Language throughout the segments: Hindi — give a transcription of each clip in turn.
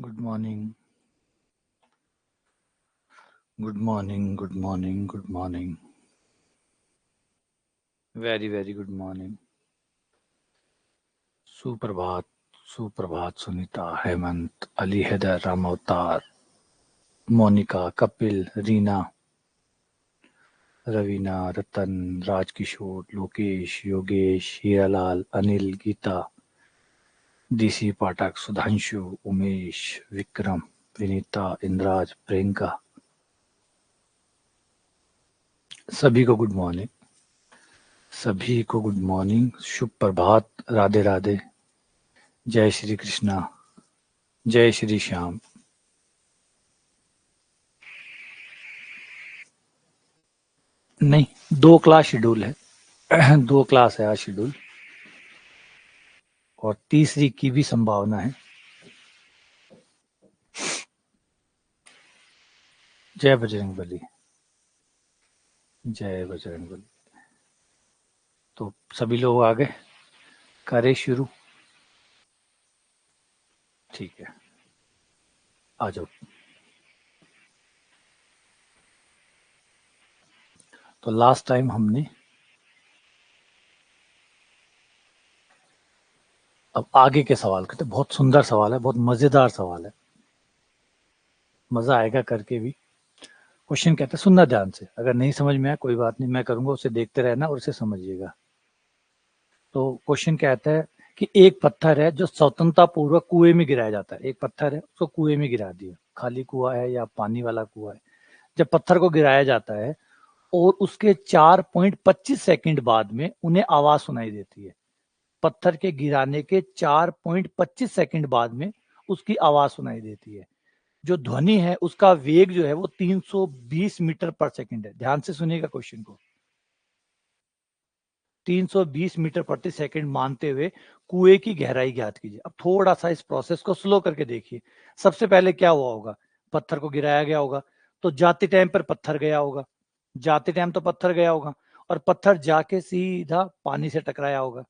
Good morning. Good morning. Good morning. Good morning. Very, very good morning. सुप्रभात सुप्रभात सुनीता, हेमंत, अली हैदर, राम अवतार, मोनिका, कपिल, रीना, रवीना, रतन, राजकिशोर, लोकेश, योगेश, हीरालाल, अनिल, गीता, डीसी पाठक, सुधांशु, उमेश, विक्रम, विनीता, इंद्राज, प्रियंका, सभी को गुड मॉर्निंग। सभी को गुड मॉर्निंग, शुभ प्रभात, राधे राधे, जय श्री कृष्णा, जय श्री श्याम। नहीं, 2 क्लास शेड्यूल है। 2 क्लास है आज शेड्यूल, और तीसरी की भी संभावना है। जय बजरंगबली, जय बजरंगबली। तो सभी लोग आ गए, करें शुरू? ठीक है, आ जाओ। तो लास्ट टाइम हमने, अब आगे के सवाल करते। बहुत सुंदर सवाल है, बहुत मजेदार सवाल है, मजा आएगा करके भी। क्वेश्चन कहते हैं, सुनना ध्यान से, अगर नहीं समझ में आया कोई बात नहीं, मैं करूंगा, उसे देखते रहना और उसे समझिएगा। तो क्वेश्चन कहता है कि एक पत्थर है जो स्वतंत्रता पूर्वक कुएं में गिराया जाता है। एक पत्थर है, उसको कुएं में गिरा दिया, खाली कुआं है या पानी वाला कुआं है। जब पत्थर को गिराया जाता है और उसके 4.25 सेकंड बाद में उन्हें आवाज सुनाई देती है। पत्थर के गिराने के 4.25 सेकंड बाद में उसकी आवाज सुनाई देती है। जो ध्वनि है उसका वेग जो है वो 320 मीटर पर सेकंड है। ध्यान से सुनिएगा क्वेश्चन को। 320 मीटर प्रति सेकंड मानते हुए कुएं की गहराई ज्ञात कीजिए। अब थोड़ा सा इस प्रोसेस को स्लो करके देखिए। सबसे पहले क्या हुआ होगा? पत्थर को गिराया गया होगा, तो जाते टाइम पर पत्थर गया होगा, जाते टाइम तो पत्थर गया होगा, और पत्थर जाके सीधा पानी से टकराया होगा।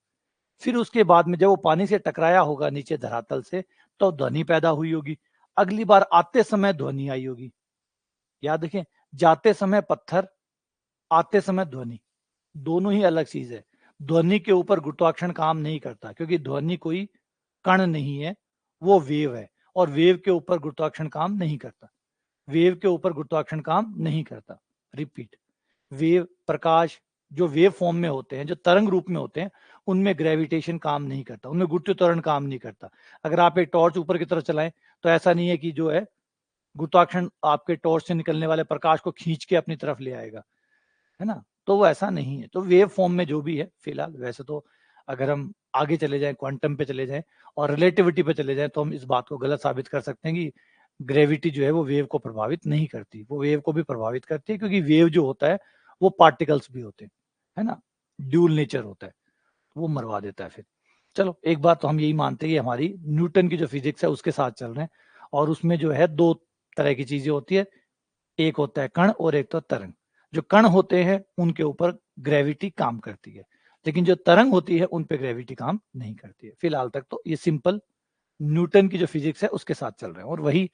फिर उसके बाद में जब वो पानी से टकराया होगा नीचे धरातल से, तो ध्वनि पैदा हुई होगी। अगली बार आते समय ध्वनि आई होगी। याद रखें, जाते समय पत्थर, आते समय ध्वनि, दोनों ही अलग चीज है। ध्वनि के ऊपर गुरुत्वाकर्षण काम नहीं करता, क्योंकि ध्वनि कोई कण नहीं है, वो वेव है, और वेव के ऊपर गुरुत्वाकर्षण काम नहीं करता। वेव के ऊपर गुरुत्वाकर्षण काम नहीं करता। रिपीट, वेव, प्रकाश जो वेव फॉर्म में होते हैं, जो तरंग रूप में होते हैं, उनमें ग्रेविटेशन काम नहीं करता, उनमें गुरुत्व त्वरण काम नहीं करता। अगर आप एक टॉर्च ऊपर की तरफ चलाएं, तो ऐसा नहीं है कि जो है गुरुत्वाकर्षण आपके टॉर्च से निकलने वाले प्रकाश को खींच के अपनी तरफ ले आएगा, है ना? तो वो ऐसा नहीं है। तो वेव फॉर्म में जो भी है फिलहाल, वैसे तो अगर हम आगे चले जाएं, क्वांटम पे चले जाएं और रिलेटिविटी पे चले जाएं, तो हम इस बात को गलत साबित कर सकते हैं कि ग्रेविटी जो है वो वेव को प्रभावित नहीं करती। वो वेव को भी प्रभावित करती है, क्योंकि वेव जो होता है वो पार्टिकल्स भी होते हैं, है ना? ड्यूल नेचर होता है, वो मरवा देता है फिर। चलो, एक बात तो हम यही मानते हैं कि हमारी न्यूटन की जो फिजिक्स है उसके साथ चल रहे हैं, और उसमें जो है 2 तरह की चीजें होती है। एक होता है कण और एक तो तरंग। जो कण होते हैं उनके ऊपर ग्रेविटी काम करती है, लेकिन जो तरंग होती है उन पे ग्रेविटी काम नहीं करती है। फिलहाल तक तो ये सिंपल न्यूटन की जो फिजिक्स है उसके साथ चल रहे हैं, और वही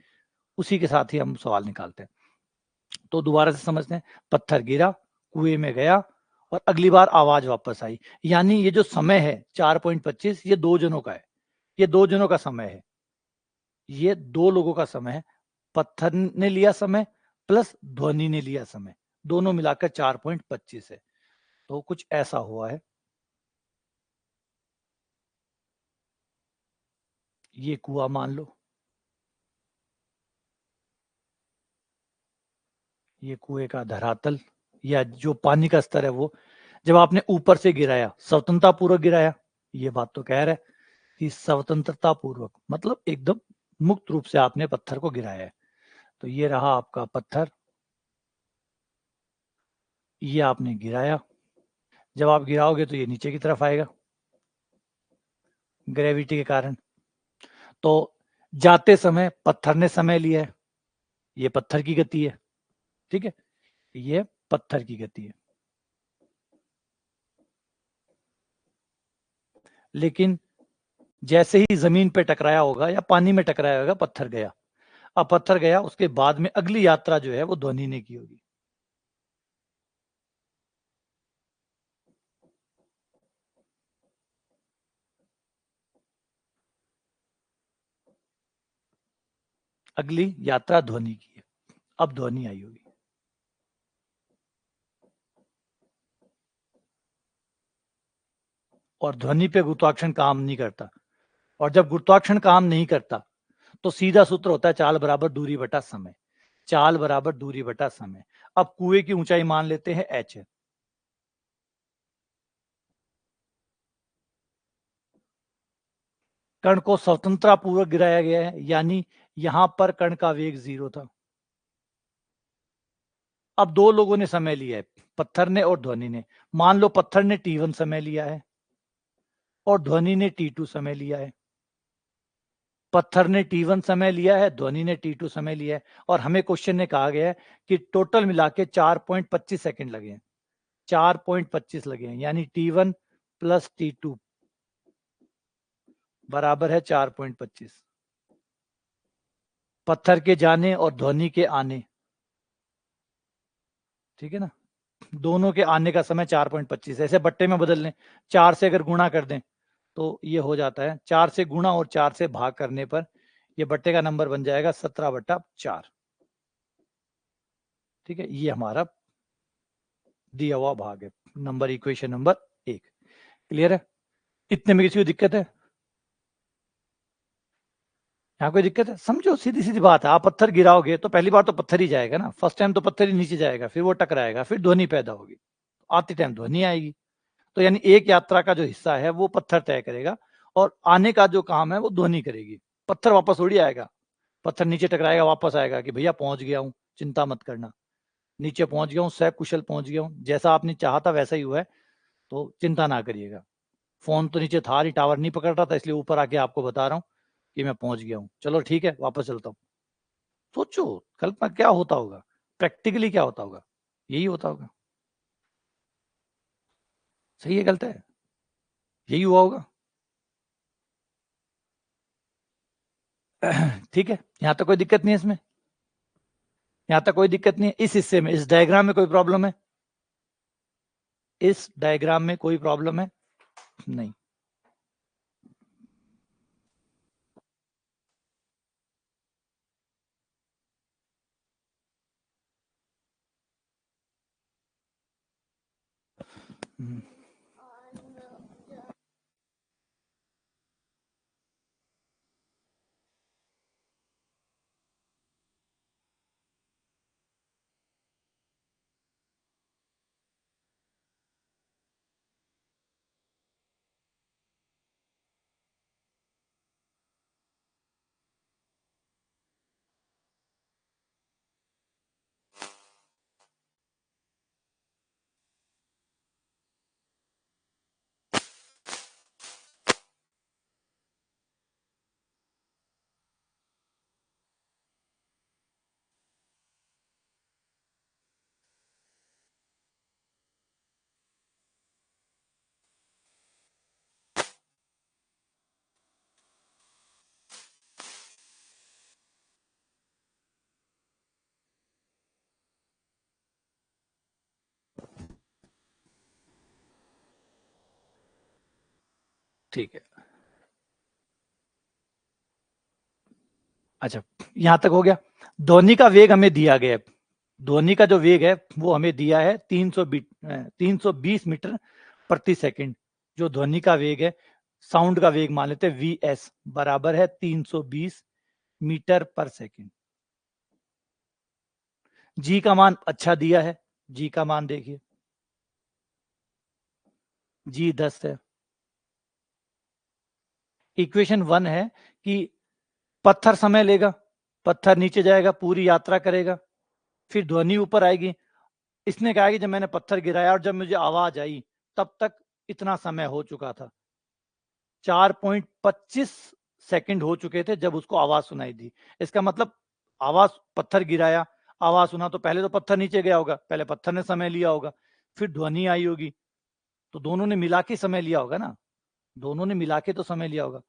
उसी के साथ ही हम सवाल निकालते हैं। तो दोबारा से समझते हैं। पत्थर गिरा, कुएं में गया, और अगली बार आवाज वापस आई। यानी ये जो समय है 4.25, ये 2 जनों का है। ये 2 जनों का समय है, ये 2 लोगों का समय है। पत्थर ने लिया समय प्लस ध्वनि ने लिया समय, दोनों मिलाकर 4.25 है। तो कुछ ऐसा हुआ है। ये कुआं मान लो, ये कुएं का धरातल या जो पानी का स्तर है वो, जब आपने ऊपर से गिराया, स्वतंत्रता पूर्वक गिराया, ये बात तो कह रहा है कि स्वतंत्रता पूर्वक मतलब एकदम मुक्त रूप से आपने पत्थर को गिराया है। तो ये रहा आपका पत्थर, ये आपने गिराया। जब आप गिराओगे तो ये नीचे की तरफ आएगा ग्रेविटी के कारण। तो जाते समय पत्थर ने समय लिया है, ये पत्थर की गति है, ठीक है, ये पत्थर की गति है। लेकिन जैसे ही जमीन पे टकराया होगा या पानी में टकराया होगा, पत्थर गया। अब पत्थर गया, उसके बाद में अगली यात्रा जो है वो ध्वनि ने की होगी। अगली यात्रा ध्वनि की है। अब ध्वनि आई होगी। और ध्वनि पे गुरुत्वाकर्षण काम नहीं करता। और जब गुरुत्वाकर्षण काम नहीं करता तो सीधा सूत्र होता है चाल बराबर दूरी बटा समय। चाल बराबर दूरी बटा समय। अब कुएं की ऊंचाई मान लेते हैं h है। कण को स्वतंत्रता पूर्वक गिराया गया है, यानी यहां पर कण का वेग 0 था। अब दो लोगों ने समय लिया है, पत्थर ने और ध्वनि ने। मान लो पत्थर ने t1 समय लिया है और ध्वनि ने t2 समय लिया है। पत्थर ने t1 समय लिया है, ध्वनि ने t2 समय लिया है। और हमें क्वेश्चन ने कहा गया है कि टोटल मिला के 4.25 सेकेंड लगे हैं। 4.25 लगे हैं, यानी t1 प्लस t2 बराबर है 4.25। पत्थर के जाने और ध्वनि के आने, ठीक है ना, दोनों के आने का समय 4.25। ऐसे बट्टे में बदल लें, 4 से अगर गुणा कर दें तो ये हो जाता है 4 से गुणा और 4 से भाग करने पर ये बट्टे का नंबर बन जाएगा 17/4। ठीक है, ये हमारा दिया हुआ भाग है, नंबर इक्वेशन नंबर 1। क्लियर है? इतने में किसी को दिक्कत है? यहाँ कोई दिक्कत है? समझो, सीधी सीधी बात है। आप पत्थर गिराओगे तो पहली बार तो पत्थर ही जाएगा ना, फर्स्ट टाइम तो पत्थर ही नीचे जाएगा, फिर वो टकराएगा, फिर ध्वनि पैदा होगी, आते टाइम ध्वनि आएगी। तो यानी एक यात्रा का जो हिस्सा है वो पत्थर तय करेगा और आने का जो काम है वो ध्वनि करेगी। पत्थर वापस उड़ी आएगा, पत्थर नीचे टकराएगा, वापस आएगा कि भैया पहुंच गया हूँ, चिंता मत करना, नीचे पहुंच गया हूँ, सकुशल पहुंच गया हूँ, जैसा आपने चाहा था वैसा ही हुआ है, तो चिंता ना करिएगा। फोन तो नीचे था नहीं, टावर नहीं पकड़ रहा था, इसलिए ऊपर आके आपको बता रहा हूँ कि मैं पहुंच गया हूँ, चलो ठीक है वापस चलता हूँ। सोचो कल्पना क्या होता होगा, प्रैक्टिकली क्या होता होगा, यही होता होगा। सही है गलत है? यही हुआ होगा। ठीक है, यहां तक कोई दिक्कत नहीं है इसमें? यहां तक कोई दिक्कत नहीं है इस हिस्से में? इस डायग्राम में कोई प्रॉब्लम है? इस डायग्राम में कोई प्रॉब्लम है? नहीं। ठीक है, अच्छा यहां तक हो गया। ध्वनि का वेग हमें दिया गया है, ध्वनि का जो वेग है वो हमें दिया है 320 मीटर प्रति सेकंड। जो ध्वनि का वेग है, साउंड का वेग मान लेते हैं वीएस बराबर है 320 मीटर पर सेकंड। जी का मान अच्छा दिया है, जी का मान देखिए, जी 10 है। इक्वेशन 1 है कि पत्थर समय लेगा, पत्थर नीचे जाएगा, पूरी यात्रा करेगा, फिर ध्वनि ऊपर आएगी। इसने कहा कि जब मैंने पत्थर गिराया और जब मुझे आवाज आई तब तक इतना समय हो चुका था, 4.25 सेकंड हो चुके थे जब उसको आवाज सुनाई दी। इसका मतलब आवाज, पत्थर गिराया, आवाज सुना, तो पहले तो पत्थर नीचे गया होगा, पहले पत्थर ने समय लिया होगा, फिर ध्वनि आई होगी, तो दोनों ने मिला के समय लिया होगा ना, दोनों ने मिला के तो समय लिया होगा।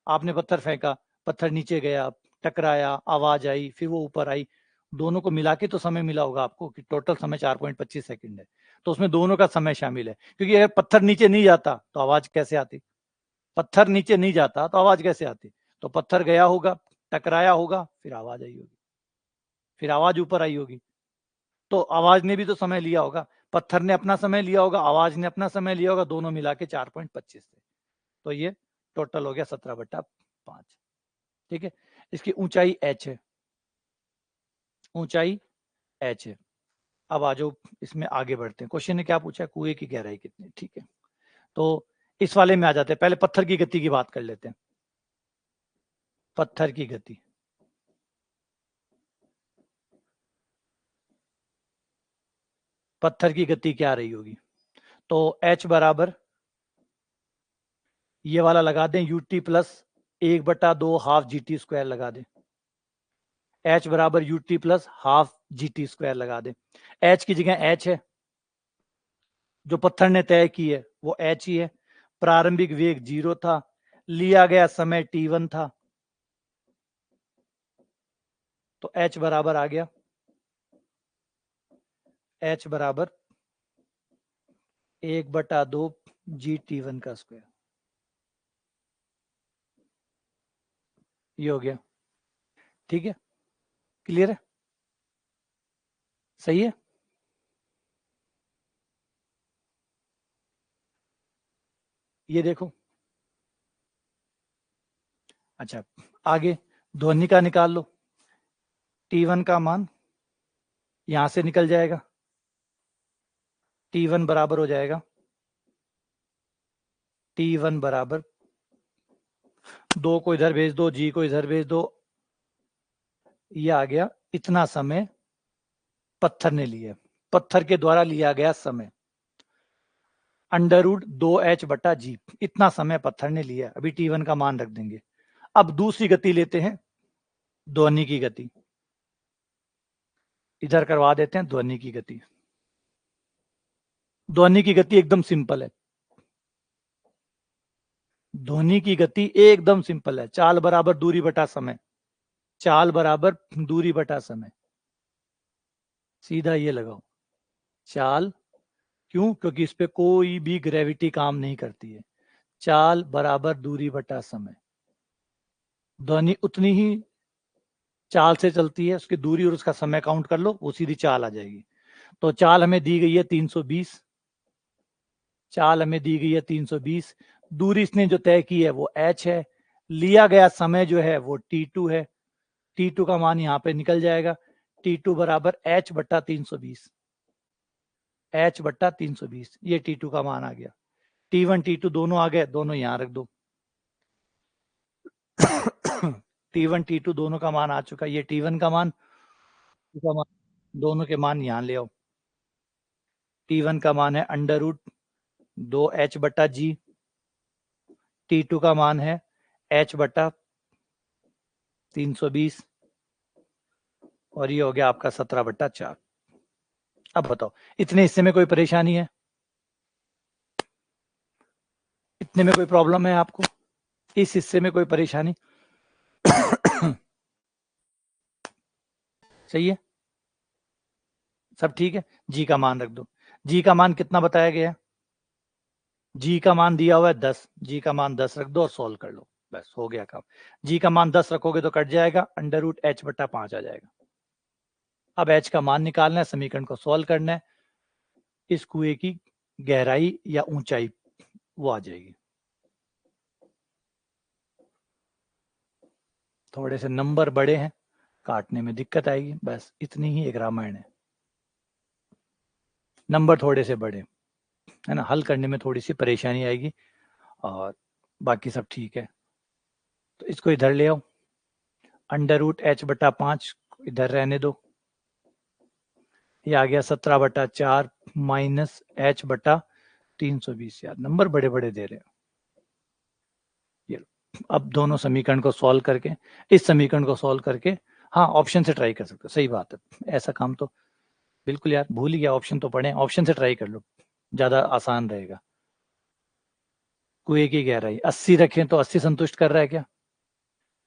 आपने पत्थर फेंका, पत्थर नीचे गया, टकराया, आवाज आई, फिर वो ऊपर आई, दोनों को मिला के तो समय मिला होगा आपको कि टोटल समय 4.25 सेकंड है। तो उसमें दोनों का समय शामिल है, क्योंकि अगर पत्थर नीचे नहीं जाता तो आवाज कैसे आती? पत्थर नीचे नहीं जाता तो आवाज कैसे आती? तो पत्थर गया होगा, टकराया होगा, फिर आवाज आई होगी, फिर आवाज ऊपर आई होगी। तो आवाज ने भी तो समय लिया होगा, पत्थर ने अपना समय लिया होगा, आवाज ने अपना समय लिया होगा, दोनों मिला के 4.25 थे। तो ये टोटल हो गया 17/5। ठीक है, इसकी ऊंचाई h है, ऊंचाई h है। अब आ जाओ, इसमें आगे बढ़ते हैं। क्वेश्चन ने क्या पूछा? कुएं की गहराई कितनी? ठीक है, तो इस वाले में आ जाते हैं। पहले पत्थर की गति की बात कर लेते हैं। पत्थर की गति, पत्थर की गति क्या रही होगी? तो h बराबर ये वाला लगा दें, ut plus 1/2 half GT square लगा दें। h बराबर ut plus half GT square लगा दें। h की जगह h है, जो पत्थर ने तय की है वो h ही है। प्रारंभिक वेग 0 था, लिया गया समय t1 था, तो h बराबर आ गया, h बराबर 1/2 GT1 का स्क्वायर। ये हो गया। ठीक है, क्लियर है, सही है। ये देखो, अच्छा आगे ध्वनि का निकाल लो। t1 का मान यहां से निकल जाएगा, t1 बराबर हो जाएगा, t1 बराबर 2 को इधर भेज दो, g को इधर भेज दो, ये आ गया इतना समय पत्थर ने लिया, पत्थर के द्वारा लिया गया समय √2h/g, इतना समय पत्थर ने लिया। अभी t1 का मान रख देंगे। अब दूसरी गति लेते हैं, ध्वनि की गति। इधर करवा देते हैं ध्वनि की गति। ध्वनि की गति एकदम सिंपल है, ध्वनि की गति एकदम सिंपल है। चाल बराबर दूरी बटा समय, चाल बराबर दूरी बटा समय, सीधा ये लगाओ। चाल, क्यों? क्योंकि इस पे कोई भी ग्रेविटी काम नहीं करती है। चाल बराबर दूरी बटा समय, ध्वनि उतनी ही चाल से चलती है, उसकी दूरी और उसका समय काउंट कर लो, वो सीधी चाल आ जाएगी। तो चाल हमें दी गई है 320, चाल हमें दी गई है 320, दूरी इसने जो तय की है वो h है, लिया गया समय जो है वो t2 है, t2 का मान यहाँ पे निकल जाएगा, t2 बराबर h/320, h/320, ये t2 का मान आ गया। t1 t2 दोनों आ गए, दोनों यहाँ रख दो। t1 t2 दोनों का मान आ चुका, ये t1 का मान, दोनों के मान यहाँ ले आओ। t1 का मान है √2h/g, t2 का मान है h/320, और ये हो गया आपका 17/4। अब बताओ, इतने हिस्से में कोई परेशानी है? इतने में कोई प्रॉब्लम है आपको? इस हिस्से में कोई परेशानी? सही है, सब ठीक है। जी का मान रख दो। जी का मान कितना बताया गया है? जी का मान दिया हुआ है 10, जी का मान 10 रख दो और सोल्व कर लो, बस हो गया काम। जी का मान 10 रखोगे तो कट जाएगा, √h/5 आ जाएगा। अब h का मान निकालना है, समीकरण को सोल्व करना है, इस कुएं की गहराई या ऊंचाई वो आ जाएगी। थोड़े से नंबर बड़े हैं, काटने में दिक्कत आएगी, बस इतनी ही एक रामायण है। नंबर थोड़े से बड़े है ना, हल करने में थोड़ी सी परेशानी आएगी, और बाकी सब ठीक है। तो इसको इधर ले आओ, √h/5 इधर रहने दो, ये आ गया 17/4 माइनस h/320। यार नंबर बड़े बड़े दे रहे हैं। ये अब दोनों समीकरण को सॉल्व करके, इस समीकरण को सॉल्व करके, हाँ ऑप्शन से ट्राई कर सकते हो, सही बात है, ऐसा काम तो बिल्कुल यार भूल ही गया, ऑप्शन तो पढ़े, ऑप्शन से ट्राई कर लो, ज्यादा आसान रहेगा। कुएं की गहराई 80 रखें तो 80 संतुष्ट कर रहा है क्या?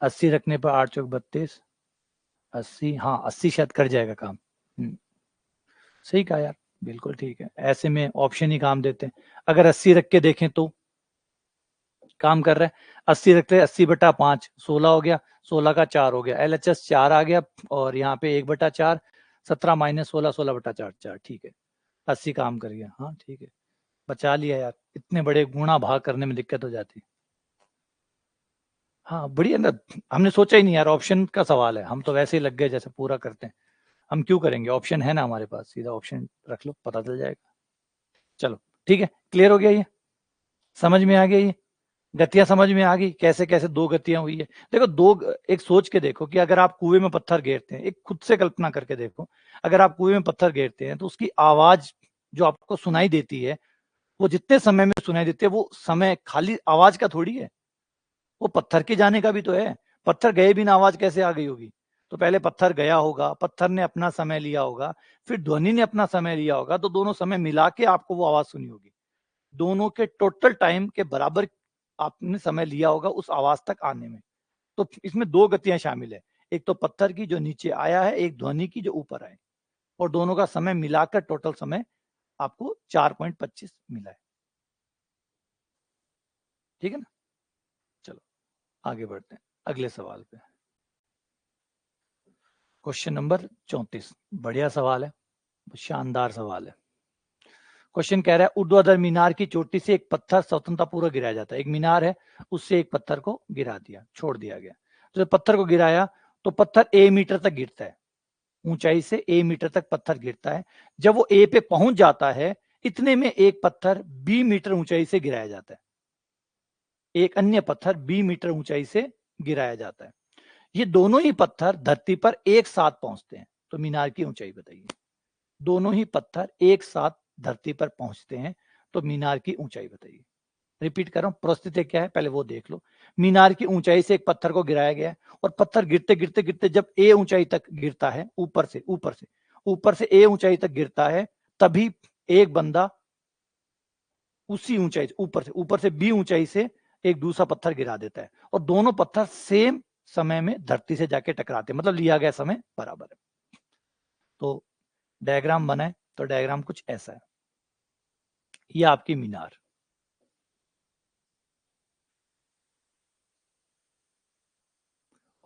80 रखने पर 8 चौक 32, 80, हाँ 80 शायद कर जाएगा काम। सही कहा यार, बिल्कुल ठीक है, ऐसे में ऑप्शन ही काम देते हैं। अगर 80 रख के देखें तो काम कर रहा है। 80 रखते हैं, 80/5 16 हो गया, 16 का 4 हो गया, LHS 4 आ गया, और यहाँ पे 1/4, 17 - 16, 16/4, 4, ठीक है, 80 काम कर गया। हाँ ठीक है, बचा लिया यार, इतने बड़े गुणा भाग करने में दिक्कत हो जाती। हाँ बढ़िया ना, हमने सोचा ही नहीं यार, ऑप्शन का सवाल है, हम तो वैसे ही लग गए जैसे पूरा करते हैं। हम क्यों करेंगे, ऑप्शन है ना हमारे पास, सीधा ऑप्शन रख लो, पता चल जाएगा। चलो ठीक है, क्लियर हो गया ये, समझ में आ गया ये, गतियां समझ में आ गई, कैसे कैसे दो गतियां हुई है। देखो एक सोच के देखो कि अगर आप कुएं में पत्थर घेरते हैं, एक खुद से कल्पना करके देखो, अगर आप कुएं में पत्थर घेरते हैं तो उसकी आवाज जो आपको सुनाई देती है, वो जितने समय में सुनाई देती है, वो समय खाली आवाज का थोड़ी है, वो पत्थर के जाने का भी तो है। पत्थर गए बिना आवाज कैसे आ गई होगी? तो पहले पत्थर गया होगा, पत्थर ने अपना समय लिया होगा, फिर ध्वनि ने अपना समय लिया होगा, तो दोनों समय मिला के आपको वो आवाज सुनी होगी। दोनों के टोटल टाइम के बराबर आपने समय लिया होगा उस आवाज तक आने में। तो इसमें दो गतियां शामिल है, एक तो पत्थर की जो नीचे आया है, एक ध्वनि की जो ऊपर आए, और दोनों का समय मिलाकर टोटल समय आपको 4.25 मिला है। ठीक है ना, चलो आगे बढ़ते हैं अगले सवाल पे। क्वेश्चन नंबर 34, बढ़िया सवाल है, शानदार सवाल है। क्वेश्चन कह रहा है ऊर्ध्वाधर मीनार की चोटी से एक पत्थर स्वतंत्रतापूर्वक गिराया जाता है। एक मीनार है, उससे एक पत्थर को गिरा दिया, छोड़ दिया गया। तो जब पत्थर को गिराया तो पत्थर ए मीटर तक गिरता है, ऊंचाई से ए मीटर तक पत्थर गिरता है। जब वो ए पे पहुंच जाता है, इतने में एक पत्थर बी मीटर ऊंचाई से गिराया जाता है, एक अन्य पत्थर बी मीटर ऊंचाई से गिराया जाता है। ये दोनों ही पत्थर धरती पर एक साथ पहुंचते हैं, तो मीनार की ऊंचाई बताइए। दोनों ही पत्थर एक साथ धरती पर पहुंचते हैं, तो मीनार की ऊंचाई बताइए। रिपीट कर रहा हूं, परिस्थिति क्या है पहले वो देख लो। मीनार की ऊंचाई से एक पत्थर को गिराया गया है, और पत्थर गिरते गिरते गिरते जब ए ऊंचाई तक गिरता है, ऊपर से ए ऊंचाई तक गिरता है, तभी एक बंदा उसी ऊंचाई ऊपर से बी ऊंचाई से एक दूसरा पत्थर गिरा देता है, और दोनों पत्थर सेम समय में धरती से जाके टकराते हैं, मतलब लिया गया समय बराबर है। तो डायग्राम बना है, तो डायग्राम कुछ ऐसा है, ये आपकी मीनार,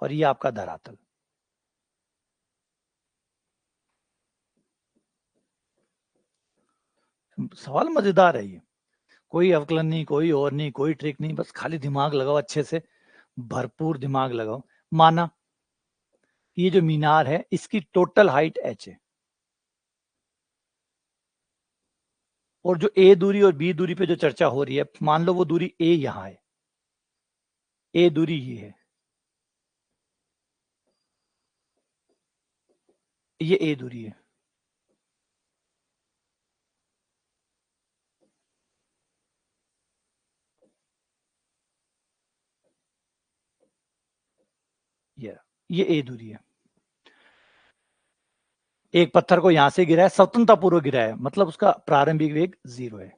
और ये आपका धरातल। सवाल मजेदार है ये, कोई अवकलन नहीं, कोई और नहीं, कोई ट्रिक नहीं, बस खाली दिमाग लगाओ अच्छे से, भरपूर दिमाग लगाओ। माना ये जो मीनार है, इसकी टोटल हाइट h है, और जो a दूरी और b दूरी पे जो चर्चा हो रही है, मान लो वो दूरी a यहां है, a दूरी ये है, ये a दूरी है। ये a दूरी है। एक पत्थर को यहां से गिराया, स्वतंत्रतापूर्वक गिराया, मतलब उसका प्रारंभिक वेग 0 है,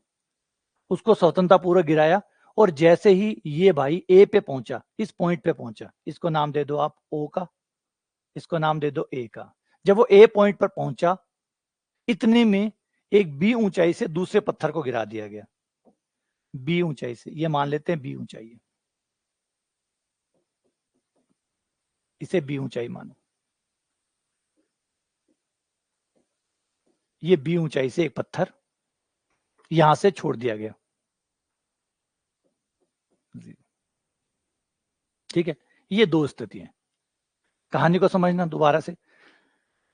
उसको स्वतंत्रतापूर्वक गिराया, और जैसे ही ये भाई ए पे पहुंचा, इस पॉइंट पे पहुंचा, इसको नाम दे दो आप ओ का, इसको नाम दे दो ए का। जब वो ए पॉइंट पर पहुंचा, इतने में एक बी ऊंचाई से दूसरे पत्थर को गिरा दिया गया, बी ऊंचाई से, ये मान लेते हैं बी ऊंचाई है, इसे बी ऊंचाई मानो। ये बी ऊंचाई से एक पत्थर यहां से छोड़ दिया गया, ठीक है। ये दो स्थितियां, कहानी को समझना दोबारा से।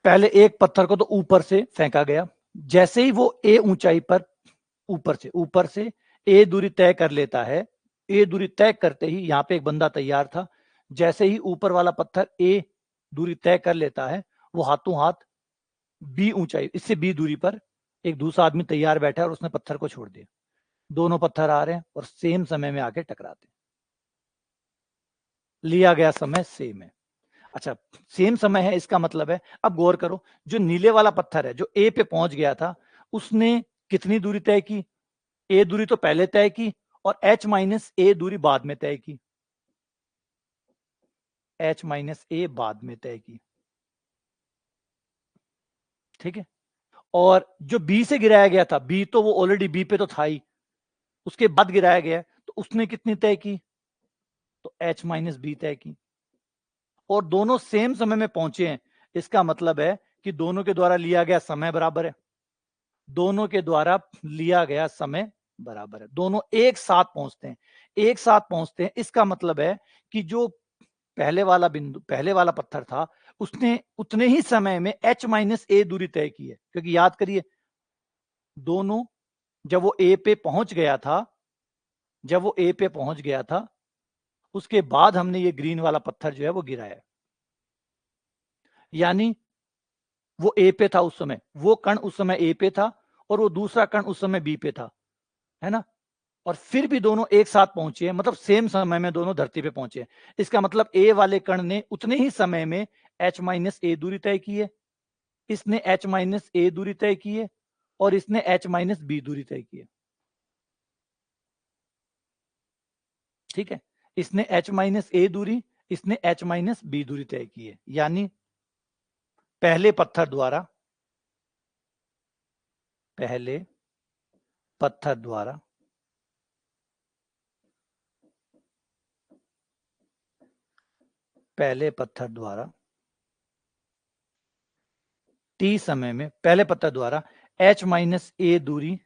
पहले एक पत्थर को तो ऊपर से फेंका गया, जैसे ही वो ए ऊंचाई पर ऊपर से ए दूरी तय कर लेता है, ए दूरी तय करते ही यहां पे एक बंदा तैयार था, जैसे ही ऊपर वाला पत्थर ए दूरी तय कर लेता है, वो हाथों हाथ बी ऊंचाई, इससे बी दूरी पर एक दूसरा आदमी तैयार बैठा है, और उसने पत्थर को छोड़ दिया। दोनों पत्थर आ रहे हैं और सेम समय में आके टकराते हैं, लिया गया समय सेम है। अच्छा, सेम समय है इसका मतलब है, अब गौर करो, जो नीले वाला पत्थर है जो ए पे पहुंच गया था, उसने कितनी दूरी तय की? ए दूरी तो पहले तय की, और h - a दूरी बाद में तय की। h माइनस ए बाद में तय की। ठीक है, और जो बी से गिराया गया था, बी तो वो ऑलरेडी बी पे तो था ही, उसके बाद गिराया गया तो उसने कितनी तय की, तो h माइनस बी तय की। और दोनों सेम समय में पहुंचे हैं, इसका मतलब है कि दोनों के द्वारा लिया गया समय बराबर है, दोनों के द्वारा लिया गया समय बराबर है, दोनों एक साथ पहुंचते हैं, एक साथ पहुंचते हैं। इसका मतलब है कि जो पहले वाला बिंदु, पहले वाला पत्थर था, उसने उतने ही समय में h माइनस ए दूरी तय की है, क्योंकि याद करिए दोनों, जब वो ए पे पहुंच गया था, जब वो ए पे पहुंच गया था, उसके बाद हमने ये ग्रीन वाला पत्थर जो है वो गिराया, यानी वो ए पे था उस समय, वो कण उस समय ए पे था और वो दूसरा कण उस समय बी पे था, है ना। और फिर भी दोनों एक साथ पहुंचे, मतलब सेम समय में दोनों धरती पे पहुंचे। इसका मतलब ए वाले कण ने उतने ही समय में h माइनस ए दूरी तय की है, इसने h माइनस ए दूरी तय की है, और इसने h माइनस बी दूरी तय की है। ठीक है, इसने h माइनस ए दूरी, इसने h माइनस बी दूरी तय की है, यानी पहले पत्थर द्वारा, पहले पत्थर द्वारा पहले पत्थर द्वारा t समय में, पहले पत्थर द्वारा h माइनस ए दूरी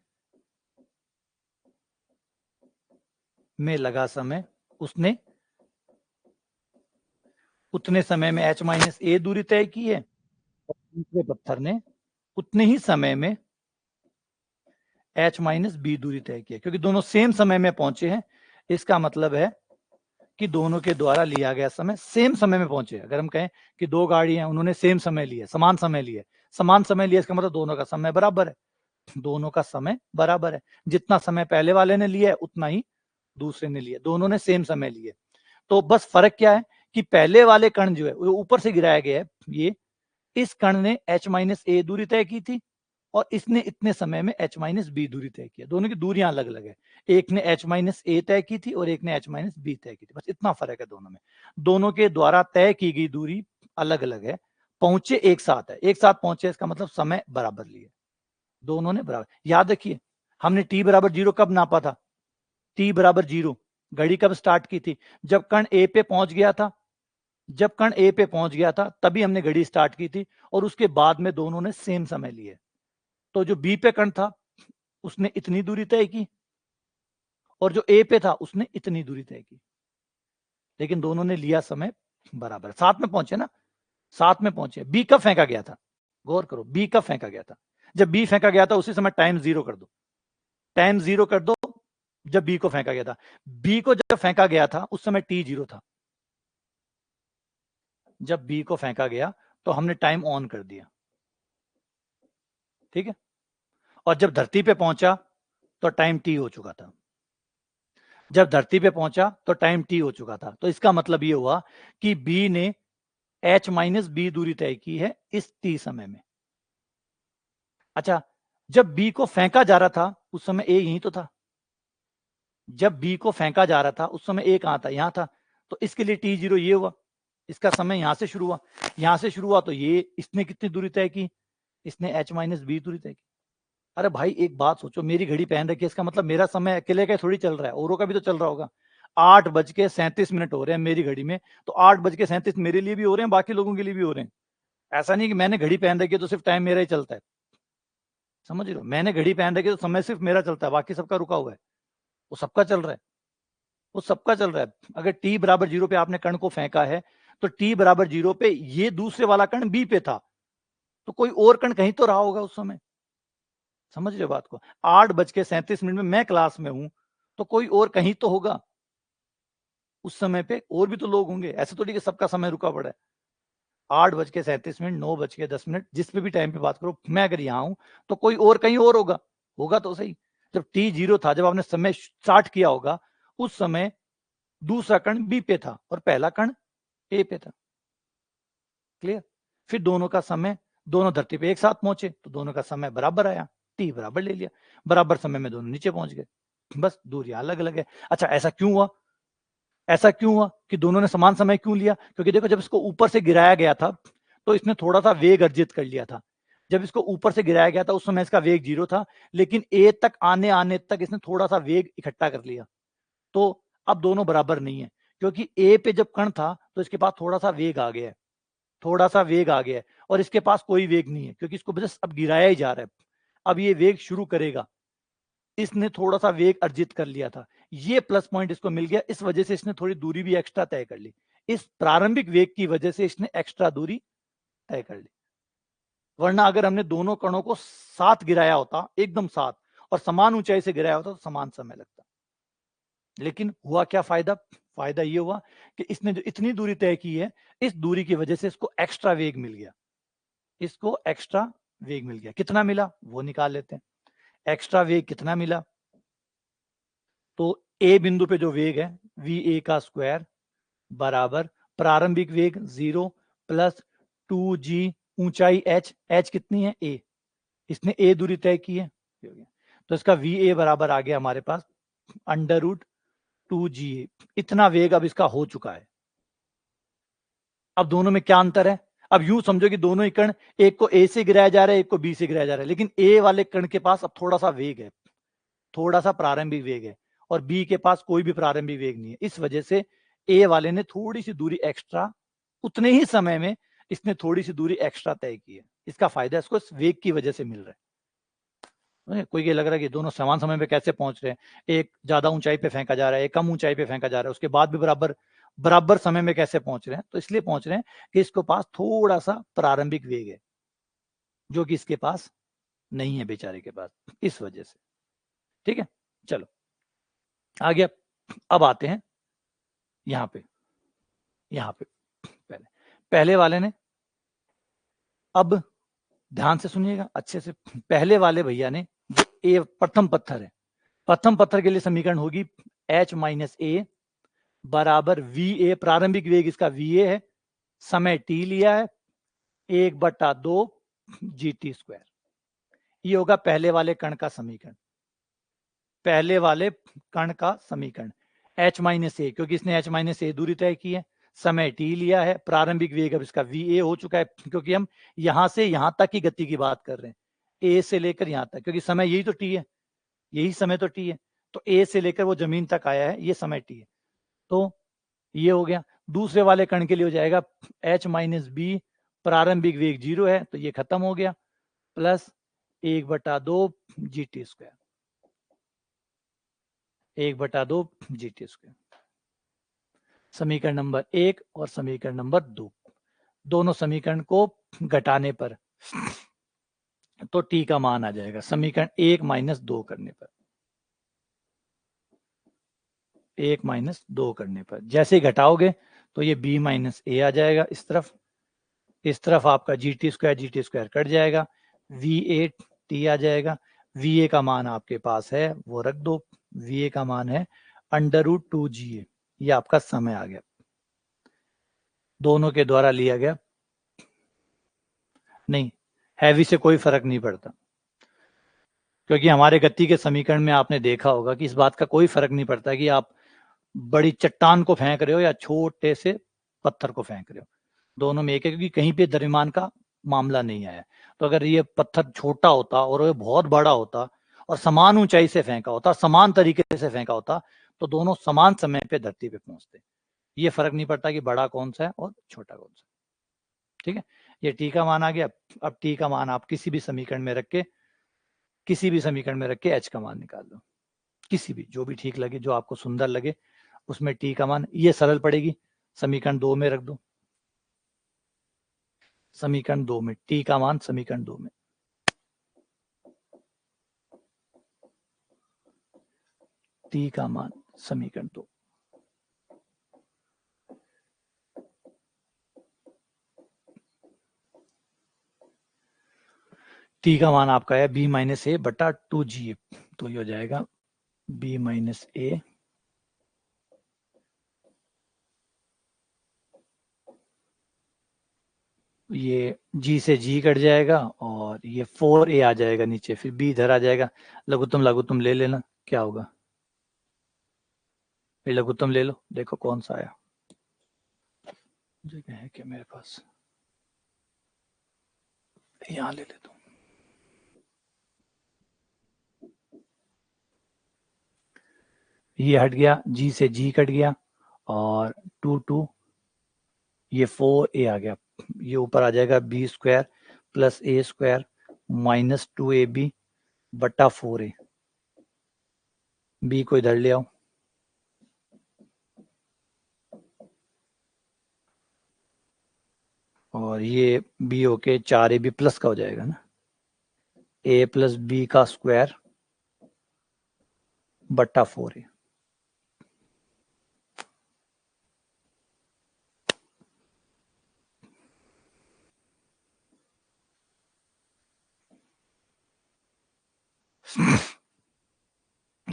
में लगा समय, उसने उतने समय में h माइनस ए दूरी तय की है, और दूसरे पत्थर ने उतने ही समय में h माइनस बी दूरी तय की है, क्योंकि दोनों सेम समय में पहुंचे हैं। इसका मतलब है कि दोनों के द्वारा लिया गया समय सेम समय में पहुंचे। अगर हम कहें कि दो गाड़ियां उन्होंने सेम समय लिया, समान समय लिया, समान समय लिया, इसका मतलब दोनों का समय बराबर है, दोनों का समय बराबर है, जितना समय पहले वाले ने लिया है उतना ही दूसरे ने लिया, दोनों ने सेम समय लिए। तो बस फर्क क्या है कि पहले वाले कण जो है वो ऊपर से गिराया गया है, ये इस कण ने h माइनस ए दूरी तय की थी, और इसने इतने समय में h माइनस बी दूरी तय किया। दोनों की दूरियां अलग अलग है, एक ने h माइनस ए तय की थी और एक ने h माइनस बी तय की थी, बस इतना फर्क है दोनों में। दोनों के द्वारा तय की गई दूरी अलग अलग है, पहुंचे एक साथ है, एक साथ पहुंचे, इसका मतलब समय बराबर लिए, दोनों ने बराबर। याद रखिए हमने t बराबर 0 कब नापा था, t बराबर 0 घड़ी कब स्टार्ट की थी, जब कण ए पे पहुंच गया था, जब कण ए पे पहुंच गया था तभी हमने घड़ी स्टार्ट की थी, और उसके बाद में दोनों ने सेम समय लिए। तो जो बी पे कण था उसने इतनी दूरी तय की, और जो ए पे था उसने इतनी दूरी तय की, लेकिन दोनों ने लिया समय बराबर, साथ में पहुंचे ना, साथ में पहुंचे। बी कब फेंका गया था, गौर करो, बी कब फेंका गया था, जब बी फेंका गया था उसी समय टाइम 0 कर दो, टाइम 0 कर दो, जब बी को फेंका गया था। बी को जब फेंका गया था उस समय टी 0 था, जब बी को फेंका गया तो हमने टाइम ऑन कर दिया, ठीक है, और जब धरती पे पहुंचा तो टाइम टी हो चुका था, जब धरती पे पहुंचा तो टाइम टी हो चुका था। तो इसका मतलब ये हुआ कि बी ने h माइनस बी दूरी तय की है इस टी समय में। अच्छा, जब बी को फेंका जा रहा था उस समय ए यहीं तो था, जब बी को फेंका जा रहा था उस समय ए कहां था, यहां था, तो इसके लिए टी 0 ये हुआ, इसका समय यहां से शुरू हुआ, यहां से शुरू हुआ, तो ये इसने कितनी दूरी तय की, इसने h माइनस बी दूरी तय की। अरे भाई एक बात सोचो, मेरी घड़ी पहन रखी है, इसका मतलब मेरा समय अकेले का थोड़ी चल रहा है, औरों का भी तो चल रहा होगा। 8:37 हो रहे हैं मेरी घड़ी में, तो 8:37 मेरे लिए भी हो रहे हैं, बाकी लोगों के लिए भी हो रहे हैं। ऐसा नहीं कि मैंने घड़ी पहन रखी है तो सिर्फ टाइम मेरा ही चलता है, समझ रहे हो, मैंने घड़ी पहन रखी है तो समय सिर्फ मेरा चलता है, बाकी सबका रुका हुआ है, वो सबका चल रहा है, वो सबका चल रहा है। अगर t बराबर 0 पे आपने कण को फेंका है, तो t बराबर 0 पे ये दूसरे वाला कण b पे था, तो कोई और कण कहीं तो रहा होगा उस समय, समझ रहे हो बात को। 8:37 में मैं क्लास में हूं, तो कोई और कहीं तो होगा उस समय पे, और भी तो लोग होंगे, ऐसे तो नहीं कि सबका समय रुका पड़ा है। 8:37, 9:10, जिस पे भी टाइम पे बात करो, मैं अगर यहाँ हूं तो कोई और कहीं और होगा, होगा तो सही। जब t 0 था, जब आपने समय स्टार्ट किया होगा, उस समय दूसरा कण बी पे था और पहला कण ए पे था, क्लियर। फिर दोनों का समय, दोनों धरती पे एक साथ पहुंचे तो दोनों का समय बराबर आया, टी बराबर ले लिया, बराबर समय में दोनों नीचे पहुंच गए, बस दूरियां अलग अलग है। अच्छा ऐसा क्यों हुआ, ऐसा क्यों हुआ कि दोनों ने समान समय क्यों लिया? क्योंकि देखो, जब इसको ऊपर से गिराया गया था तो इसने थोड़ा सा वेग अर्जित कर लिया था। जब इसको ऊपर से गिराया गया था उस समय इसका वेग 0 था, लेकिन ए तक आने तक इसने थोड़ा सा वेग इकट्ठा कर लिया। तो अब दोनों बराबर नहीं है, क्योंकि ए पे जब कण था तो इसके पास थोड़ा सा वेग आ गया है, थोड़ा सा वेग आ गया है, और इसके पास कोई वेग नहीं है क्योंकि इसको बस अब गिराया ही जा रहा है। अब ये वेग शुरू करेगा, इसने थोड़ा सा वेग अर्जित कर लिया था, ये प्लस पॉइंट इसको मिल गया, इस वजह से इसने थोड़ी दूरी भी एक्स्ट्रा तय कर ली। इस प्रारंभिक वेग की वजह से इसने एक्स्ट्रा दूरी तय कर ली। वरना अगर हमने दोनों कणों को साथ गिराया होता, एकदम साथ, और समान ऊंचाई से गिराया होता तो समान समय लगता। लेकिन हुआ क्या फायदा? फायदा ये हुआ कि इसने जो इतनी दूरी तय की है, इस दूरी की वजह से इसको एक्स्ट्रा वेग मिल गया। इसको एक्स्ट्रा वेग मिल गया। कितना मिला वो निकाल लेते हैं। एक्स्ट्रा वेग कितना मिला? तो ए बिंदु पे जो वेग है वी ए का स्क्वायर बराबर प्रारंभिक वेग 0 प्लस 2g ऊंचाई h, h कितनी है? a, इसने a दूरी तय की है, तो इसका वी ए बराबर आ गया हमारे पास √2ga। इतना वेग अब इसका हो चुका है। अब दोनों में क्या अंतर है? अब यूं समझो कि दोनों ही कण, एक को ए से गिराया जा रहा है, एक को बी से गिराया जा रहा है, लेकिन ए वाले कण के पास अब थोड़ा सा वेग है, थोड़ा सा प्रारंभिक वेग है, और बी के पास कोई भी प्रारंभिक वेग नहीं है। इस वजह से ए वाले ने थोड़ी सी दूरी एक्स्ट्रा, उतने ही समय में इसने थोड़ी सी दूरी एक्स्ट्रा तय की है। इसका फायदा इसको इस वेग की वजह से मिल रहा है। कोई ये लग रहा है कि दोनों समान समय पे कैसे पहुंच रहे हैं, एक ज्यादा ऊंचाई पे फेंका जा रहा है, एक कम ऊंचाई पे फेंका जा रहा है, उसके बाद भी बराबर समय में कैसे पहुंच रहे हैं? तो इसलिए पहुंच रहे हैं कि इसके पास थोड़ा सा प्रारंभिक वेग है, जो कि इसके पास नहीं है बेचारे के पास, इस वजह से। ठीक है, चलो आगे। अब आते हैं यहाँ पे पहले वाले ने, अब ध्यान से सुनिएगा अच्छे से। पहले वाले भैया ने, जो ए प्रथम पत्थर है, प्रथम पत्थर के लिए समीकरण होगी h माइनस ए बराबर वी ए, प्रारंभिक वेग इसका वी ए है, समय t लिया है, 1/2 GT स्क्वायर। ये होगा पहले वाले कण का समीकरण, पहले वाले कण का समीकरण। h माइनस ए, क्योंकि इसने h माइनस ए दूरी तय की है, समय t लिया है, प्रारंभिक वेग अब इसका वी ए हो चुका है, क्योंकि हम यहां से यहां तक की गति की बात कर रहे हैं, ए से लेकर यहां तक, क्योंकि समय यही तो t है, यही समय तो t है। तो ए से लेकर वो जमीन तक आया है, ये समय t है। तो ये हो गया। दूसरे वाले कण के लिए हो जाएगा h माइनस बी, प्रारंभिक वेग 0 है, तो ये खत्म हो गया, plus 1/2 GT square, 1/2 GT square. समीकरण नंबर 1 और समीकरण नंबर 2, दोनों समीकरण को घटाने पर तो t का मान आ जाएगा समीकरण 1 माइनस 2 करने पर, 1 माइनस 2 करने पर जैसे ही घटाओगे तो ये b माइनस ए आ जाएगा इस तरफ आपका GT स्क्वायर कट जाएगा, VA t आ जाएगा। VA का मान आपके पास है वो रख दो, VA का मान है √2GA, ये आपका समय आ गया, दोनों के द्वारा लिया गया। नहीं, हैवी से कोई फर्क नहीं पड़ता, क्योंकि हमारे गति के समीकरण में आपने देखा होगा कि इस बात का कोई फर्क नहीं पड़ता कि आप बड़ी चट्टान को फेंक रहे हो या छोटे से पत्थर को फेंक रहे हो, दोनों में एक है, क्योंकि कहीं पे द्रव्यमान का मामला नहीं आया। तो अगर ये पत्थर छोटा होता और वो बहुत बड़ा होता और समान ऊंचाई से फेंका होता, समान तरीके से फेंका होता, तो दोनों समान समय पे धरती पे पहुंचते। ये फर्क नहीं पड़ता कि बड़ा कौन सा है और छोटा कौन सा। ठीक है, ये टी का मान आ गया। अब टी का मान आप किसी भी समीकरण में रख के, एच का मान निकाल लो, किसी भी, जो भी ठीक लगे, जो आपको सुंदर लगे, उसमें टी का मान, ये सरल पड़ेगी, समीकरण 2 में रख दो, समीकरण 2 में टी का मान, समीकरण 2 में टी का मान, समीकरण 2। टी का मान आपका है b माइनस ए बटा 2g, तो ये हो जाएगा b माइनस ए ये g से g कट जाएगा और ये 4a आ जाएगा नीचे, फिर b इधर आ जाएगा, लघुत्तम ले लेना, क्या होगा फिर लघुत्तम ले लो, देखो कौन सा आया। जगह है क्या मेरे पास, यहाँ ले लेता हूँ। ये हट गया, जी से जी कट गया, और 2 ये 4a आ गया। ये ऊपर आ जाएगा बी स्क्वायर प्लस ए स्क्वायर माइनस 2ab बटा 4a। बी को इधर ले आओ, और ये बी होके 4ab प्लस का हो जाएगा ना, ए प्लस बी का स्क्वायर बट्टा 4a।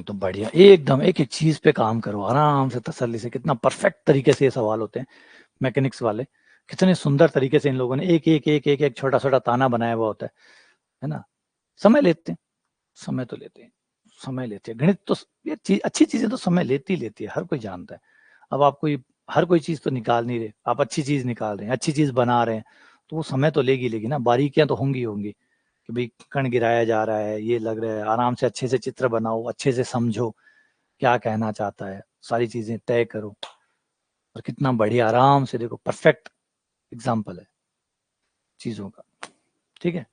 तो बढ़िया, एकदम एक एक चीज पे काम करो आराम से तसल्ली से। कितना परफेक्ट तरीके से ये सवाल होते हैं मैकेनिक्स वाले, कितने सुंदर तरीके से इन लोगों ने एक छोटा छोटा ताना बनाया हुआ होता है ना। समय लेते हैं, समय तो लेते हैं, समय लेते हैं गणित तो, ये चीज अच्छी चीजें तो समय लेती है, हर कोई जानता है। अब आप कोई हर कोई चीज तो निकाल नहीं रहे, आप अच्छी चीज निकाल रहे हैं, अच्छी चीज बना रहे हैं, तो वो समय तो लेगी ना, बारीकियां तो होंगी होंगी कि भाई कण गिराया जा रहा है, ये लग रहा है, आराम से अच्छे से चित्र बनाओ, अच्छे से समझो क्या कहना चाहता है, सारी चीजें तय करो। और कितना बढ़िया आराम से देखो, परफेक्ट एग्जाम्पल है चीजों का। ठीक है,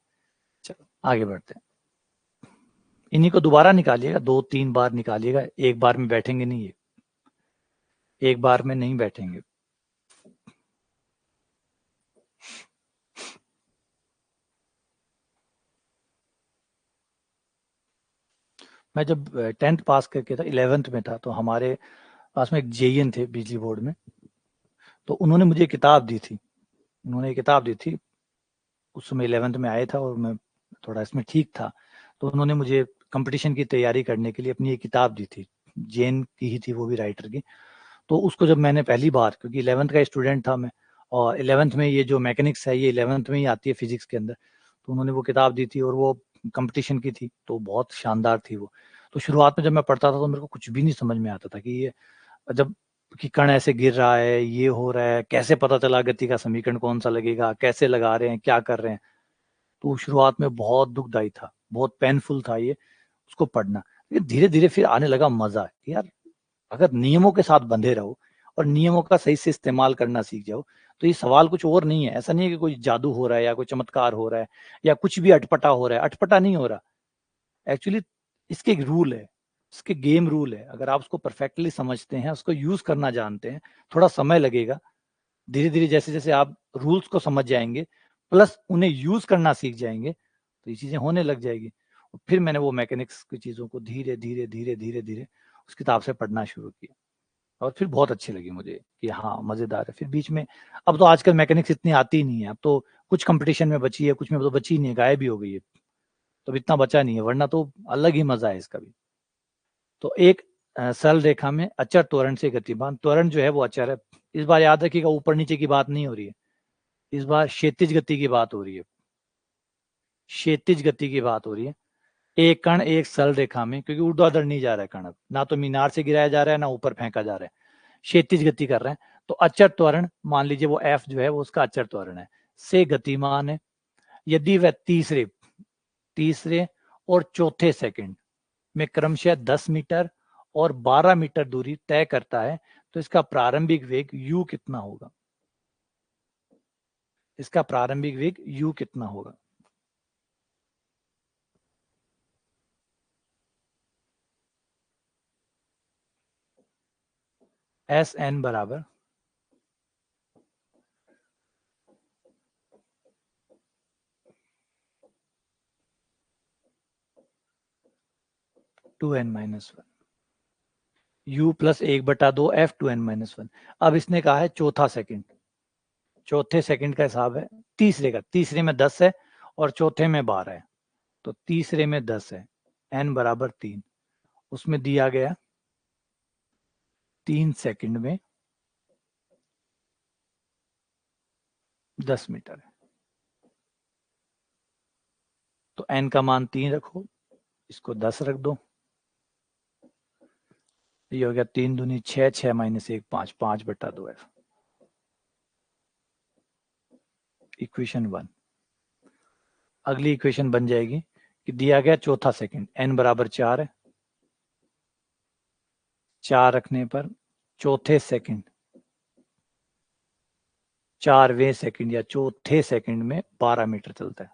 चलो आगे बढ़ते हैं। इन्हीं को दोबारा निकालिएगा, 2-3 बार निकालिएगा, एक बार में बैठेंगे नहीं, ये एक बार में नहीं बैठेंगे। मैं जब 10th पास करके था, 11th में था, तो हमारे पास में एक जेईएन थे बिजली बोर्ड में, तो उन्होंने मुझे किताब दी थी, उन्होंने एक किताब दी थी। उस समय 11th में आया था और मैं थोड़ा इसमें ठीक था, तो उन्होंने मुझे कंपटीशन की तैयारी करने के लिए अपनी एक किताब दी थी, जैन की ही थी वो भी, राइटर की। तो उसको जब मैंने पहली बार, क्योंकि 11th का स्टूडेंट था मैं, और 11th में ये जो मैकेनिक्स है ये 11th में ही आती है फिजिक्स के अंदर, तो उन्होंने वो किताब दी थी और वो कंपटीशन की थी, तो बहुत शानदार थी वो। तो शुरुआत में जब मैं पढ़ता था तो मेरे को कुछ भी नहीं समझ में आता था कि ये जब कि कण ऐसे गिर रहा है, ये हो रहा है, कैसे पता चला गति का समीकरण कौन सा लगेगा, कैसे लगा रहे हैं, क्या कर रहे हैं। तो शुरुआत में बहुत दुखदाई था, बहुत पेनफुल था ये उसको पढ़ना। लेकिन धीरे धीरे फिर आने लगा मजा कि यार अगर नियमों के साथ बंधे रहो और नियमों का सही से इस्तेमाल करना सीख जाओ, तो ये सवाल कुछ और नहीं है। ऐसा नहीं है कि कोई जादू हो रहा है या कोई चमत्कार हो रहा है या कुछ भी अटपटा हो रहा है, अटपटा नहीं हो रहा। एक्चुअली इसके एक रूल है, इसके गेम रूल है। अगर आप उसको परफेक्टली समझते हैं, उसको यूज करना जानते हैं, थोड़ा समय लगेगा, धीरे धीरे जैसे जैसे आप रूल्स को समझ जाएंगे प्लस उन्हें यूज करना सीख जाएंगे, तो ये चीजें होने लग जाएगी। और फिर मैंने वो मैकेनिक्स की चीजों को धीरे धीरे धीरे धीरे धीरे उस किताब से पढ़ना शुरू किया, और फिर बहुत अच्छी लगी मुझे कि हाँ मजेदार है। फिर बीच में, अब तो आजकल मैकेनिक्स इतनी आती ही नहीं है, अब तो कुछ कंपटीशन में बची है, कुछ में तो बची ही नहीं है, गायब भी हो गई है, तो अब इतना बचा नहीं है, वरना तो अलग ही मजा है इसका भी। तो एक सरल रेखा में अचर त्वरण से गतिमान, त्वरण जो है वो अचर है। इस बार याद रखिएगा, ऊपर नीचे की बात नहीं हो रही है, इस बार क्षैतिज गति की बात हो रही है, क्षैतिज गति की बात हो रही है। एक कण एक सरल रेखा में, क्योंकि ऊर्ध्वाधर नहीं जा रहा है कण, अब ना तो मीनार से गिराया जा रहा है ना ऊपर फेंका जा रहा है, क्षैतिज गति कर रहे हैं। तो अचर त्वरण मान लीजिए वो एफ जो है वो उसका अचर त्वरण है, से गतिमान है। यदि वह तीसरे तीसरे और चौथे सेकंड में क्रमशः 10 मीटर और 12 मीटर दूरी तय करता है, तो इसका प्रारंभिक वेग u कितना होगा, इसका प्रारंभिक वेग u कितना होगा। एस एन बराबर 2n-1, u plus 1/2 f 2n-1। अब इसने कहा है चौथा सेकंड, चौथे सेकंड का हिसाब है तीसरे का, तीसरे में 10 है और चौथे में 12 है, तो तीसरे में 10 है, n बराबर 3, उसमें दिया गया 3 सेकंड में 10 मीटर है। तो n का मान 3 रखो, इसको 10 रख दो, ये हो गया 3 दूनी 6, 6 माइनस 1 5, 5/2f। इक्वेशन 1। अगली इक्वेशन बन जाएगी कि दिया गया चौथा सेकंड, n बराबर 4 है, 4 रखने पर चौथे सेकंड, 4वें सेकंड या चौथे सेकंड में 12 मीटर चलता है।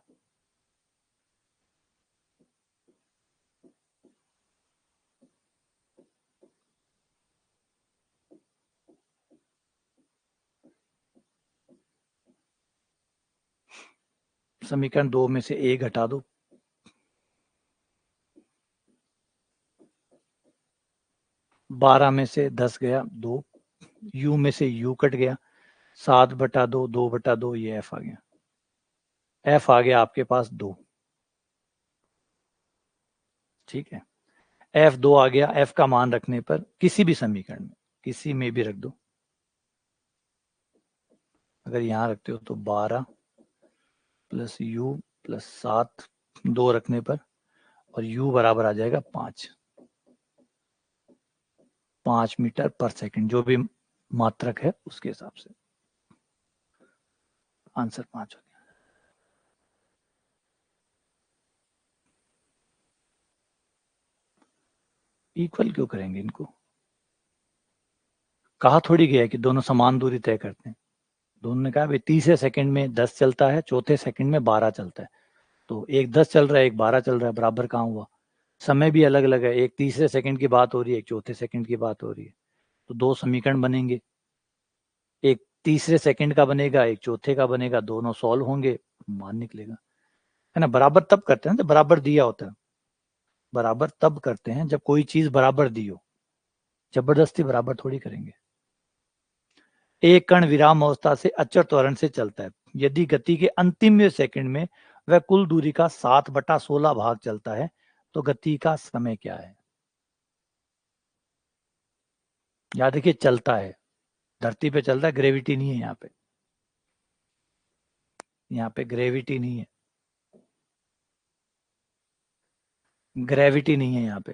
समीकरण 2 में से a घटा दो, 12 में से 10 गया 2, u में से u कट गया, 7/2, 2/2, ये f आ गया। f आ गया आपके पास 2। ठीक है, f 2 आ गया। f का मान रखने पर किसी भी समीकरण में, किसी में भी रख दो। अगर यहां रखते हो तो 12 प्लस u प्लस 7, 2 रखने पर, और u बराबर आ जाएगा 5 मीटर पर सेकंड, जो भी मात्रक है उसके हिसाब से। आंसर 5 हो गया। इक्वल क्यों करेंगे इनको? कहा थोड़ी गया है कि दोनों समान दूरी तय करते हैं। दोनों ने कहा भाई तीसरे सेकंड में 10 चलता है, चौथे सेकंड में 12 चलता है, तो एक 10 चल रहा है, एक 12 चल रहा है, बराबर कहाँ हुआ? समय भी अलग अलग है, एक तीसरे सेकंड की बात हो रही है, एक चौथे सेकंड की बात हो रही है, तो 2 समीकरण बनेंगे, एक तीसरे सेकंड का बनेगा, एक चौथे का बनेगा, दोनों सॉल्व होंगे, मान निकलेगा। है ना? बराबर तब करते हैं जब बराबर दिया होता है। बराबर तब करते हैं जब कोई चीज बराबर दी हो, जबरदस्ती बराबर थोड़ी करेंगे। एक कण विराम अवस्था से अचर त्वरण से चलता है, यदि गति के अंतिम सेकंड में वह कुल दूरी का 7/16 भाग चलता है, तो गति का समय क्या है? याद देखिए, चलता है, धरती पे चलता है, ग्रेविटी नहीं है यहाँ पे, यहाँ पे ग्रेविटी नहीं है, ग्रेविटी नहीं है यहाँ पे,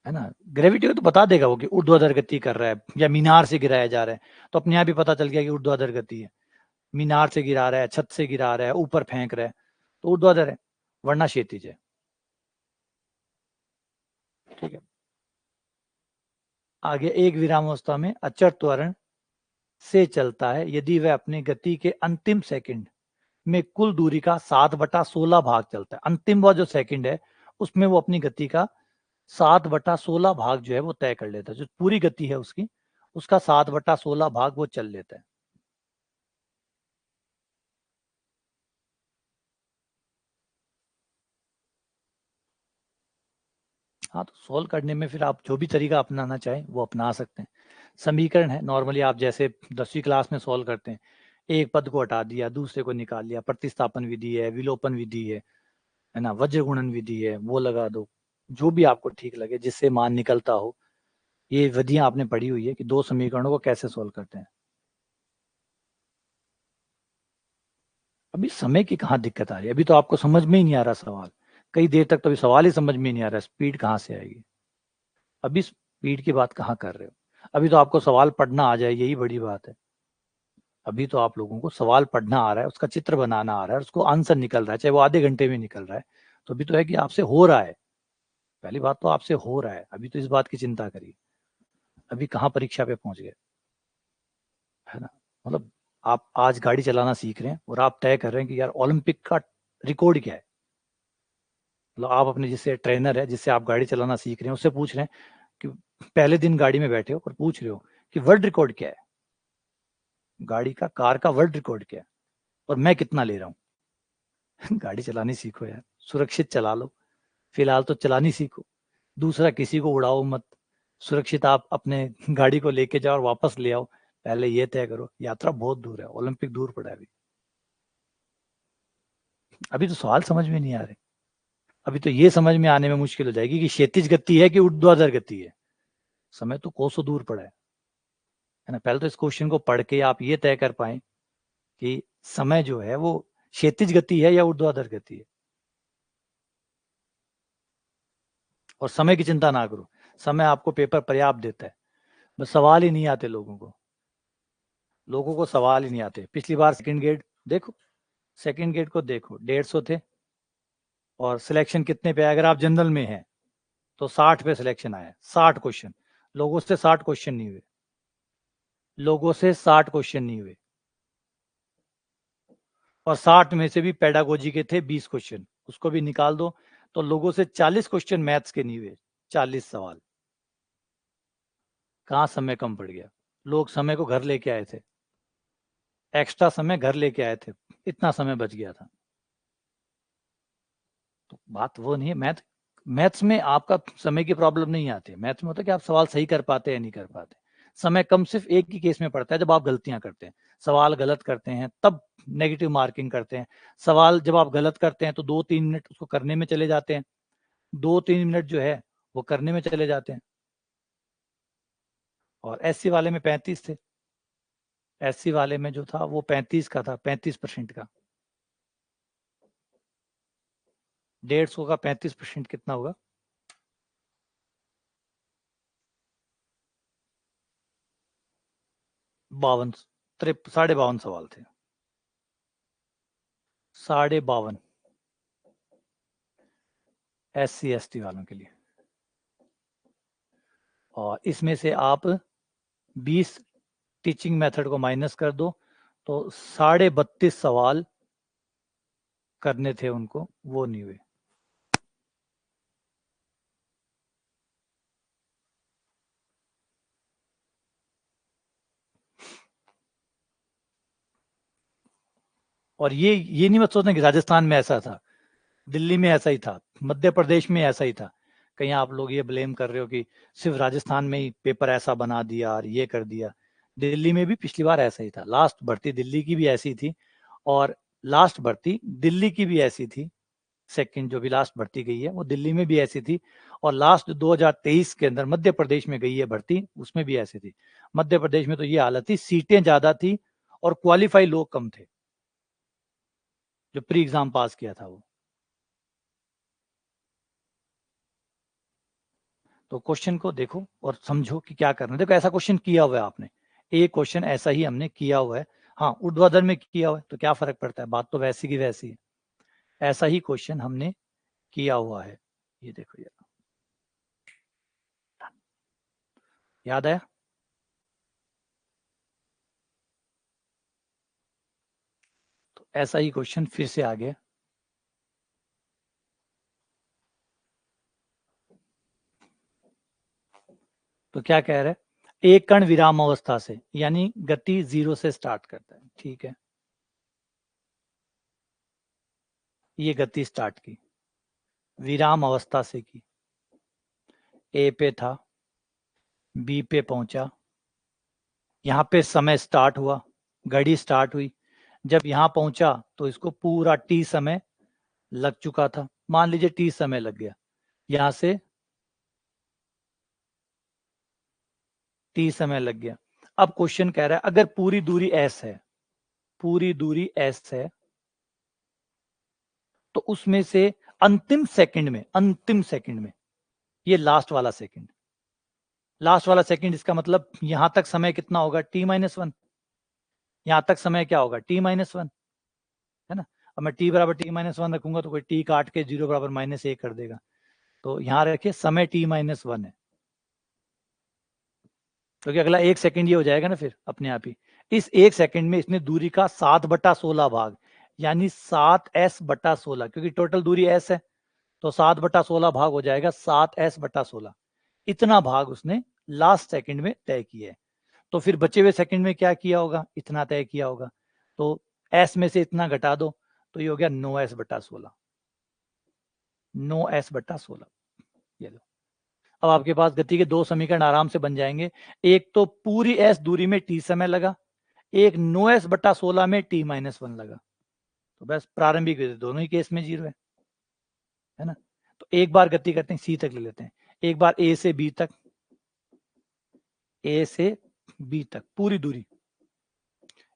है ना? ग्रेविटी को तो बता देगा वो कि ऊर्ध्वाधर गति कर रहा है या मीनार से गिराया जा रहा है, तो अपने आप ही पता चल गया कि ऊर्ध्वाधर गति है। मीनार से गिरा रहा है, छत से गिरा रहा है, ऊपर फेंक रहा है, तो ऊर्ध्वाधर है, वरना क्षैतिज है। ठीक है, आगे एक विरामावस्था में अचर त्वरण से चलता है, यदि वह अपनी गति के अंतिम सेकंड में कुल दूरी का 7/16 भाग चलता है। अंतिम वो जो सेकंड है उसमें वो अपनी गति का 7/16 भाग जो है वो तय कर लेता है, जो पूरी गति है उसकी, उसका 7/16 भाग वो चल लेता है। हाँ, तो सोल्व करने में फिर आप जो भी तरीका अपनाना चाहें वो अपना सकते हैं। समीकरण है, नॉर्मली आप जैसे 10वीं क्लास में सोल्व करते हैं, एक पद को हटा दिया, दूसरे को निकाल लिया, प्रतिस्थापन विधि है, विलोपन विधि है ना, वज्र गुणन विधि है, वो लगा दो, जो भी आपको ठीक लगे, जिससे मान निकलता हो। ये विधियां आपने पढ़ी हुई है कि दो समीकरणों को कैसे सोल्व करते हैं। अभी समय की कहाँ दिक्कत आ रही है? अभी तो आपको समझ में ही नहीं आ रहा सवाल, कई देर तक तो अभी सवाल ही समझ में नहीं आ रहा, स्पीड कहाँ से आएगी? अभी स्पीड की बात कहाँ कर रहे हो? अभी तो आपको सवाल पढ़ना आ जाए, यही बड़ी बात है। अभी तो आप लोगों को सवाल पढ़ना आ रहा है, उसका चित्र बनाना आ रहा है, उसको आंसर निकल रहा है, चाहे वो आधे घंटे में निकल रहा है, तो अभी तो है कि आपसे हो रहा है। पहली बात तो आपसे हो रहा है, अभी तो इस बात की चिंता करिए। अभी कहाँ परीक्षा पे पहुंच गए, है ना? मतलब आप आज गाड़ी चलाना सीख रहे हैं और आप तय कर रहे हैं कि यार ओलंपिक का रिकॉर्ड क्या है। मतलब आप अपने जिससे ट्रेनर है, जिससे आप गाड़ी चलाना सीख रहे हैं, उससे पूछ रहे हैं कि पहले दिन गाड़ी में बैठे हो और पूछ रहे हो कि वर्ल्ड रिकॉर्ड क्या है, गाड़ी का, कार का वर्ल्ड रिकॉर्ड क्या है, और मैं कितना ले रहा हूँ। गाड़ी चलानी सीखो यार, सुरक्षित चला लो, फिलहाल तो चलानी सीखो। दूसरा, किसी को उड़ाओ मत, सुरक्षित आप अपने गाड़ी को लेके जाओ और वापस ले आओ। पहले ये तय करो, यात्रा बहुत दूर है, ओलंपिक दूर पड़ा है अभी। अभी तो सवाल समझ में नहीं आ रहे। अभी तो ये समझ में आने में मुश्किल हो जाएगी कि क्षैतिज गति है कि ऊर्ध्वाधर गति है। समय तो कोसों दूर पड़ा है ना? पहले तो इस क्वेश्चन को पढ़ के आप ये तय कर पाए कि समय जो है वो क्षैतिज गति है या ऊर्ध्वाधर गति है। और समय की चिंता ना करो, समय आपको पेपर पर्याप्त देता है, बस सवाल ही नहीं आते लोगों को सवाल ही नहीं आते। पिछली बार सेकंड ग्रेड देखो, सेकंड ग्रेड को देखो 150 थे और सिलेक्शन कितने पे आया? अगर आप जनरल में हैं तो 60 पे सिलेक्शन आया, 60 क्वेश्चन। लोगों से 60 क्वेश्चन नहीं हुए, लोगों से 60 क्वेश्चन नहीं हुए, और 60 में से भी पेडागोजी के थे 20 क्वेश्चन, उसको भी निकाल दो तो लोगों से 40 क्वेश्चन मैथ्स के नहीं हुए, 40 सवाल। कहाँ समय कम पड़ गया? लोग समय को घर लेके आए थे, एक्स्ट्रा समय घर लेके आए थे, इतना समय बच गया था। तो बात वो नहीं है। मैथ्स में आपका समय की प्रॉब्लम नहीं आती। मैथ्स में होता है कि आप सवाल सही कर पाते हैं नहीं कर पाते। समय कम सिर्फ एक ही केस में पड़ता है, जब आप गलतियां करते हैं, सवाल गलत करते हैं, तब नेगेटिव मार्किंग करते हैं। सवाल जब आप गलत करते हैं तो 2-3 मिनट उसको करने में चले जाते हैं, 2-3 मिनट जो है वो करने में चले जाते हैं। और एससी वाले में 35 थे, एससी वाले में जो था वो 35 का था, 35% का। 150 का 35% कितना होगा? 52, 52.5 सवाल थे, 52.5 SC ST वालों के लिए। और इसमें से आप 20 टीचिंग मेथड को माइनस कर दो तो 32.5 सवाल करने थे उनको, वो नहीं हुए। और ये नहीं मत सोचना कि राजस्थान में ऐसा था, दिल्ली में ऐसा ही था, मध्य प्रदेश में ऐसा ही था। कहीं आप लोग ये ब्लेम कर रहे हो कि सिर्फ राजस्थान में ही पेपर ऐसा बना दिया और ये कर दिया। दिल्ली में भी पिछली बार ऐसा ही था, लास्ट भर्ती दिल्ली की भी ऐसी थी, और लास्ट भर्ती दिल्ली की भी ऐसी थी। सेकंड जो भी लास्ट भर्ती गई है वो दिल्ली में भी ऐसी थी, और लास्ट 2023 के अंदर मध्य प्रदेश में गई है भर्ती, उसमें भी ऐसी थी। मध्य प्रदेश में तो ये हालत थी, सीटें ज्यादा थी और क्वालिफाई लोग कम थे जो प्री एग्जाम पास किया था वो। तो क्वेश्चन को देखो और समझो कि क्या करना है। देखो ऐसा क्वेश्चन किया हुआ है आपने, एक क्वेश्चन ऐसा ही हमने किया हुआ है, हाँ ऊर्ध्वाधर में किया हुआ है तो क्या फर्क पड़ता है, बात तो वैसी की वैसी है। ऐसा ही क्वेश्चन हमने किया हुआ है, ये देखो ये याद आया? तो ऐसा ही क्वेश्चन फिर से आ गया। तो क्या कह रहे हैं, एक कण विराम अवस्था से, यानी गति 0 से स्टार्ट करता है, ठीक है। ये गति स्टार्ट की, विराम अवस्था से की, ए पे था, बी पे पहुंचा, यहाँ पे समय स्टार्ट हुआ, घड़ी स्टार्ट हुई, जब यहाँ पहुंचा तो इसको पूरा टी समय लग चुका था, मान लीजिए टी समय लग गया, यहां से टी समय लग गया। अब क्वेश्चन कह रहा है अगर पूरी दूरी एस है, पूरी दूरी एस है, तो उसमें से अंतिम सेकंड में ये लास्ट वाला सेकंड, लास्ट वाला सेकंड, इसका मतलब यहां तक समय कितना होगा, T-1। यहां तक समय क्या होगा, T-1, है ना। अब मैं T बराबर T-1 रखूंगा तो कोई T काट के 0 बराबर -1 कर देगा, तो यहां रखिए समय T-1 है, क्योंकि अगला 1 सेकंड ये हो जाएगा ना फिर अपने आप ही। इस 1 सेकंड में इसने दूरी का 7/16 भाग, यानी 7s/16, क्योंकि टोटल दूरी s है तो 7/16 भाग हो जाएगा 7s/16। इतना भाग उसने लास्ट सेकंड में तय किया है। तो फिर बचे हुए सेकंड में क्या किया होगा, इतना तय किया होगा, तो s में से इतना घटा दो तो ये हो गया 9s/16, 9s/16। ये लो, अब आपके पास गति के दो समीकरण आराम से बन जाएंगे। एक तो पूरी s दूरी में t समय लगा, एक 9s/16 में T-1 लगा, तो बस प्रारंभिक दोनों ही केस में 0 है ना। तो एक बार गति करते हैं, सी तक ले लेते हैं, एक बार ए से बी तक, ए से बी तक पूरी दूरी,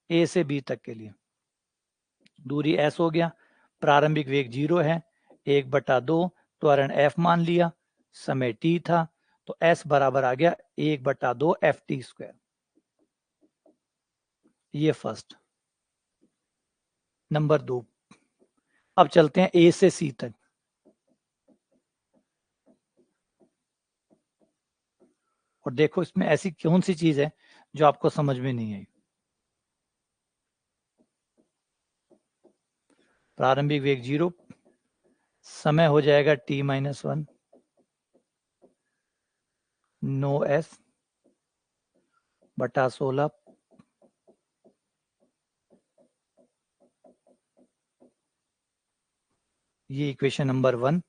ए से बी तक के लिए दूरी s हो गया, प्रारंभिक वेग 0 है, 1/2 त्वरण f मान लिया, समय t था, तो S बराबर आ गया 1/2 FT²। ये फर्स्ट। नंबर 2, अब चलते हैं A से C तक। और देखो इसमें ऐसी कौन सी चीज है जो आपको समझ में नहीं आई। प्रारंभिक वेग 0, समय हो जाएगा t-1, नो S बटा 16, ये इक्वेशन नंबर 1,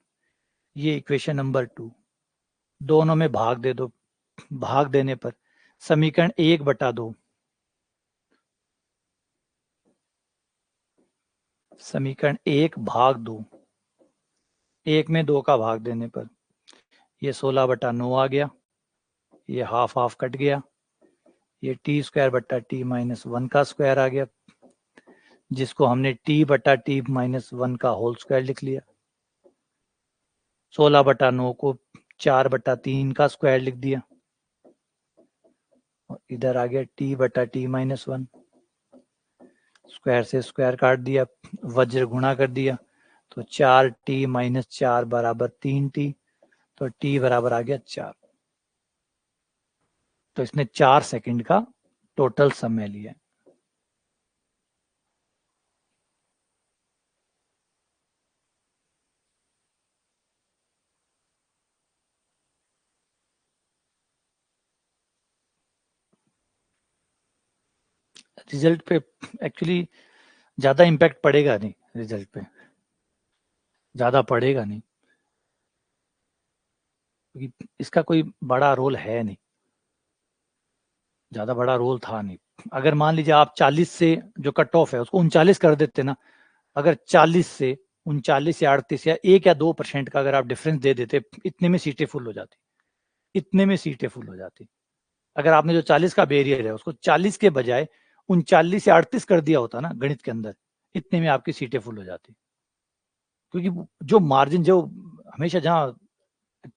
ये इक्वेशन नंबर 2, दोनों में भाग दे दो। भाग देने पर समीकरण 1/2, समीकरण 1/2, 1 में 2 का भाग देने पर ये 16/9 आ गया, ये हाफ हाफ कट गया, ये t²/t-1 का स्क्वायर आ गया, जिसको हमने t/t-1 का होल स्क्वायर लिख लिया। 16/9 को 4/3 का स्क्वायर लिख दिया, और इधर आ गया t/t-1, स्क्वायर से स्क्वायर काट दिया, वज्र गुणा कर दिया, तो 4t-4 बराबर 3t, तो t बराबर आ गया 4। तो इसने 4 सेकंड का टोटल समय लिया। रिजल्ट पे एक्चुअली ज्यादा इम्पैक्ट पड़ेगा नहीं, रिजल्ट पे ज्यादा पड़ेगा नहीं, क्योंकि इसका कोई बड़ा रोल है नहीं, ज्यादा बड़ा रोल था नहीं। अगर मान लीजिए आप 40 से जो कट ऑफ है उसको 39 कर देते ना, अगर 40 से 39 या 38 या 1 या 2% का अगर आप डिफरेंस दे देते, इतने में सीटें फुल हो जाती, इतने में सीटें फुल हो जाती। अगर आपने जो 40 का बैरियर है उसको 40 के बजाय 39 या 38 कर दिया होता ना गणित के अंदर, इतने में आपकी सीटें फुल हो जाती। क्योंकि जो मार्जिन, जो हमेशा जहाँ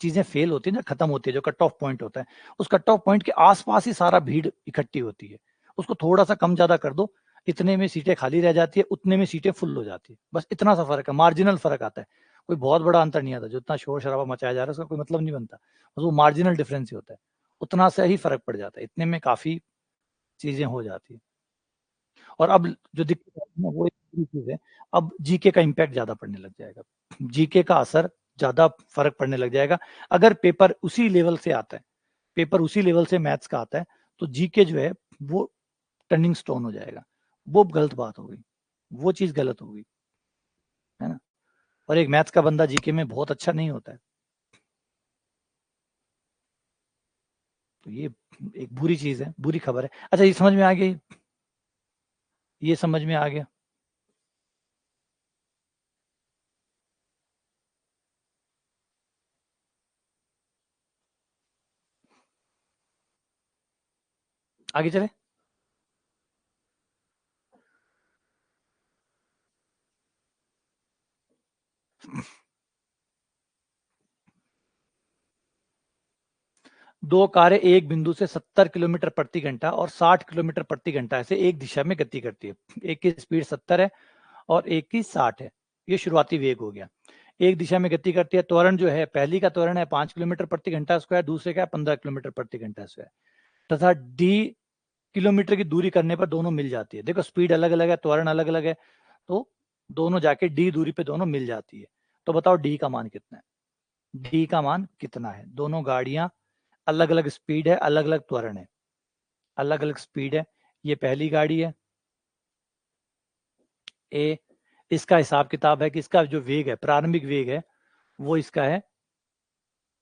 चीजें फेल होती है ना, खत्म होती है, जो कट ऑफ पॉइंट होता है, उस कट ऑफ पॉइंट के आसपास ही सारा भीड़ इकट्ठी होती है। उसको थोड़ा सा कम ज्यादा कर दो, इतने में सीटें खाली रह जाती है, उतने में सीटें फुल हो जाती है। बस इतना सा फर्क है, मार्जिनल फर्क आता है, कोई बहुत बड़ा अंतर नहीं आता। जो इतना शोर शराबा मचाया जा रहा है उसका कोई मतलब नहीं बनता, बस वो मार्जिनल डिफरेंस ही होता है, उतना से ही फर्क पड़ जाता है, इतने में काफी चीजें हो जाती है। और अब जो दिक्कत है ना, वो एक चीज है, अब जीके का इम्पैक्ट ज्यादा पड़ने लग जाएगा, जीके का असर ज्यादा फर्क पड़ने लग जाएगा। अगर पेपर उसी लेवल से आता है, पेपर उसी लेवल से मैथ्स का आता है, तो जीके जो है वो टर्निंग स्टोन हो जाएगा। वो गलत बात हो गई, वो चीज गलत हो गई, है ना। और एक मैथ्स का बंदा जीके में बहुत अच्छा नहीं होता है, तो ये एक बुरी चीज है, बुरी खबर है। अच्छा, ये समझ में आ गई, ये समझ में आ गया। आगे चले। दो कारें एक बिंदु से 70 किलोमीटर प्रति घंटा और 60 किलोमीटर प्रति घंटा ऐसे एक दिशा में गति करती है। एक की स्पीड 70 है और एक की 60 है। ये शुरुआती वेग हो गया। एक दिशा में गति करती है। त्वरण जो है, पहली का त्वरण है 5 किलोमीटर प्रति घंटा स्क्वायर, दूसरे का है 15 किलोमीटर प्रति घंटा स्क्वायर, तथा डी किलोमीटर की दूरी करने पर दोनों मिल जाती है। देखो स्पीड अलग अलग है, त्वरण अलग अलग है, तो दोनों जाके डी दूरी पे दोनों मिल जाती है। तो बताओ डी का मान कितना है, डी का मान कितना है। दोनों गाड़ियां अलग अलग स्पीड है, अलग अलग त्वरण है, अलग अलग स्पीड है। ये पहली गाड़ी है ए, इसका हिसाब किताब है कि इसका जो वेग है, प्रारंभिक वेग है, वो इसका है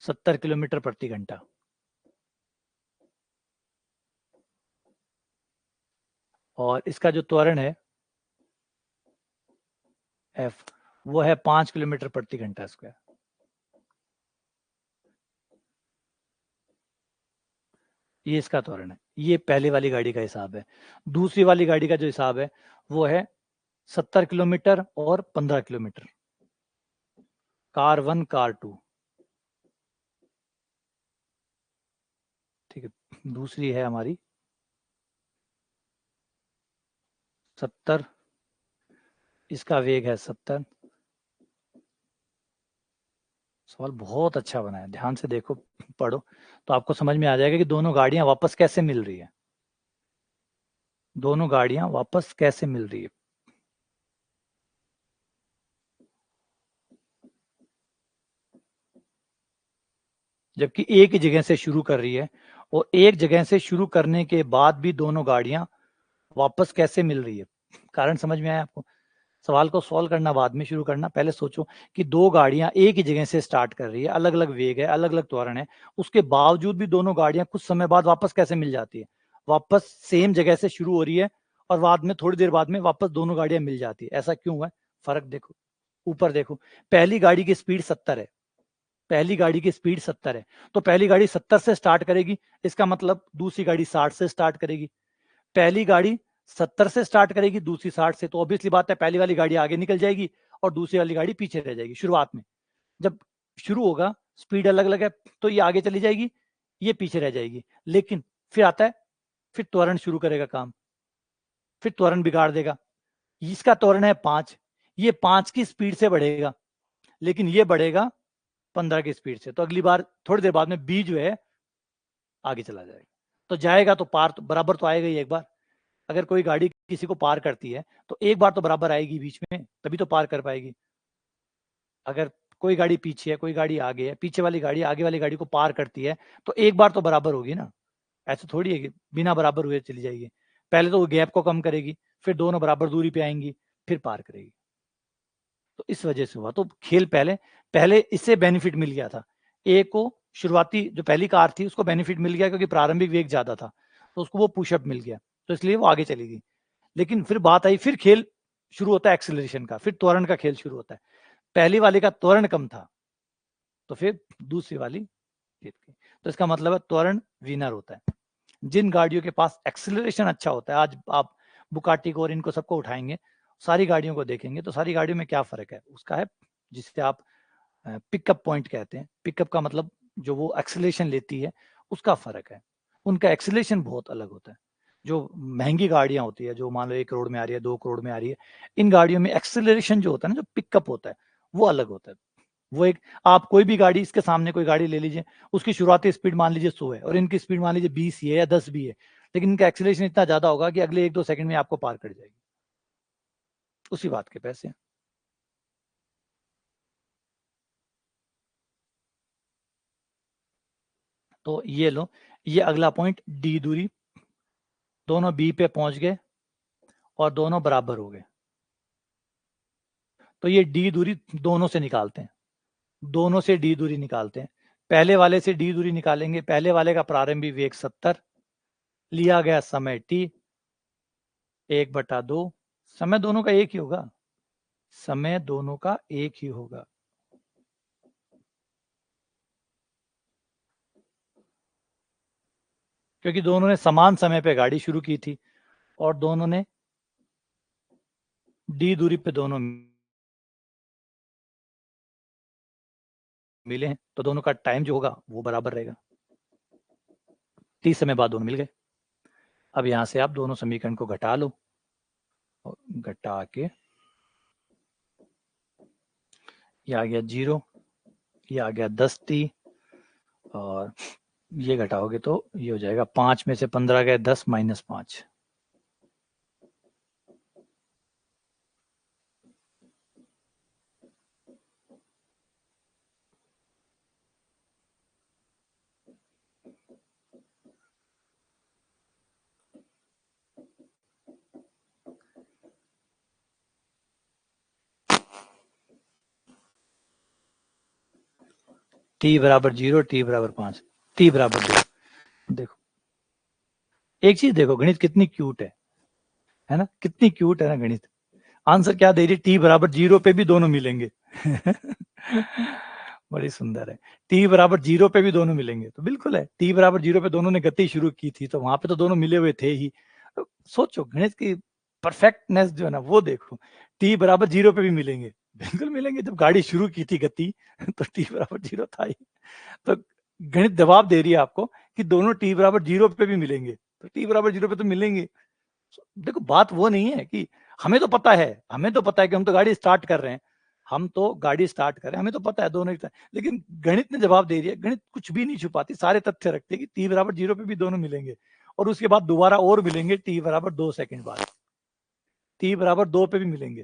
70 किलोमीटर प्रति घंटा। और इसका जो त्वरण है एफ, वो है 5 किलोमीटर प्रति घंटा स्क्वायर। ये इसका त्वरण है। ये पहले वाली गाड़ी का हिसाब है। दूसरी वाली गाड़ी का जो हिसाब है वो है 70 किलोमीटर और 15 किलोमीटर। कार 1, कार 2, ठीक है, दूसरी है हमारी 70, इसका वेग है 70। सवाल बहुत अच्छा बना है, ध्यान से देखो, पढ़ो, तो आपको समझ में आ जाएगा कि दोनों गाड़ियां वापस कैसे मिल रही है। दोनों गाड़ियां वापस कैसे मिल रही है। जबकि एक ही जगह से शुरू कर रही है, और एक जगह से शुरू करने के बाद भी दोनों गाड़ियां वापस कैसे मिल रही है। कारण समझ में आया आपको। सवाल को सॉल्व करना बाद में शुरू करना, पहले सोचो कि दो गाड़ियां एक ही जगह से स्टार्ट कर रही है, अलग अलग वेग है, अलग अलग त्वरण है, उसके बावजूद भी दोनों गाड़ियां कुछ समय बाद वापस कैसे मिल जाती है। वापस सेम जगह से शुरू हो रही है और बाद में थोड़ी देर बाद में वापस दोनों गाड़ियां मिल जाती है। ऐसा क्यों हुआ है? फर्क देखो, ऊपर देखो, पहली गाड़ी की स्पीड 70 है, पहली गाड़ी की स्पीड 70 है, तो पहली गाड़ी 70 से स्टार्ट करेगी, इसका मतलब दूसरी गाड़ी 60 से स्टार्ट करेगी। पहली गाड़ी 70 से स्टार्ट करेगी, दूसरी 60 से, तो ऑब्वियसली बात है पहली वाली गाड़ी आगे निकल जाएगी और दूसरी वाली गाड़ी पीछे रह जाएगी। शुरुआत में जब शुरू होगा, स्पीड अलग अलग है, तो ये आगे चली जाएगी, ये पीछे रह जाएगी। लेकिन फिर आता है, फिर त्वरण शुरू करेगा काम, फिर त्वरण बिगाड़ देगा। इसका त्वरण है 5, ये 5 की स्पीड से बढ़ेगा, लेकिन ये बढ़ेगा 15 की स्पीड से, तो अगली बार थोड़ी देर बाद में बी जो है आगे चला जाएगा। तो जाएगा तो पार तो बराबर तो आएगा ही एक बार। अगर कोई गाड़ी किसी को पार करती है तो एक बार तो बराबर आएगी बीच में, तभी तो पार कर पाएगी। अगर कोई गाड़ी पीछे है, कोई गाड़ी आगे है, पीछे वाली गाड़ी आगे वाली गाड़ी को पार करती है, तो एक बार तो बराबर होगी ना। ऐसे थोड़ी है कि बिना बराबर हुए चली जाएगी। पहले तो वो गैप को कम करेगी, फिर दोनों बराबर दूरी पे आएंगी, फिर पार करेगी। तो इस वजह से हुआ। तो खेल पहले पहले इससे बेनिफिट मिल गया था। ए को शुरुआती जो पहली कार थी उसको बेनिफिट मिल गया क्योंकि प्रारंभिक वेग ज्यादा था, तो उसको वो पुशअप मिल गया, तो इसलिए वो आगे चली गई। लेकिन फिर बात आई, फिर खेल शुरू होता है एक्सेलरेशन का, फिर त्वरण का खेल शुरू होता है। पहली वाली का त्वरण कम था, तो फिर दूसरी वाली जीत गई। तो इसका मतलब है त्वरण विनर होता है। जिन गाड़ियों के पास एक्सेलरेशन अच्छा होता है, आज आप बुकाटी को और इनको सबको उठाएंगे, सारी गाड़ियों को देखेंगे, तो सारी गाड़ियों में क्या फर्क है उसका है, जिससे आप पिकअप पॉइंट कहते हैं। पिकअप का मतलब जो वो एक्सेलरेशन लेती है उसका फर्क है। उनका एक्सेलरेशन बहुत अलग होता है। जो महंगी गाड़ियां होती है, जो मान लो 1 करोड़ में आ रही है, 2 करोड़ में आ रही है, इन गाड़ियों में एक्सेलरेशन जो होता है ना, जो पिकअप होता है, वो अलग होता है। वो एक, आप कोई भी गाड़ी, इसके सामने कोई गाड़ी ले लीजिए, उसकी शुरुआती स्पीड मान लीजिए 100 है और इनकी स्पीड मान लीजिए 20 ही है या 10 भी है, लेकिन इनका एक्सेलरेशन इतना ज्यादा होगा कि अगले 1-2 सेकंड में आपको पार कर जाएगी। उसी बात के पैसे हैं। तो ये लो, ये अगला पॉइंट, डी दूरी, दोनों बी पे पहुंच गए और दोनों बराबर हो गए। तो ये डी दूरी दोनों से निकालते हैं, दोनों से डी दूरी निकालते हैं। पहले वाले से डी दूरी निकालेंगे, पहले वाले का प्रारंभिक वेग 70, लिया गया समय t, 1/2, समय दोनों का एक ही होगा, समय दोनों का एक ही होगा। क्योंकि दोनों ने समान समय पे गाड़ी शुरू की थी और दोनों ने डी दूरी पे दोनों मिले हैं, तो दोनों का टाइम जो होगा वो बराबर रहेगा। 30 समय बाद दोनों मिल गए। अब यहां से आप दोनों समीकरण को घटा लो, और घटा के ये आ गया 0, ये आ गया 10t, और ये घटाओगे तो ये हो जाएगा 5 में से 15 गए 10 - 5। t बराबर 0, t बराबर 5, t बराबर 2। देखो एक चीज देखो, गणित कितनी क्यूट है ना, कितनी क्यूट है ना गणित। आंसर क्या दे रही, t बराबर 0 पे भी दोनों मिलेंगे। बड़ी सुंदर है। t बराबर 0 पे भी दोनों मिलेंगे, तो बिल्कुल है, t बराबर 0 पे दोनों ने गति शुरू की थी, तो वहां पे तो दोनों मिले हुए थे ही। तो सोचो गणित की परफेक्टनेस जो है ना, वो देखो, t बराबर 0 पे भी मिलेंगे, बिल्कुल मिलेंगे। जब गाड़ी शुरू की थी गति, तो t बराबर 0 था ही। तो गणित जवाब दे रही है आपको कि दोनों t बराबर 0 पे भी मिलेंगे, तो t बराबर 0 पे तो मिलेंगे। देखो बात वो नहीं है कि हमें तो पता है, कि हम तो गाड़ी स्टार्ट कर रहे हैं, हमें तो पता है दोनों ही, लेकिन गणित ने जवाब दे दिया। गणित कुछ भी नहीं छुपाती, सारे तथ्य रखते कि t बराबर 0 पे भी दोनों मिलेंगे, और उसके बाद दोबारा और मिलेंगे t बराबर 2 सेकंड बाद, t बराबर 2 पे भी मिलेंगे,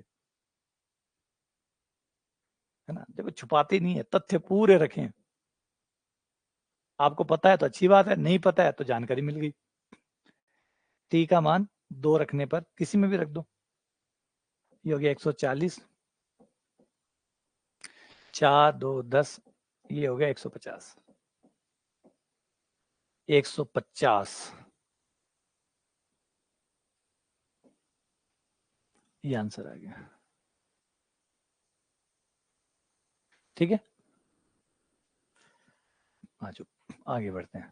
है ना। देखो छुपाते नहीं है, तथ्य पूरे रखें। आपको पता है तो अच्छी बात है, नहीं पता है तो जानकारी मिल गई। t का मान 2 रखने पर किसी में भी रख दो, ये हो गया 140, 4 2 10, ये हो गया 150, 150, ये आंसर आ गया। ठीक है, आ जाओ आगे बढ़ते हैं।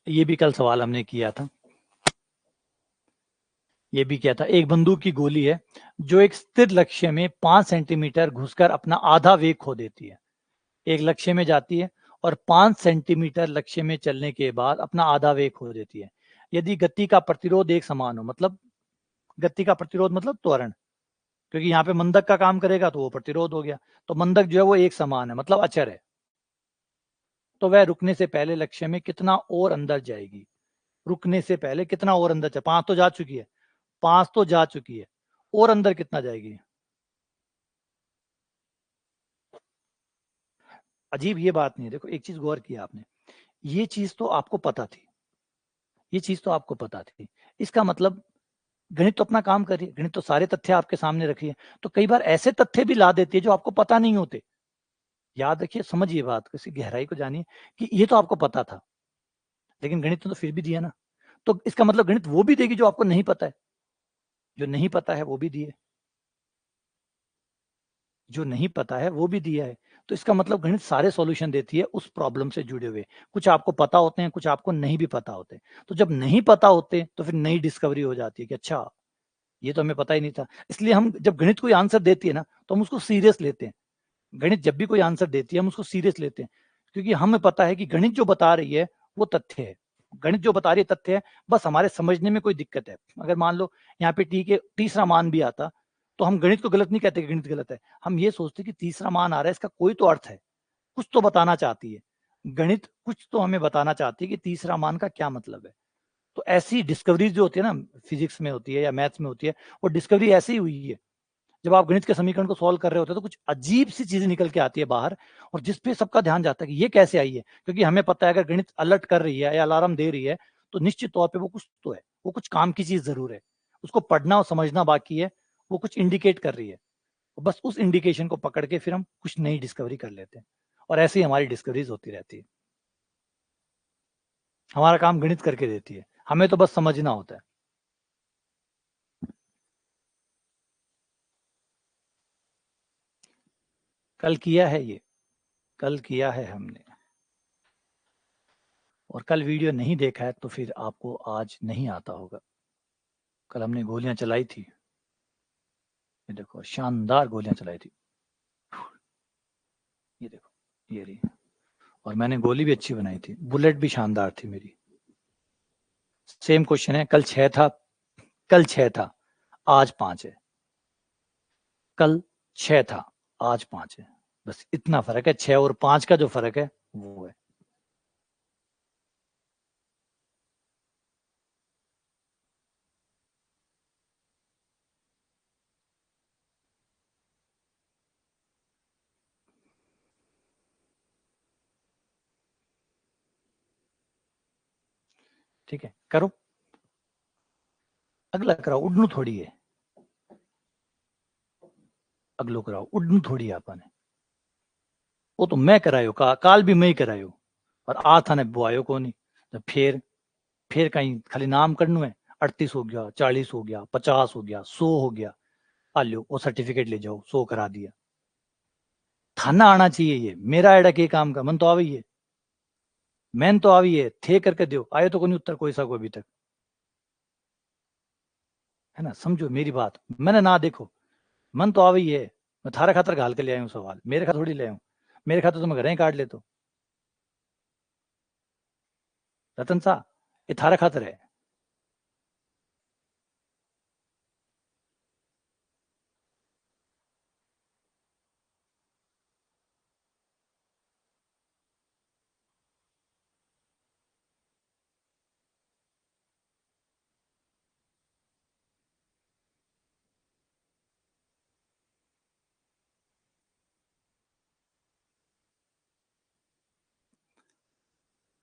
ये भी कल सवाल हमने किया था, ये भी क्या था, एक बंदूक की गोली है जो एक स्थिर लक्ष्य में 5 सेंटीमीटर घुसकर अपना आधा वेग खो देती है। एक लक्ष्य में जाती है और 5 सेंटीमीटर लक्ष्य में चलने के बाद अपना आधा वेग खो देती है। यदि गति का प्रतिरोध एक समान हो, मतलब गति का प्रतिरोध मतलब त्वरण, क्योंकि यहाँ पे मंदक का काम करेगा तो वो प्रतिरोध हो गया, तो मंदक जो है वो एक समान है, मतलब अचर है, तो वह रुकने से पहले लक्ष्य में कितना और अंदर जाएगी। रुकने से पहले कितना और अंदर जाए, 5 तो जा चुकी है, 5 तो जा चुकी है, और अंदर कितना जाएगी। अजीब ये बात नहीं है। देखो एक चीज गौर किया आपने, ये चीज तो आपको पता थी, ये चीज तो आपको पता थी, इसका मतलब गणित तो अपना काम कर रही है, गणित तो सारे तथ्य आपके सामने रखी है, तो कई बार ऐसे तथ्य भी ला देती है जो आपको पता नहीं होते। याद रखिए, समझिए बात, किसी गहराई को जानिए कि ये तो आपको पता था, लेकिन गणित ने तो फिर भी दिया ना, तो इसका मतलब गणित वो भी देगी जो आपको नहीं पता है, जो नहीं पता है वो भी दिए, जो नहीं पता है वो भी दिया है, तो इसका मतलब गणित सारे सॉल्यूशन देती है उस प्रॉब्लम से जुड़े हुए। कुछ आपको पता होते हैं, कुछ आपको नहीं भी पता होते, तो जब नहीं पता होते तो फिर नई डिस्कवरी हो जाती है कि अच्छा ये तो हमें पता ही नहीं था। इसलिए हम जब गणित कोई आंसर देती है ना तो हम उसको सीरियस लेते हैं। गणित जब भी कोई आंसर देती है हम उसको सीरियस लेते हैं, क्योंकि हमें पता है कि गणित जो बता रही है वो तथ्य है, गणित जो बता रही है तथ्य है, बस हमारे समझने में कोई दिक्कत है। अगर मान लो यहाँ पे टी के तीसरा मान भी आता तो हम गणित को गलत नहीं कहते कि गणित गलत है, हम ये सोचते कि तीसरा मान आ रहा है, इसका कोई तो अर्थ है, कुछ तो बताना चाहती है गणित, कुछ तो हमें बताना चाहती है कि तीसरा मान का क्या मतलब है। तो ऐसी डिस्कवरीज जो होती है ना, फिजिक्स में होती है या मैथ्स में होती है, वो डिस्कवरी ऐसी ही हुई है। जब आप गणित के समीकरण को सॉल्व कर रहे होते हैं तो कुछ अजीब सी चीजें निकल के आती है बाहर, और जिसपे सबका ध्यान जाता है कि ये कैसे आई है, क्योंकि हमें पता है अगर गणित अलर्ट कर रही है या अलार्म दे रही है तो निश्चित तौर पे वो कुछ तो है, वो कुछ काम की चीज जरूर है, उसको पढ़ना और समझना बाकी है, वो कुछ इंडिकेट कर रही है। तो बस उस इंडिकेशन को पकड़ के फिर हम कुछ नई डिस्कवरी कर लेते हैं, और ऐसे ही हमारी डिस्कवरीज होती रहती है। हमारा काम गणित करके देती है, हमें तो बस समझना होता है। कल किया है ये, कल किया है हमने, और कल वीडियो नहीं देखा है तो फिर आपको आज नहीं आता होगा। कल हमने गोलियां चलाई थी, ये देखो शानदार गोलियां चलाई थी, ये देखो ये रही, और मैंने गोली भी अच्छी बनाई थी, बुलेट भी शानदार थी मेरी। सेम क्वेश्चन है, कल 6 था, कल 6 था, आज 5 है, कल 6 था, आज 5 है, बस इतना फर्क है, 6 और 5 का जो फर्क है वो है। ठीक है, करो अगला, कराओ, उड़नू थोड़ी है, अगलो कराओ, उड़नू थोड़ी है आपने, वो तो मैं करायो, काल भी मैं ही करायो, और आ थाने बुआयो को नहीं, तो फिर कहीं खाली नाम करनू है, 38 हो गया, 40 हो गया, 50 हो गया, 100 हो गया, आ लो वो सर्टिफिकेट ले जाओ, 100 करा दिया। थाना आना चाहिए, ये मेरा एडा के काम का मन तो आवी है, मैन तो आवी है, थे करके दो, आयो तो कोई उत्तर कोई सा को अभी तक, है ना, समझो मेरी बात, मैंने ना देखो, मन तो आवी है, मैं थारा खातर घाल के ले आयू सवाल, मेरे खातर थोड़ी ले आयू, मेरे खाते तो मैं घर ही काट लेता। रतन सा ये थारा खातर है।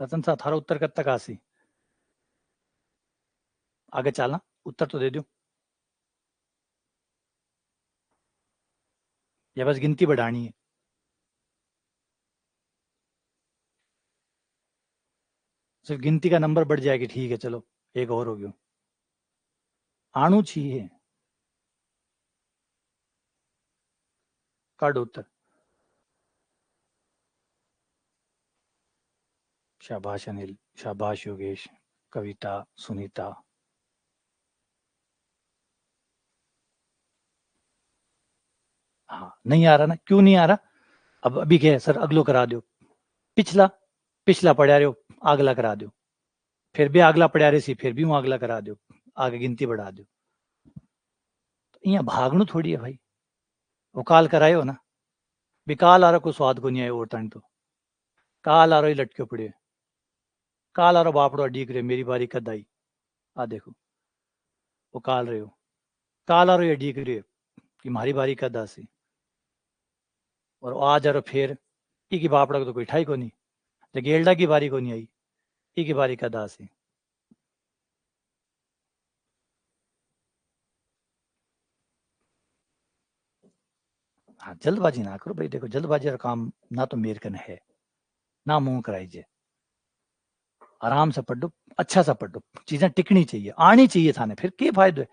रतन सा थारा उत्तर कब तक आसी, आगे चलना, उत्तर तो दे दो, या बस गिनती बढ़ानी है। सिर्फ गिनती का नंबर बढ़ जाएगी, ठीक है चलो एक और हो गया। आणु चाहिए, काटो उत्तर। शाबाश अनिल, शाबाश योगेश, कविता, सुनीता। हाँ नहीं आ रहा ना, क्यों नहीं आ रहा? अब अभी क्या है सर, अगलो करा दो। पिछला, पिछला पढ़ा रहे हो, अगला करा दो। फिर भी अगला पढ़ा रहे सी, फिर भी वो अगला करा दो, आगे गिनती बढ़ा दो। तो यहाँ भागणु थोड़ी है भाई, वो काल करायो ना। बेकाल आ रहा, कोई स्वाद को नहीं आया और तो काल आ रहा ही लटके पड़े, काल आ रहा बापड़ो डीक रहे, मेरी बारी कद आई। आ देखो वो काल रहे हो, काल आ रहा डीक रहे कि हमारी बारी कद आसी, और आ जा रहा फिर की बापड़ा को तो कोई ठाई को नहीं, गेल्डा की बारी को नहीं आई, की बारी कद आसी। हाँ जल्दबाजी ना करो भाई, देखो जल्दबाजी का काम ना तो मेरे कन है, ना मुंह कराइजे, आराम से पढ़ो, अच्छा सा पढ़ो, चीजें टिकनी चाहिए, आनी चाहिए थाने, फिर के फायदे है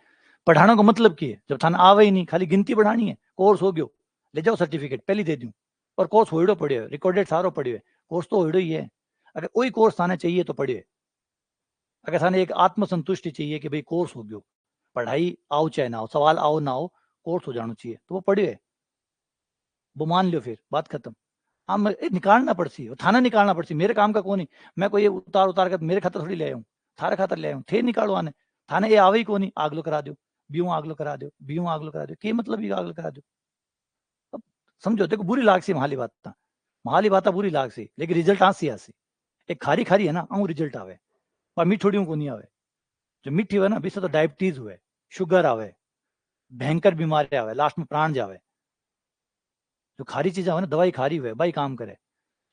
पढ़ाने का मतलब की है जब थाने आवे ही नहीं, खाली गिनती बढ़ानी है। कोर्स हो गयो, ले जाओ सर्टिफिकेट पहले दे दूं, और कोर्स होइडो पड़े रिकॉर्डेड सारो पड़े कोर्स तो होइडो ही है। अगर कोई कोर्स थाने चाहिए तो पढ़े, अगर थाने एक आत्मसंतुष्टि चाहिए कि भाई कोर्स हो गयो, पढ़ाई आओ चाहे ना हो, सवाल आओ ना हो, कोर्स हो जाना चाहिए तो वो पढ़े, वो मान लो, फिर बात खत्म। हाँ निकालना पड़ती है, थाना निकालना पड़ती, मेरे काम का कौन है, मैं कोई उतार उतार कर मेरे खातर थोड़ी ले आऊँ, थारे खातर ले आऊँ, थे निकालो आने, थाने ये आवे ही कौन, आगलो करा दो, बीऊ आगलो करा दो, बीऊ आगलो करा दो, के मतलब ही आगलो करा दो। अब समझो, देखो बुरी लाग सी महाली बात बुरी लाग सी, लेकिन रिजल्ट आसी आसी, एक खारी खारी है ना आऊँ रिजल्ट आवे, पर मीठोड़ियों को नहीं आवे। जो मीठी हुए ना बीस तो डायबिटीज हुए, शुगर आवे, भयंकर बीमारी आवे, लास्ट में प्राण जावे। जो खारी चीजें हो ना, दवाई खारी हुए भाई काम करे,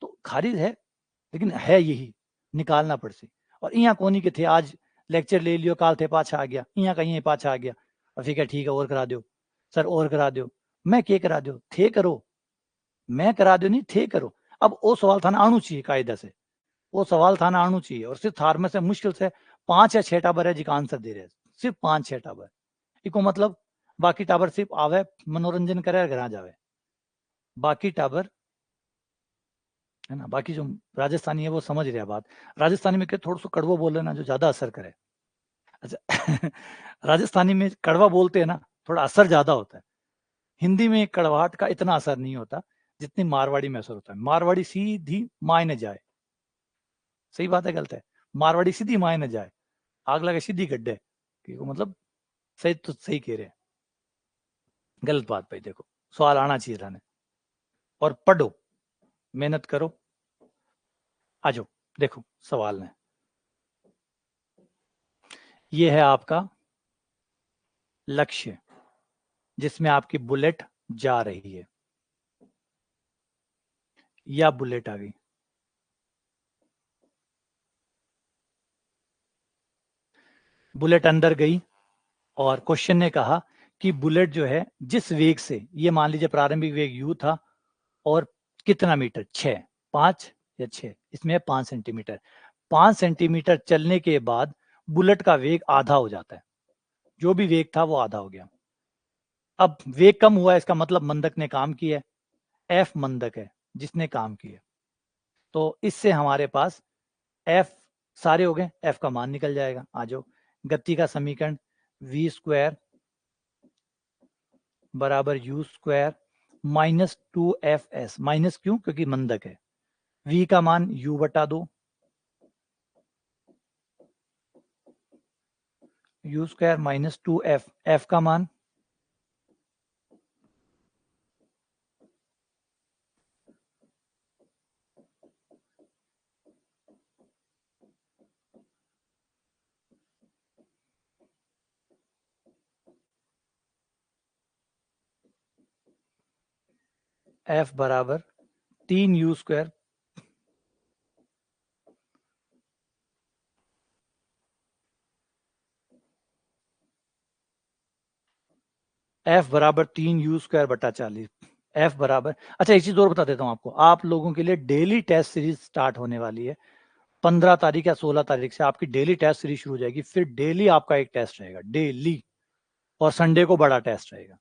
तो खारिज है, लेकिन है यही, निकालना पड़सी। और यहाँ कोनी के थे, आज लेक्चर ले लियो, काल थे पाछा आ गया, यहाँ कहीं पाछा आ गया, और फिर क्या ठीक है और करा दो सर, और करा दो, मैं के करा दो, थे करो, मैं करा दो नहीं, थे करो। अब वो सवाल थाना आणु चाहिए कायदा से, वो सवाल थाना आणु चाहिए, और सिर्फ थार में से मुश्किल से 5 या 6 टाबर है जिका आंसर दे रहे, सिर्फ 5-6 टाबर, इको मतलब बाकी टाबर सिर्फ आवे मनोरंजन करे घर जावे, बाकी टाबर है ना, बाकी जो राजस्थानी है वो समझ रहे बात। राजस्थानी में क्या थोड़ा सा कड़वा बोल रहे ना जो ज्यादा असर करे। अच्छा राजस्थानी में कड़वा बोलते हैं ना, थोड़ा असर ज्यादा होता है। हिंदी में कड़वाहट का इतना असर नहीं होता जितनी मारवाड़ी में असर होता है। मारवाड़ी सीधी मायने जाए, सही बात है गलत है, मारवाड़ी सीधी मायने जाए, आग लगे सीधी गड्ढे, मतलब सही तो सही कह रहे हैं, गलत बात भाई। देखो सवाल आना चाहिए था, और पढ़ो, मेहनत करो, आ जाओ। देखो सवाल में ये है आपका लक्ष्य, जिसमें आपकी बुलेट जा रही है, या बुलेट आ गई, बुलेट अंदर गई, और क्वेश्चन ने कहा कि बुलेट जो है जिस वेग से, ये मान लीजिए प्रारंभिक वेग यू था, और कितना मीटर, 6, 5 या 6, इसमें 5 सेंटीमीटर, 5 सेंटीमीटर चलने के बाद बुलेट का वेग आधा हो जाता है, जो भी वेग था वो आधा हो गया। अब वेग कम हुआ, इसका मतलब मंदक ने काम किया है, एफ मंदक है जिसने काम किया, तो इससे हमारे पास एफ सारे हो गए, एफ का मान निकल जाएगा। आ जाओ, गति का समीकरण v स्क्वायर बराबर यू स्क्वायर -2fs, माइनस क्यों? क्योंकि मंदक है। v का मान u बटा 2, u square minus 2f, f का मान f बराबर 3u स्क्वायर f बराबर 3u स्क्वायर बटा 40, f बराबर। अच्छा, एक चीज और बता देता हूं आपको, आप लोगों के लिए डेली टेस्ट सीरीज स्टार्ट होने वाली है 15 तारीख या 16 तारीख से आपकी डेली टेस्ट सीरीज शुरू हो जाएगी। फिर डेली आपका एक टेस्ट रहेगा, डेली, और संडे को बड़ा टेस्ट रहेगा।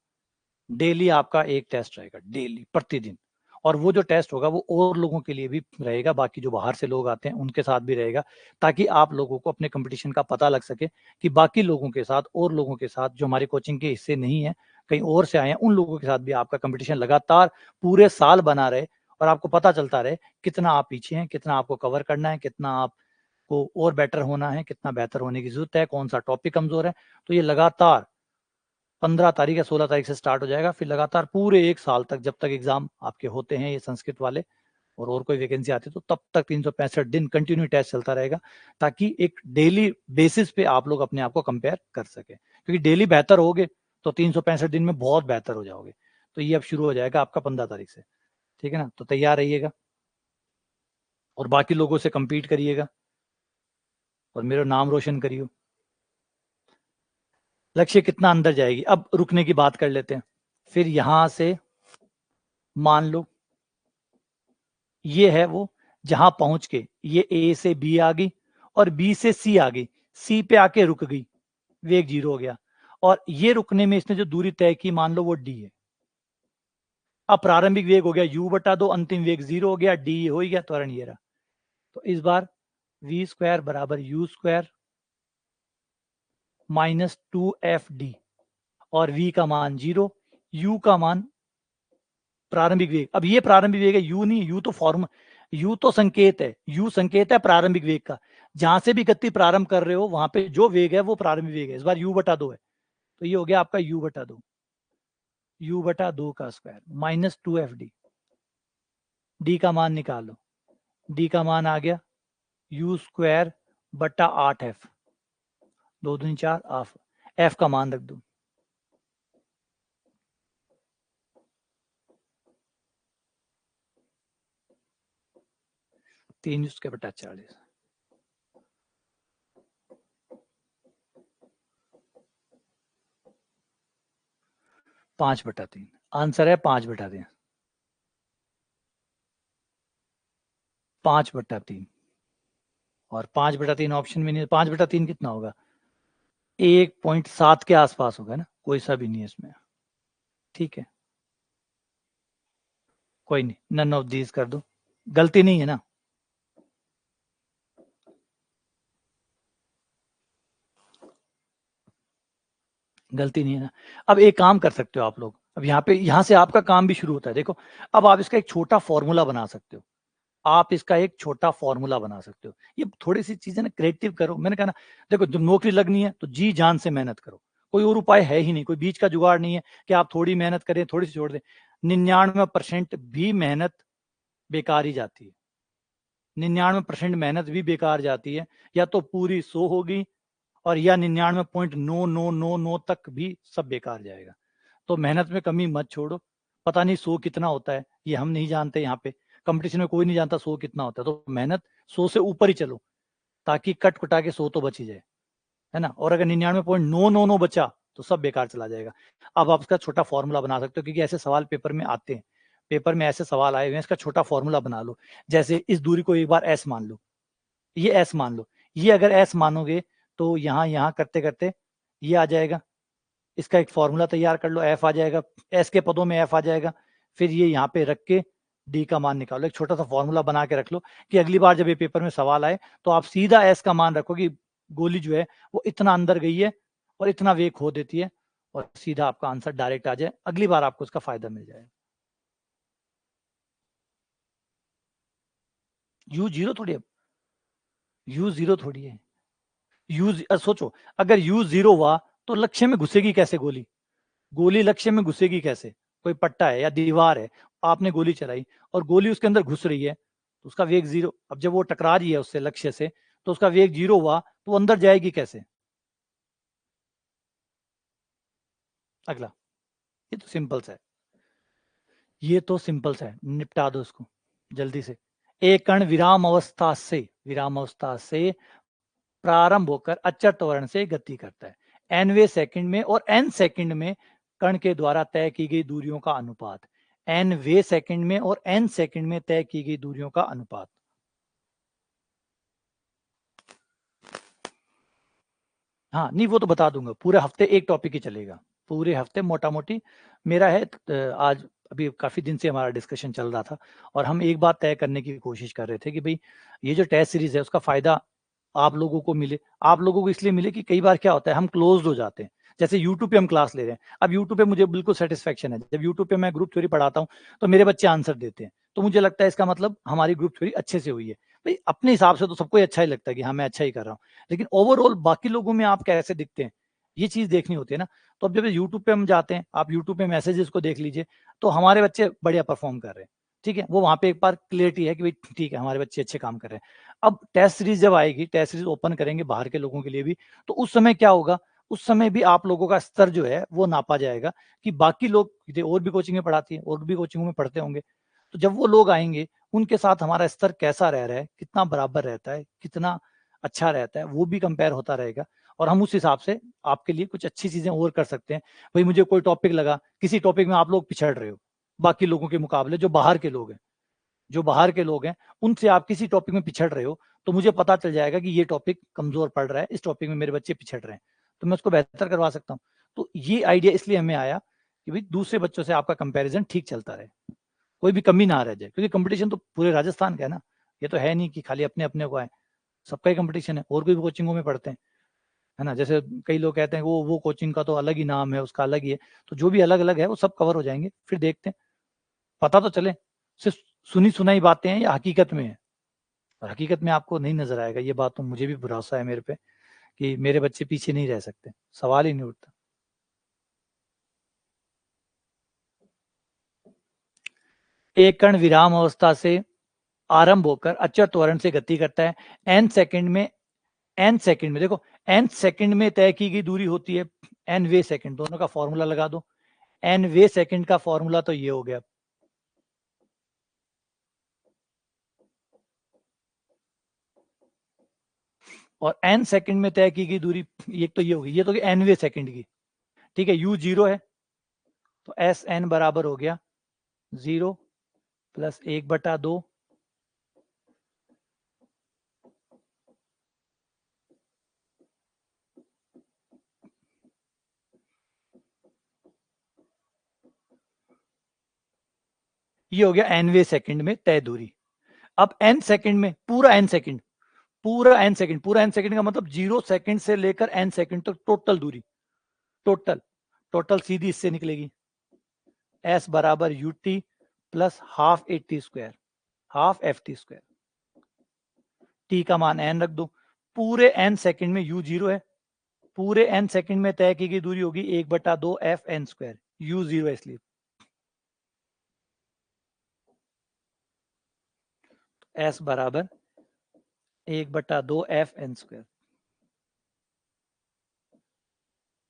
डेली आपका एक टेस्ट रहेगा, डेली, प्रतिदिन। और वो जो टेस्ट होगा वो और लोगों के लिए भी रहेगा, बाकी जो बाहर से लोग आते हैं उनके साथ भी रहेगा, ताकि आप लोगों को अपने कंपटीशन का पता लग सके कि बाकी लोगों के साथ और लोगों के साथ जो हमारी कोचिंग के हिस्से नहीं है, कहीं और से आए हैं, उन लोगों के साथ भी आपका कंपटीशन लगातार पूरे साल बना रहे, और आपको पता चलता रहे कितना आप पीछे हैं, कितना आपको कवर करना है, कितना आपको और बेटर होना है, कितना बेहतर होने की जरूरत है, कौन सा टॉपिक कमजोर है। तो ये लगातार 15 तारीख या 16 तारीख से स्टार्ट हो जाएगा, फिर लगातार पूरे एक साल तक, जब तक एग्जाम आपके होते हैं ये संस्कृत वाले, और कोई वैकेंसी आती है तो तब तक 365 दिन कंटिन्यू टेस्ट चलता रहेगा, ताकि एक डेली बेसिस पे आप लोग अपने आप को कंपेयर कर सके, क्योंकि डेली बेहतर होगे तो 365 दिन में बहुत बेहतर हो जाओगे। तो ये अब शुरू हो जाएगा आपका 15 तारीख से, ठीक है ना? तो तैयार रहिएगा और बाकी लोगों से compete करिएगा और मेरा नाम रोशन करियो। लक्ष्य कितना अंदर जाएगी, अब रुकने की बात कर लेते हैं। फिर यहां से मान लो ये है वो, जहां पहुंच के ये ए से बी आ गई और बी से सी आ गई, सी पे आके रुक गई, वेग 0 हो गया, और ये रुकने में इसने जो दूरी तय की मान लो वो डी है। अब प्रारंभिक वेग हो गया u बटा 2, अंतिम वेग 0 हो गया, डी हो गया, त्वरण ये रहा। तो इस बार v स्क्वायर बराबर u स्क्वायर माइनस 2fd, और v का मान 0, u का मान प्रारंभिक वेग। अब ये प्रारंभिक वेग है, u नहीं, u तो फॉर्म, u तो संकेत है, u संकेत है प्रारंभिक वेग का। जहां से भी गति प्रारंभ कर रहे हो वहां पे जो वेग है वो प्रारंभिक वेग है। इस बार u बटा 2 है, तो ये हो गया आपका u बटा 2, u बटा 2 का स्क्वायर माइनस 2fd। d का मान निकालो, d का मान आ गया u स्क्वायर बटा 8f, 2 दूनी 4, हाफ। f का मान रख दो, 3 उसके बटा 40, 5 बटा 3। आंसर है 5 बटा 3, 5 बटा 3, और 5 बटा 3 ऑप्शन में नहीं। 5 बटा 3 कितना होगा? 1.7 के आसपास होगा ना, कोई सा भी नहीं है इसमें, ठीक है, कोई नहीं, नन ऑफ दीज कर दो, गलती नहीं है ना। गलती नहीं है ना। अब एक काम कर सकते हो आप लोग, अब यहाँ से आपका काम भी शुरू होता है। देखो, अब आप इसका एक छोटा फॉर्मूला बना सकते हो, आप इसका एक छोटा फॉर्मूला बना सकते हो। ये थोड़ी सी चीजें ना क्रिएटिव करो। मैंने कहा ना, देखो जब नौकरी लगनी है तो जी जान से मेहनत करो, कोई और उपाय है ही नहीं, कोई बीच का जुगाड़ नहीं है कि आप थोड़ी मेहनत करें थोड़ी सी छोड़ दें। 99% भी मेहनत बेकार ही जाती है, 99% मेहनत भी बेकार जाती है, या तो पूरी 100 होगी, और या 99.999 तक भी सब बेकार जाएगा। तो मेहनत में कमी मत छोड़ो। पता नहीं 100 कितना होता है, ये हम नहीं जानते, यहाँ पे कंपटीशन में कोई नहीं जानता 100 कितना होता है, तो मेहनत 100 से ऊपर ही चलो, ताकि कट कुटा के 100 तो बच ही जाए, है ना। और अगर 99.999 बचा तो सब बेकार चला जाएगा। अब आप इसका छोटा फॉर्मूला बना सकते हो, क्योंकि ऐसे सवाल पेपर में आते हैं, पेपर में ऐसे सवाल आए हुए हैं, इसका छोटा फॉर्मूला बना लो। जैसे इस दूरी को एक बार एस मान लो, ये एस मान लो, ये अगर एस मानोगे तो यहाँ यहाँ करते करते ये आ जाएगा, इसका एक फॉर्मूला तैयार कर लो, एफ आ जाएगा, एस के पदों में एफ आ जाएगा। फिर ये यहाँ पे रख के डी का मान निकालो, एक छोटा सा फॉर्मूला बना के रख लो, कि अगली बार जब ये पेपर में सवाल आए तो आप सीधा एस का मान रखो कि गोली जो है वो इतना अंदर गई है और इतना वेग खो देती है, और सीधा आपका आंसर डायरेक्ट आ जाए, अगली बार आपको उसका फायदा मिल जाए। यू जीरो थोड़ी है, यू जीरो थोड़ी है। यू सोचो, अगर यू जीरो हुआ तो लक्ष्य में घुसेगी कैसे गोली? गोली लक्ष्य में घुसेगी कैसे? कोई पट्टा है या दीवार है, आपने गोली चलाई और गोली उसके अंदर घुस रही है, तो उसका वेग जीरो। अब जब वो टकरा रही है उससे, लक्ष्य से, तो उसका वेग जीरो हुआ, तो वो अंदर जाएगी कैसे? अगला, ये तो सिंपल सा है, ये तो सिंपल सा है, निपटा दो इसको जल्दी से। एक कण विराम अवस्था से प्रारंभ होकर अचर त्वरण से गति करता है एनवे सेकंड में, और एन सेकंड में कण के द्वारा तय की गई दूरियों का अनुपात। एन वे सेकंड में और एन सेकंड में तय की गई दूरियों का अनुपात। हाँ नहीं, वो तो बता दूंगा, पूरे हफ्ते एक टॉपिक ही चलेगा, पूरे हफ्ते मोटा मोटी मेरा है। आज अभी काफी दिन से हमारा डिस्कशन चल रहा था, और हम एक बात तय करने की कोशिश कर रहे थे कि भाई ये जो टेस्ट सीरीज है उसका फायदा आप लोगों को मिले। आप लोगों को इसलिए मिले कि कई बार क्या होता है, हम क्लोज हो जाते हैं। जैसे यूट्यूब पे हम क्लास ले रहे हैं, अब यूट्यूब पे मुझे बिल्कुल सेटिस्फेक्शन है, जब यूट्यूब पे मैं ग्रुप थ्योरी पढ़ाता हूँ तो मेरे बच्चे आंसर देते हैं, तो मुझे लगता है इसका मतलब हमारी ग्रुप थ्योरी अच्छे से हुई है। भाई अपने हिसाब से तो सबको अच्छा ही लगता है कि हाँ मैं अच्छा ही कर रहा हूँ, लेकिन ओवरऑल बाकी लोगों में आप कैसे दिखते हैं, ये चीज देखनी होती है ना। तो अब जब यूट्यूब पे हम जाते हैं, आप यूट्यूब पे मैसेजेस को देख लीजिए, तो हमारे बच्चे बढ़िया परफॉर्म कर रहे हैं, ठीक है, वो वहां पे एक बार क्लियरिटी है कि भाई ठीक है हमारे बच्चे अच्छे काम कर रहे हैं। अब टेस्ट सीरीज जब आएगी, टेस्ट सीरीज ओपन करेंगे बाहर के लोगों के लिए भी, तो उस समय क्या होगा, उस समय भी आप लोगों का स्तर जो है वो नापा जाएगा कि बाकी लोग और भी कोचिंग में पढ़ाती है, और भी कोचिंगों में पढ़ते होंगे, तो जब वो लोग आएंगे उनके साथ हमारा स्तर कैसा रह रहा है, कितना बराबर रहता है, कितना अच्छा रहता है, वो भी कंपेयर होता रहेगा। और हम उस हिसाब से आपके लिए कुछ अच्छी चीजें और कर सकते हैं। भाई मुझे कोई टॉपिक लगा, किसी टॉपिक में आप लोग पिछड़ रहे हो बाकी लोगों के मुकाबले, जो बाहर के लोग हैं, जो बाहर के लोग हैं उनसे आप किसी टॉपिक में पिछड़ रहे हो, तो मुझे पता चल जाएगा कि ये टॉपिक कमजोर पड़ रहा है, इस टॉपिक में मेरे बच्चे पिछड़ रहे हैं, तो मैं उसको बेहतर करवा सकता हूँ। तो ये आइडिया इसलिए हमें आया कि भाई दूसरे बच्चों से आपका कंपैरिजन ठीक चलता रहे, कोई भी कमी ना रह जाए, क्योंकि कंपटीशन तो पूरे राजस्थान का है ना, ये तो है नहीं कि खाली अपने अपने को आए, सबका ही कंपटीशन है, और कोई भी कोचिंगों में पढ़ते हैं, है ना। जैसे कई लोग कहते हैं वो कोचिंग का तो अलग ही नाम है, उसका अलग ही है, तो जो भी अलग अलग है वो सब कवर हो जाएंगे, फिर देखते हैं, पता तो चले सिर्फ सुनी सुनाई बातें हैं या हकीकत में है। और हकीकत में आपको नहीं नजर आएगा, ये बात तो मुझे भी भरोसा है मेरे पे कि मेरे बच्चे पीछे नहीं रह सकते, सवाल ही नहीं उठता। एक कण विराम अवस्था से आरंभ होकर अचर त्वरण से गति करता है एन सेकंड में। एन सेकंड में देखो, एन सेकंड में तय की गई दूरी होती है एन वे सेकंड, दोनों का फॉर्मूला लगा दो। एन वे सेकंड का फॉर्मूला तो ये हो गया, और एन सेकंड में तय की गई दूरी एक तो ये होगी, ये तो एन वे सेकंड की, ठीक है, यू जीरो है, तो एस एन बराबर हो गया जीरो प्लस 1/2। ये हो गया एनवे सेकंड में तय दूरी। अब एन सेकंड में पूरा एन सेकंड, पूरा एन सेकंड का मतलब 0 सेकंड से लेकर एन सेकंड तक टोटल दूरी, टोटल टोटल सीधी इससे निकलेगी, एस बराबर U T plus half A T square, half F T square. T का मान एन रख दो, पूरे एन सेकंड में यू जीरो है, पूरे एन सेकंड में तय की गई दूरी होगी 1/2 f n square, you zero है इसलिए, एस बराबर 1/2 f n स्क्वायर।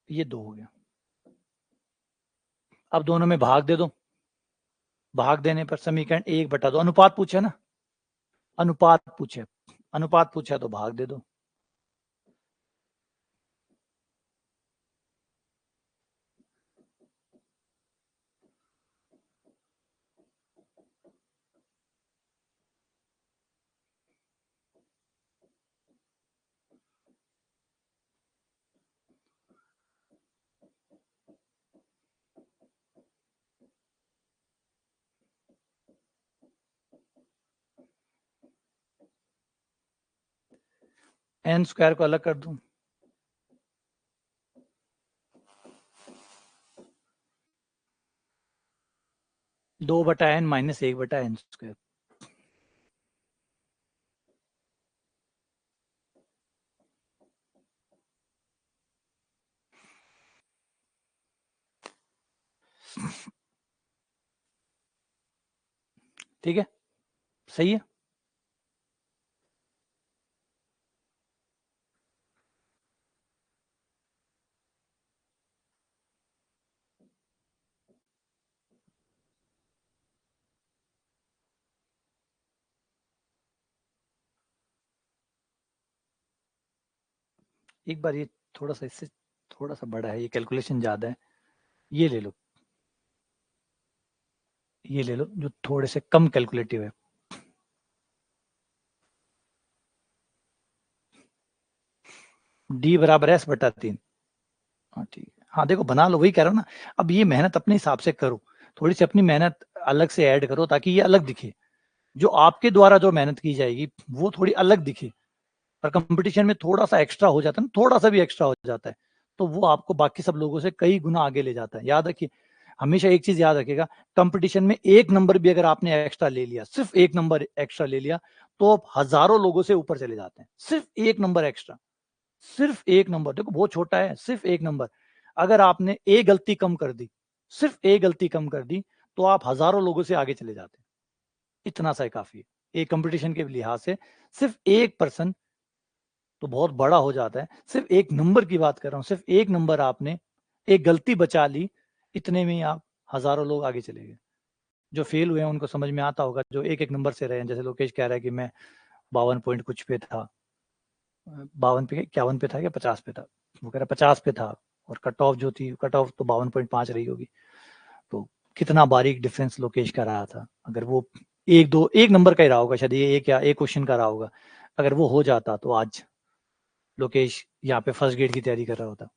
ये दो हो गया। अब दोनों में भाग दे दो, भाग देने पर समीकरण 1/2, अनुपात पूछे ना, अनुपात पूछे, अनुपात पूछा तो भाग दे दो। एन स्क्वायर को अलग कर दूं, 2/n - 1/n स्क्वायर। ठीक है, सही है। एक बार ये थोड़ा सा इससे थोड़ा सा बड़ा है, ये कैलकुलेशन ज्यादा है, ये ले लो, ये ले लो जो थोड़े से कम कैलकुलेटिव है। डी बराबर एस बटा 3। हाँ ठीक है, हाँ देखो बना लो, वही कह रहा हूँ ना। अब ये मेहनत अपने हिसाब से करो, थोड़ी सी अपनी मेहनत अलग से ऐड करो ताकि ये अलग दिखे। जो आपके द्वारा जो मेहनत की जाएगी वो थोड़ी अलग दिखे। और कंपटीशन में थोड़ा सा एक्स्ट्रा हो जाता है ना, थोड़ा सा भी एक्स्ट्रा हो जाता है तो वो आपको बाकी सब लोगों से कई गुना आगे ले जाता है। याद रखिए, हमेशा एक चीज याद रखिएगा, कंपटीशन में एक नंबर भी अगर आपने एक्स्ट्रा ले लिया, सिर्फ एक नंबर एक्स्ट्रा ले लिया, तो आप हजारों लोगों से ऊपर चले जाते हैं। सिर्फ एक नंबर एक्स्ट्रा, सिर्फ एक नंबर, देखो बहुत छोटा है, सिर्फ एक नंबर। अगर आपने एक गलती कम कर दी, सिर्फ एक गलती कम कर दी, तो आप हजारों लोगों से आगे चले जाते हैं। इतना सा ही काफी है एक कंपटीशन के लिहाज से। सिर्फ एक पर्सन तो बहुत बड़ा हो जाता है। सिर्फ एक नंबर की बात कर रहा हूँ, सिर्फ एक नंबर आपने एक गलती बचा ली, इतने में ही आप हजारों लोग आगे चले गए। जो फेल हुए हैं उनको समझ में आता होगा, जो एक एक नंबर से रहे हैं। जैसे लोकेश कह रहा है कि मैं 52 पॉइंट कुछ पे था, 52 पे 51 पे था या 50 पे था, वो कह रहा 50 पे था, और कट ऑफ जो थी, कट ऑफ तो 52.5 रही होगी। तो कितना बारीक डिफरेंस लोकेश का रहा था। अगर वो एक दो एक नंबर का ही रहा होगा, शायद ये एक या एक क्वेश्चन का रहा होगा, अगर वो हो जाता तो आज लोकेश यहाँ पे फर्स्ट ग्रेड की तैयारी कर रहा होता।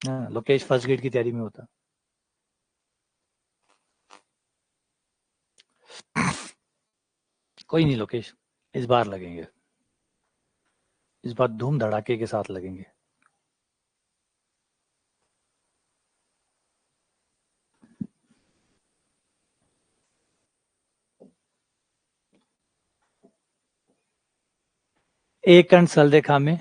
हाँ, लोकेश फर्स्ट ग्रेड की तैयारी में होता। कोई नहीं लोकेश, इस बार लगेंगे, इस बार धूम धड़ाके के साथ लगेंगे। एक कण सरलरेखा में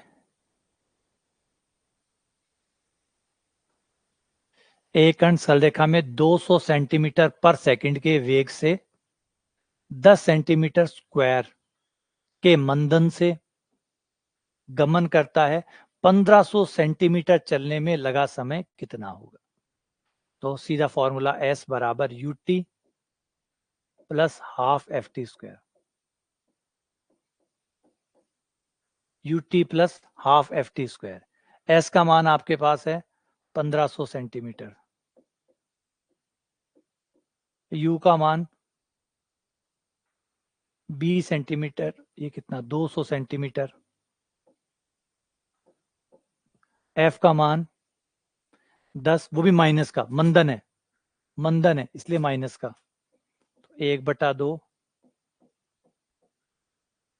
एक कण सरलरेखा में 200 सेंटीमीटर पर सेकंड के वेग से 10 सेंटीमीटर स्क्वायर के मंदन से गमन करता है। 1500 सेंटीमीटर चलने में लगा समय कितना होगा? तो सीधा फॉर्मूला एस बराबर U T plus half F T square, U T plus half F T square. S का मान आपके पास है 1500 सेंटीमीटर, यू का मान 20 सेंटीमीटर, ये कितना 200 सेंटीमीटर, एफ का मान 10, वो भी माइनस का, मंदन है, मंदन है इसलिए माइनस का, तो 1/2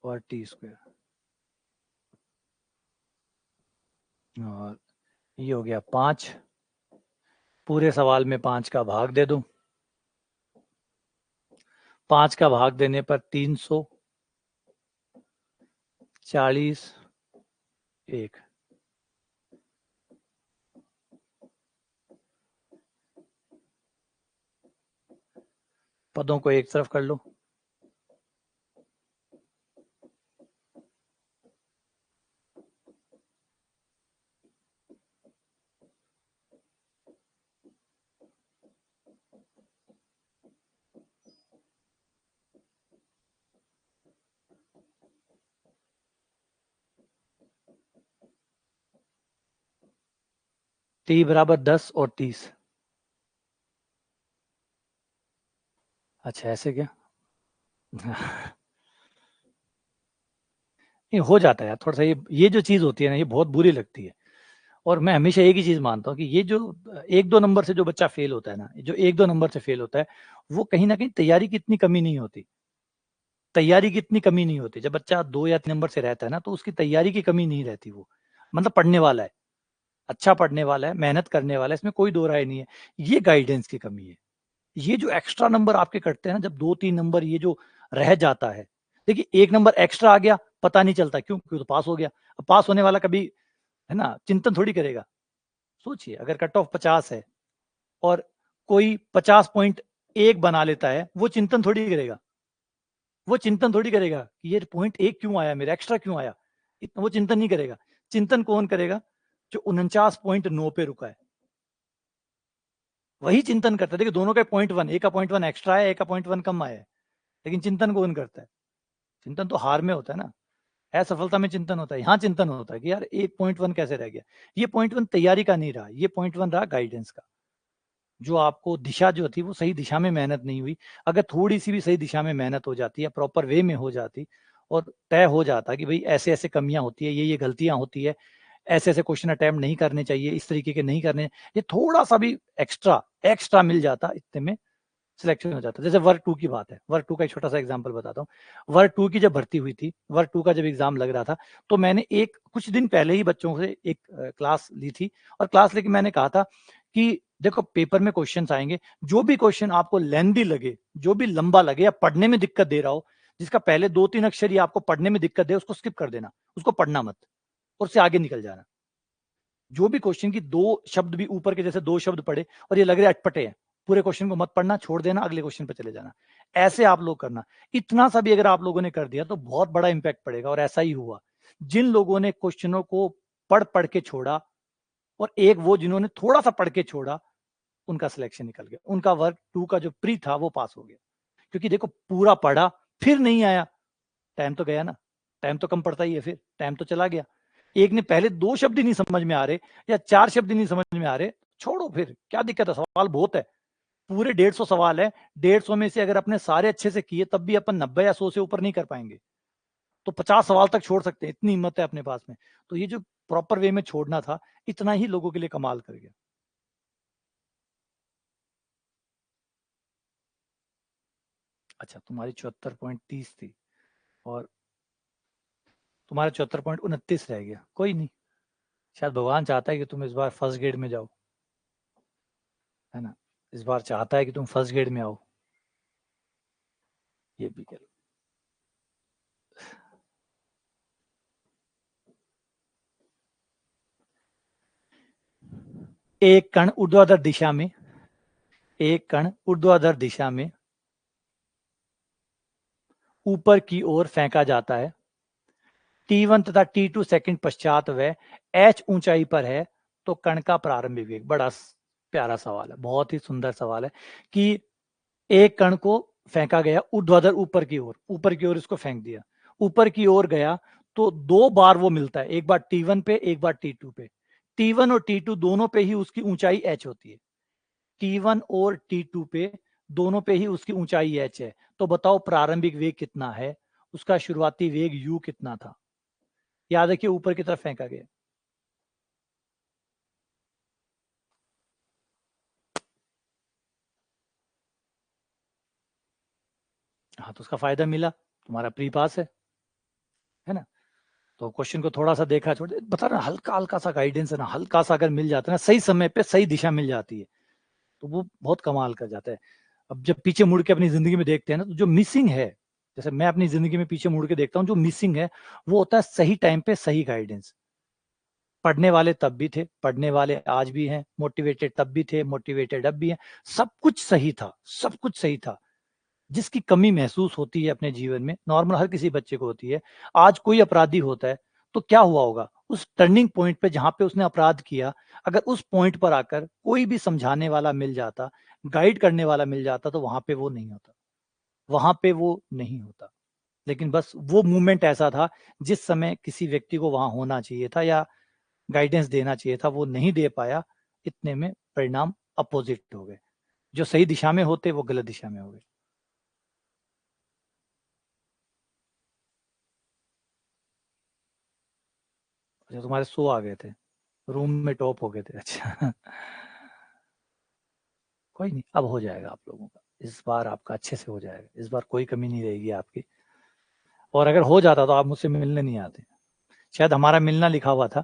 और टी स्क्वायर। और ये हो गया 5, पूरे सवाल में 5 का भाग दे दूं, 5 का भाग देने पर 340 1। पदों को एक तरफ कर लो, टी बराबर 10 और 30। अच्छा ऐसे क्या? ये हो जाता है यार थोड़ा सा, ये जो चीज होती है ना, ये बहुत बुरी लगती है। और मैं हमेशा एक ही चीज मानता हूँ कि ये जो 1-2 नंबर से जो बच्चा फेल होता है ना, जो 1-2 नंबर से फेल होता है, वो कहीं ना कहीं तैयारी की इतनी कमी नहीं होती, तैयारी की इतनी कमी नहीं होती। जब बच्चा 2 या 3 नंबर से रहता है ना, तो उसकी तैयारी की कमी नहीं रहती। वो मतलब पढ़ने वाला है, अच्छा पढ़ने वाला है, मेहनत करने वाला है, इसमें कोई दो राय नहीं है। ये गाइडेंस की कमी है। ये जो एक्स्ट्रा नंबर आपके कटते हैं ना, जब 2-3 नंबर ये जो रह जाता है, देखिए एक नंबर एक्स्ट्रा आ गया, पता नहीं चलता क्यों, क्यों तो पास हो गया। अब पास होने वाला कभी है ना चिंतन थोड़ी करेगा। सोचिए अगर कट ऑफ 50 है और कोई 50.1 बना लेता है, वो चिंतन थोड़ी करेगा, वो चिंतन थोड़ी करेगा कि ये पॉइंट 1 क्यों आया, मेरा एक्स्ट्रा क्यों आया, वो चिंतन नहीं करेगा। चिंतन कौन करेगा? जो 49.9 पे रुका है, वही चिंतन करता है। देखिए दोनों का 0.1, एक का 0.1 एक्स्ट्रा है, एक का 0.1 कम आया है, लेकिन चिंतन कौन करता है? चिंतन तो हार में होता है ना, असफलता में चिंतन होता है। यहाँ चिंतन होता है कि यार 1.1 कैसे रह गया। ये 0.1 तैयारी का नहीं रहा, ये 0.1 रहा गाइडेंस का। जो आपको दिशा जो थी वो सही दिशा में मेहनत नहीं हुई। अगर थोड़ी सी भी सही दिशा में मेहनत हो जाती है, प्रॉपर वे में हो जाती और तय हो जाता कि भाई ऐसे ऐसे कमियां होती है, ये गलतियां होती है, ऐसे ऐसे क्वेश्चन अटेम्प्ट नहीं करने चाहिए, इस तरीके के नहीं करने, ये थोड़ा सा भी एक्स्ट्रा एक्स्ट्रा मिल जाता, इतने में सिलेक्शन हो जाता। जैसे वर्ग 2 की बात है, वर्ग 2 का एक छोटा सा एग्जांपल बताता हूँ। वर्ग 2 की जब भर्ती हुई थी, वर्ग 2 का जब एग्जाम लग रहा था, तो मैंने एक कुछ दिन पहले ही बच्चों से एक क्लास ली थी, और क्लास लेके मैंने कहा था कि देखो पेपर में क्वेश्चंस आएंगे, जो भी क्वेश्चन आपको लेंदी लगे, जो भी लंबा लगे या पढ़ने में दिक्कत दे रहा हो, जिसका पहले 2-3 अक्षर ही आपको पढ़ने में दिक्कत दे, उसको स्किप कर देना, उसको पढ़ना मत और उससे आगे निकल जाना। जो भी क्वेश्चन की 2 शब्द भी ऊपर के जैसे 2 शब्द पढ़े और ये लग रहे अटपटे हैं, पूरे क्वेश्चन को मत पढ़ना, छोड़ देना, अगले क्वेश्चन पे चले जाना। ऐसे आप लोग करना। इतना सा भी अगर आप लोगों ने कर दिया तो बहुत बड़ा इंपैक्ट पड़ेगा, और ऐसा ही हुआ। जिन लोगों ने क्वेश्चनों को पढ़ पढ़ के छोड़ा, और एक वो जिन्होंने थोड़ा सा पढ़ के छोड़ा, उनका सिलेक्शन निकल गया। उनका वर्ग 2 का जो प्री था वो पास हो गया। क्योंकि देखो पूरा पढ़ा फिर नहीं आया, टाइम तो गया ना, टाइम तो कम पड़ता ही है, फिर टाइम तो चला गया। एक ने पहले 2 शब्द ही नहीं समझ में आ रहे या 4 शब्द ही नहीं समझ में आ रहे, छोड़ो, फिर क्या दिक्कत है, सवाल बहुत है, पूरे 150 सवाल है, 150 में से अगर अपने सारे अच्छे से किए तब भी अपन 90 या 100 से ऊपर नहीं कर पाएंगे, तो 50 सवाल तक छोड़ सकते हैं, इतनी हिम्मत है अपने पास में। तो ये जो प्रॉपर वे में छोड़ना था, इतना ही लोगों के लिए कमाल कर गया। अच्छा, तुम्हारी 74.30 थी और तुम्हारा 74.29 रह गया, कोई नहीं, शायद भगवान चाहता है कि तुम इस बार फर्स्ट ग्रेड में जाओ, है ना, इस बार चाहता है कि तुम फर्स्ट ग्रेड में आओ, ये भी कह लो। एक कण ऊर्ध्वाधर दिशा में, एक कण ऊर्ध्वाधर दिशा में ऊपर की ओर फेंका जाता है, T1 तथा T2 सेकंड पश्चात वह h ऊंचाई पर है, तो कण का प्रारंभिक वेग। बड़ा प्यारा सवाल है, बहुत ही सुंदर सवाल है कि एक कण को फेंका गया ऊर्ध्वाधर, ऊपर की ओर इसको फेंक दिया, ऊपर की ओर गया, तो 2 बार वो मिलता है, एक बार T1 पे, एक बार T2 पे। T1 और T2 दोनों पे ही उसकी ऊंचाई h होती है, T1 और T2 पे दोनों पे ही उसकी ऊंचाई h है। तो बताओ प्रारंभिक वेग कितना है, उसका शुरुआती वेग u कितना था? याद रखिए ऊपर की तरफ फेंका गया। हाँ, तो उसका फायदा मिला, तुम्हारा प्री पास है ना। तो क्वेश्चन को थोड़ा सा देखा, छोड़ बता रहा, हल्का हल्का सा गाइडेंस है ना, हल्का सा अगर मिल जाता है ना, सही समय पे सही दिशा मिल जाती है, तो वो बहुत कमाल कर जाता है। अब जब पीछे मुड़ के अपनी जिंदगी में देखते हैं ना, तो जो मिसिंग है, जैसे मैं अपनी जिंदगी में पीछे मुड़ के देखता हूँ, जो मिसिंग है वो होता है सही टाइम पे सही गाइडेंस। पढ़ने वाले तब भी थे, पढ़ने वाले आज भी हैं, मोटिवेटेड तब भी थे, मोटिवेटेड अब भी हैं, सब कुछ सही था, सब कुछ सही था। जिसकी कमी महसूस होती है अपने जीवन में, नॉर्मल हर किसी बच्चे को होती है। आज कोई अपराधी होता है तो क्या हुआ होगा, उस टर्निंग पॉइंट पे जहां पे उसने अपराध किया, अगर उस पॉइंट पर आकर कोई भी समझाने वाला मिल जाता, गाइड करने वाला मिल जाता, तो वहां पे वो नहीं होता, वहां पे वो नहीं होता। लेकिन बस वो मूवमेंट ऐसा था, जिस समय किसी व्यक्ति को वहां होना चाहिए था या गाइडेंस देना चाहिए था, वो नहीं दे पाया, इतने में परिणाम अपोजिट हो गए। जो सही दिशा में होते वो गलत दिशा में हो गए। अच्छा, तुम्हारे 100 आ गए थे, रूम में टॉप हो गए थे, अच्छा। कोई नहीं, अब हो जाएगा आप लोगों का, इस बार आपका अच्छे से हो जाएगा, इस बार कोई कमी नहीं रहेगी आपकी। और अगर हो जाता तो आप मुझसे मिलने नहीं आते, शायद हमारा मिलना लिखा हुआ था,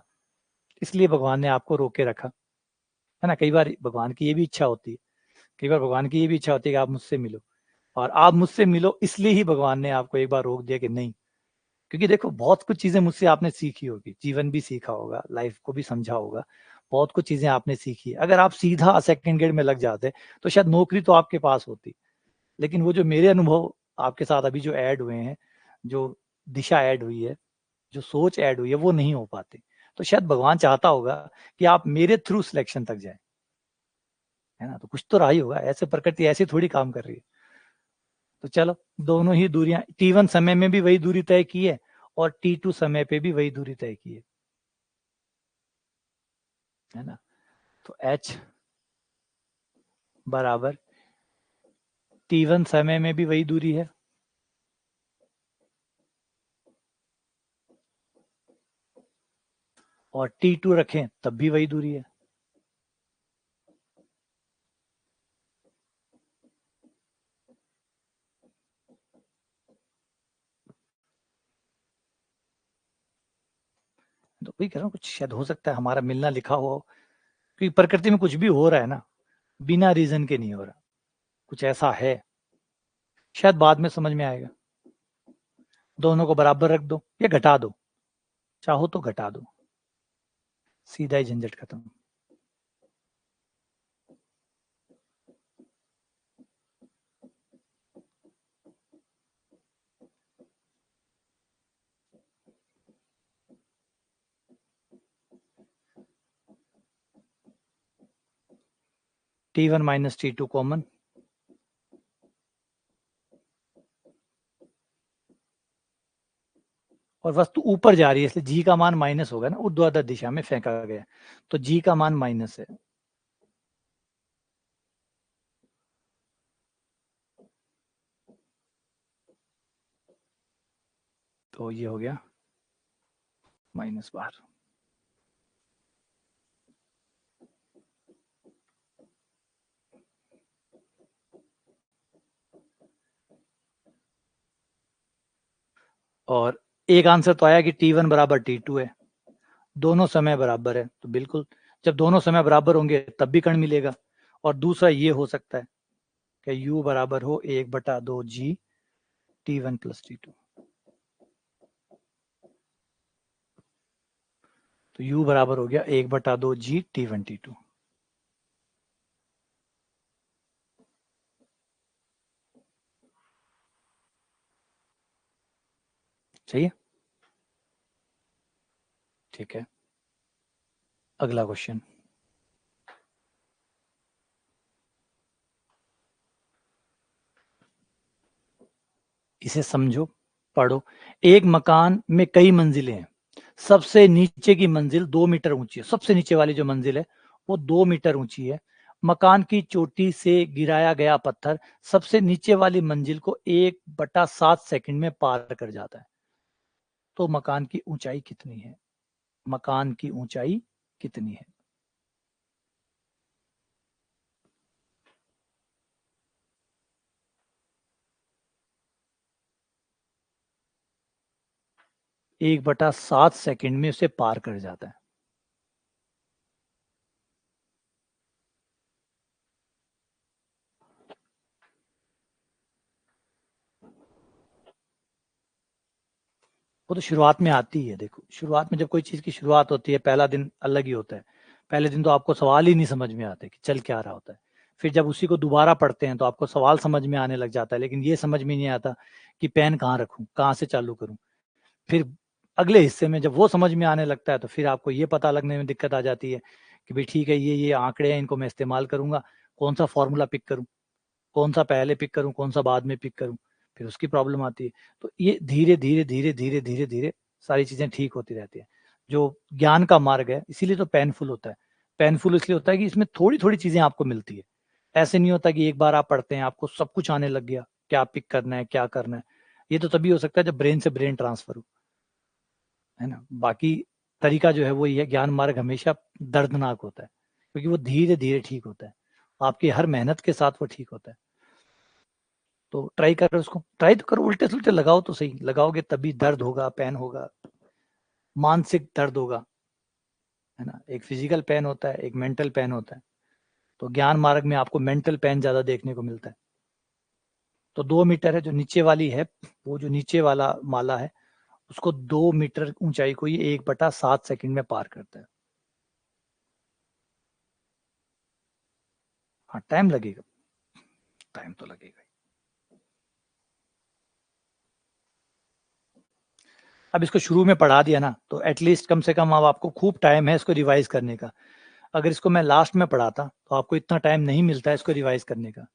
इसलिए भगवान ने आपको रोके रखा, है ना। कई बार भगवान की ये भी इच्छा होती है, कई बार भगवान की ये भी इच्छा होती है कि आप मुझसे मिलो, और आप मुझसे मिलो इसलिए ही भगवान ने आपको एक बार रोक दिया कि नहीं। क्योंकि देखो बहुत कुछ चीजें मुझसे आपने सीखी होगी, जीवन भी सीखा होगा, लाइफ को भी समझा होगा, बहुत कुछ चीजें आपने सीखी है। अगर आप सीधा सेकंड ग्रेड में लग जाते तो शायद नौकरी तो आपके पास होती, लेकिन वो जो मेरे अनुभव आपके साथ अभी जो ऐड हुए हैं, जो दिशा ऐड हुई है, जो सोच ऐड हुई है, वो नहीं हो पाती। तो शायद भगवान चाहता होगा कि आप मेरे थ्रू सिलेक्शन तक जाए, है ना। तो कुछ तो रहा ही होगा, ऐसे प्रकृति ऐसे थोड़ी काम कर रही है। तो चलो, दोनों ही दूरियां T1 समय में भी वही दूरी तय की है और T2 समय पे भी वही दूरी तय की है ना। तो H बराबर T1 समय में भी वही दूरी है और T2 रखें तब भी वही दूरी है। तो वही कह रहा हूँ, कुछ शायद हो सकता है हमारा मिलना लिखा हो, क्योंकि प्रकृति में कुछ भी हो रहा है ना, बिना रीजन के नहीं हो रहा, कुछ ऐसा है, शायद बाद में समझ में आएगा। दोनों को बराबर रख दो या घटा दो, चाहो तो घटा दो, सीधा ही झंझट खत्म। T1 माइनस T2 कॉमन, और वस्तु ऊपर जा रही है इसलिए जी का मान माइनस होगा ना, ऊर्ध्वाधर दिशा में फेंका गया, तो जी का मान माइनस है। तो ये हो गया -12। और एक आंसर तो आया कि T1 बराबर T2 है, दोनों समय बराबर है, तो बिल्कुल जब दोनों समय बराबर होंगे तब भी कण मिलेगा। और दूसरा ये हो सकता है कि U बराबर हो 1/2G T1 प्लस T2, तो U बराबर हो गया 1/2G T1 T2। सही है, ठीक है। अगला क्वेश्चन, इसे समझो, पढ़ो। एक मकान में कई मंजिलें हैं, सबसे नीचे की मंजिल 2 मीटर ऊंची है, सबसे नीचे वाली जो मंजिल है वो 2 मीटर ऊंची है। मकान की चोटी से गिराया गया पत्थर सबसे नीचे वाली मंजिल को 1/7 सेकंड में पार कर जाता है, तो मकान की ऊंचाई कितनी है? मकान की ऊंचाई कितनी है? एक बटा सात सेकंड में उसे पार कर जाता है। वो तो शुरुआत में आती है, देखो शुरुआत में जब कोई चीज की शुरुआत होती है, पहला दिन अलग ही होता है। पहले दिन तो आपको सवाल ही नहीं समझ में आते कि चल क्या रहा होता है। फिर जब उसी को दोबारा पढ़ते हैं तो आपको सवाल समझ में आने लग जाता है, लेकिन ये समझ में नहीं आता कि पेन कहाँ रखूं, कहाँ से चालू करूं। फिर अगले हिस्से में जब वो समझ में आने लगता है तो फिर आपको ये पता लगने में दिक्कत आ जाती है कि भाई ठीक है, ये आंकड़े हैं, इनको मैं इस्तेमाल करूंगा, कौन सा फॉर्मूला पिक करूं, कौन सा पहले पिक करूं, कौन सा बाद में पिक करूं, फिर उसकी प्रॉब्लम आती है। तो ये धीरे धीरे धीरे धीरे धीरे धीरे सारी चीजें ठीक होती रहती है। जो ज्ञान का मार्ग है इसीलिए तो पेनफुल होता है। पेनफुल इसलिए होता है कि इसमें थोड़ी थोड़ी चीजें आपको मिलती है। ऐसे नहीं होता कि एक बार आप पढ़ते हैं आपको सब कुछ आने लग गया, क्या पिक करना है क्या करना है। ये तो तभी हो सकता है जब ब्रेन से ब्रेन ट्रांसफर हो, है ना। बाकी तरीका जो है वो ये है, ज्ञान मार्ग हमेशा दर्दनाक होता है क्योंकि वो धीरे धीरे ठीक होता है, आपकी हर मेहनत के साथ वो ठीक होता है। तो ट्राई करो, उसको ट्राई तो करो, उल्टे सुल्टे लगाओ तो सही, लगाओगे तभी दर्द होगा, पेन होगा, मानसिक दर्द होगा, है ना। एक फिजिकल पेन होता है, एक मेंटल पेन होता है। तो ज्ञान मार्ग में आपको मेंटल पेन ज्यादा देखने को मिलता है। तो 2 मीटर है जो नीचे वाली है, वो जो नीचे वाला माला है उसको 2 मीटर ऊंचाई को ये 1/7 सेकंड में पार करता है। हाँ टाइम लगेगा, टाइम तो लगेगा। अब इसको शुरू में पढ़ा दिया ना, तो एटलीस्ट कम से कम अब आपको खूब टाइम है इसको रिवाइज करने का। अगर इसको मैं लास्ट में पढ़ाता तो आपको इतना टाइम नहीं मिलता है इसको रिवाइज करने का।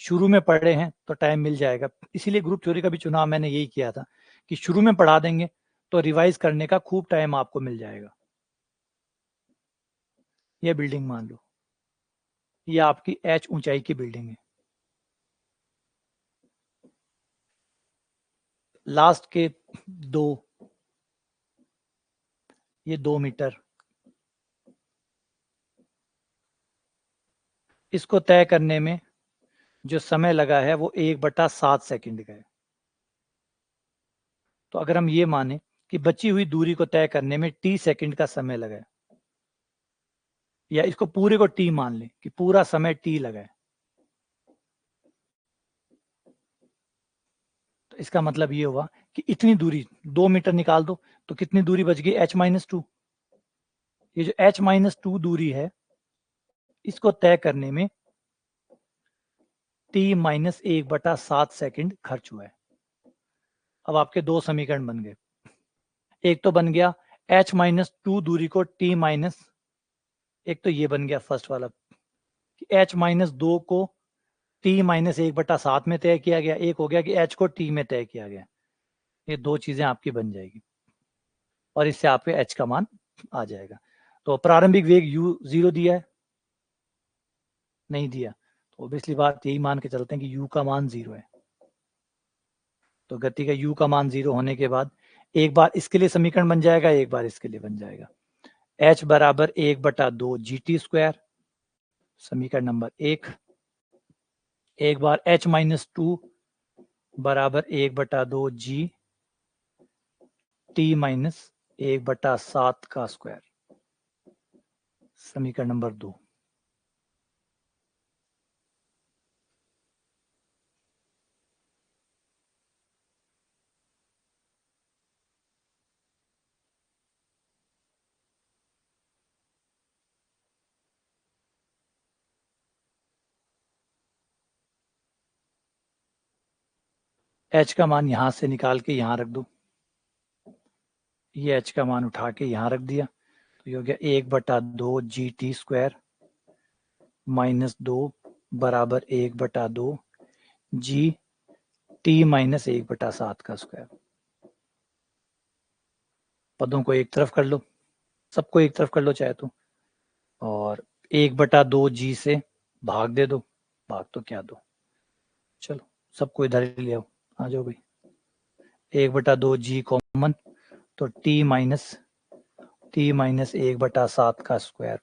शुरू में पढ़े हैं तो टाइम मिल जाएगा, इसीलिए ग्रुप थ्योरी का भी चुनाव मैंने यही किया था कि शुरू में पढ़ा देंगे तो रिवाइज करने का खूब टाइम आपको मिल जाएगा। ये बिल्डिंग मान लो, ये आपकी h ऊंचाई की बिल्डिंग है, लास्ट के दो, ये 2 मीटर, इसको तय करने में जो समय लगा है वो 1/7 सेकंड का है। तो अगर हम ये माने कि बची हुई दूरी को तय करने में t सेकंड का समय लगा है, या इसको पूरे को t मान लें कि पूरा समय t लगा है, तो इसका मतलब ये हुआ कि इतनी दूरी 2 मीटर निकाल दो तो कितनी दूरी बच गई h-2। ये जो h-2 दूरी है इसको तय करने में t-1/7 सेकंड खर्च हुआ है। अब आपके दो समीकरण बन गए, एक तो बन गया h-2 दूरी को t माइनस, एक तो ये बन गया फर्स्ट वाला कि h-2 को t-1/7 में तय किया गया, एक हो गया कि h को t में तय किया गया। ये दो चीजें आपकी बन जाएगी और इससे आपके h का मान आ जाएगा। तो प्रारंभिक वेग u 0 दिया है, नहीं दिया, तो ऑब्वियसली बात यही मान के चलते हैं कि u का मान 0 है। तो गति का u का मान 0 होने के बाद एक बार इसके लिए समीकरण बन जाएगा, एक बार इसके लिए बन जाएगा। h बराबर 1/2 GT², समीकरण नंबर 1। एक बार h-2 बराबर 1/2 G t-1/7 का स्क्वायर, समीकरण नंबर 2। h का मान यहां से निकाल के यहां रख दो, ये h का मान उठा के यहां रख दिया, तो ये हो गया 1/2 GT² -2 बराबर 1/2 G t-1/7 का स्क्वायर। पदों को एक तरफ कर लो, सबको एक तरफ कर लो चाहे तो, और 1/2 G से भाग दे दो, भाग तो क्या दो, चलो सबको इधर ही ले आओ, आ जाओ भाई। 1/2 G कॉमन, तो t-1/7 का स्क्वायर,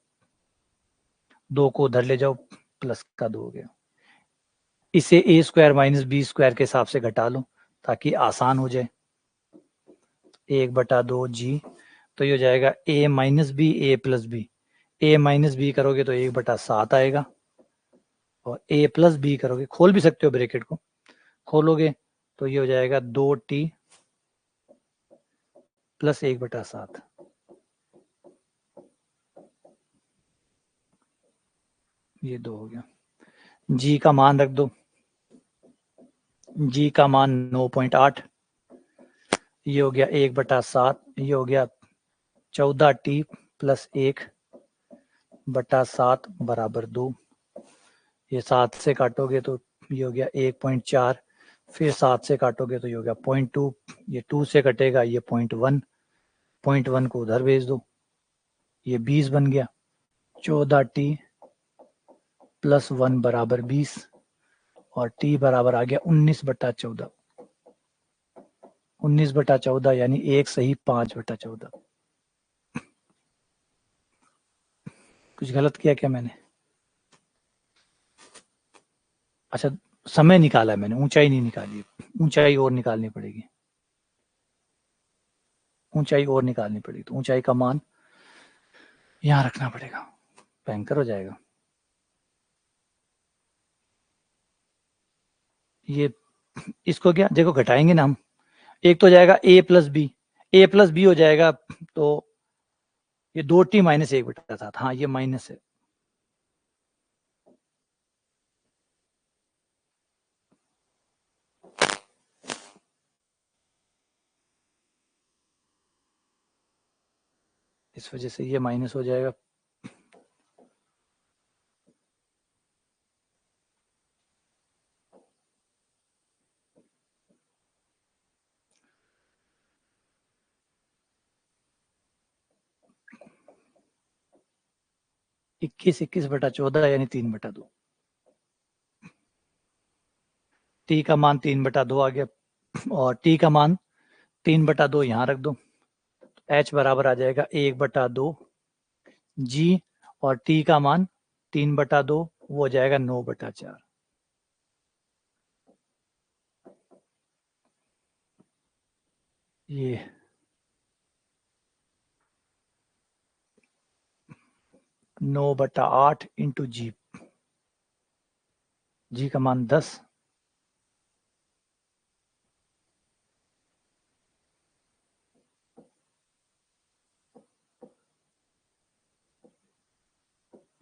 2 को उधर ले जाओ, प्लस का 2 हो गया। इसे a² - b² के हिसाब से घटा लो ताकि आसान हो जाए। 1/2 G, तो ये हो जाएगा a - b a + b, a - b करोगे तो 1/7 आएगा, और a + b करोगे, खोल भी सकते हो ब्रैकेट को, खोलोगे तो ये हो जाएगा 2t + 1/7। ये 2 हो गया। G का मान रख दो, G का मान 9.8, ये हो गया 1/7, ये हो गया 14t + 1/7 बराबर 2। ये 7 से काटोगे तो ये हो गया 1.4, फिर 7 से काटोगे तो ये हो गया 0.2, ये 2 से कटेगा, ये 0.1, 0.1 को उधर भेज दो, ये 20 बन गया। 14t + 1 बराबर 20, और t बराबर आ गया 19/14, 19/14 यानी 1 सही 5/14। कुछ गलत किया क्या मैंने? अच्छा, समय निकाला है मैंने, ऊंचाई नहीं निकाली, ऊंचाई और निकालनी पड़ेगी, ऊंचाई और निकालनी पड़ेगी, तो ऊंचाई का मान यहां रखना पड़ेगा, भयंकर हो जाएगा। ये इसको क्या देखो घटाएंगे ना हम, एक तो जाएगा a + b, a + b हो जाएगा, तो ये 2t - 1/7, हाँ ये माइनस है, इस वजह से ये माइनस हो जाएगा। इक्कीस बटा 14 यानी 3/2। टी का मान 3/2 आ गया, और टी का मान 3/2 यहाँ रख दो। एच बराबर आ जाएगा 1/2 जी, और टी का मान 3/2 वो हो जाएगा 9/4। ये 9/8 इंटू जी, जी का मान 10,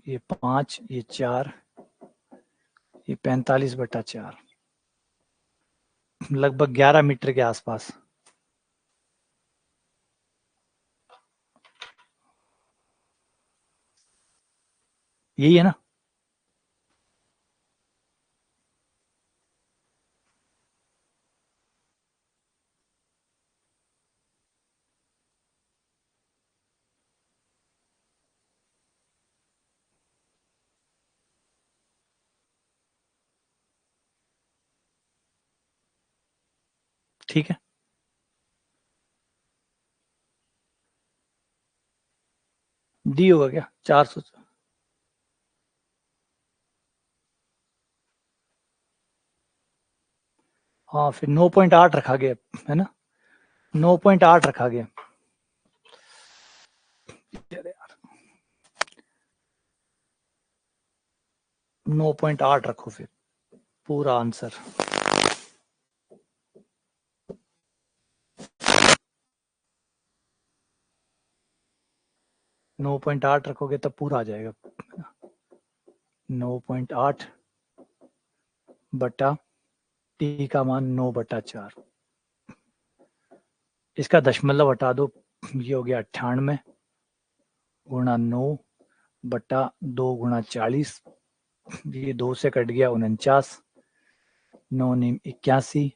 ये 5, ये 4, ये 45/4, लगभग 11 मीटर के आसपास। यही है ना? ठीक है, डी होगा क्या 400? हाँ, फिर 9.8 रखा गया है ना, 9.8 रखा गया। 9.8 रखो फिर, पूरा आंसर। नौ पॉइंट आठ रखोगे तब पूरा आ जाएगा। 9.8 बटा टी का मान 9/4, इसका दशमलव हटा दो, ये हो गया 98 गुणा 9/2 गुणा 40, ये 2 से कट गया 49, 9 नीम 81,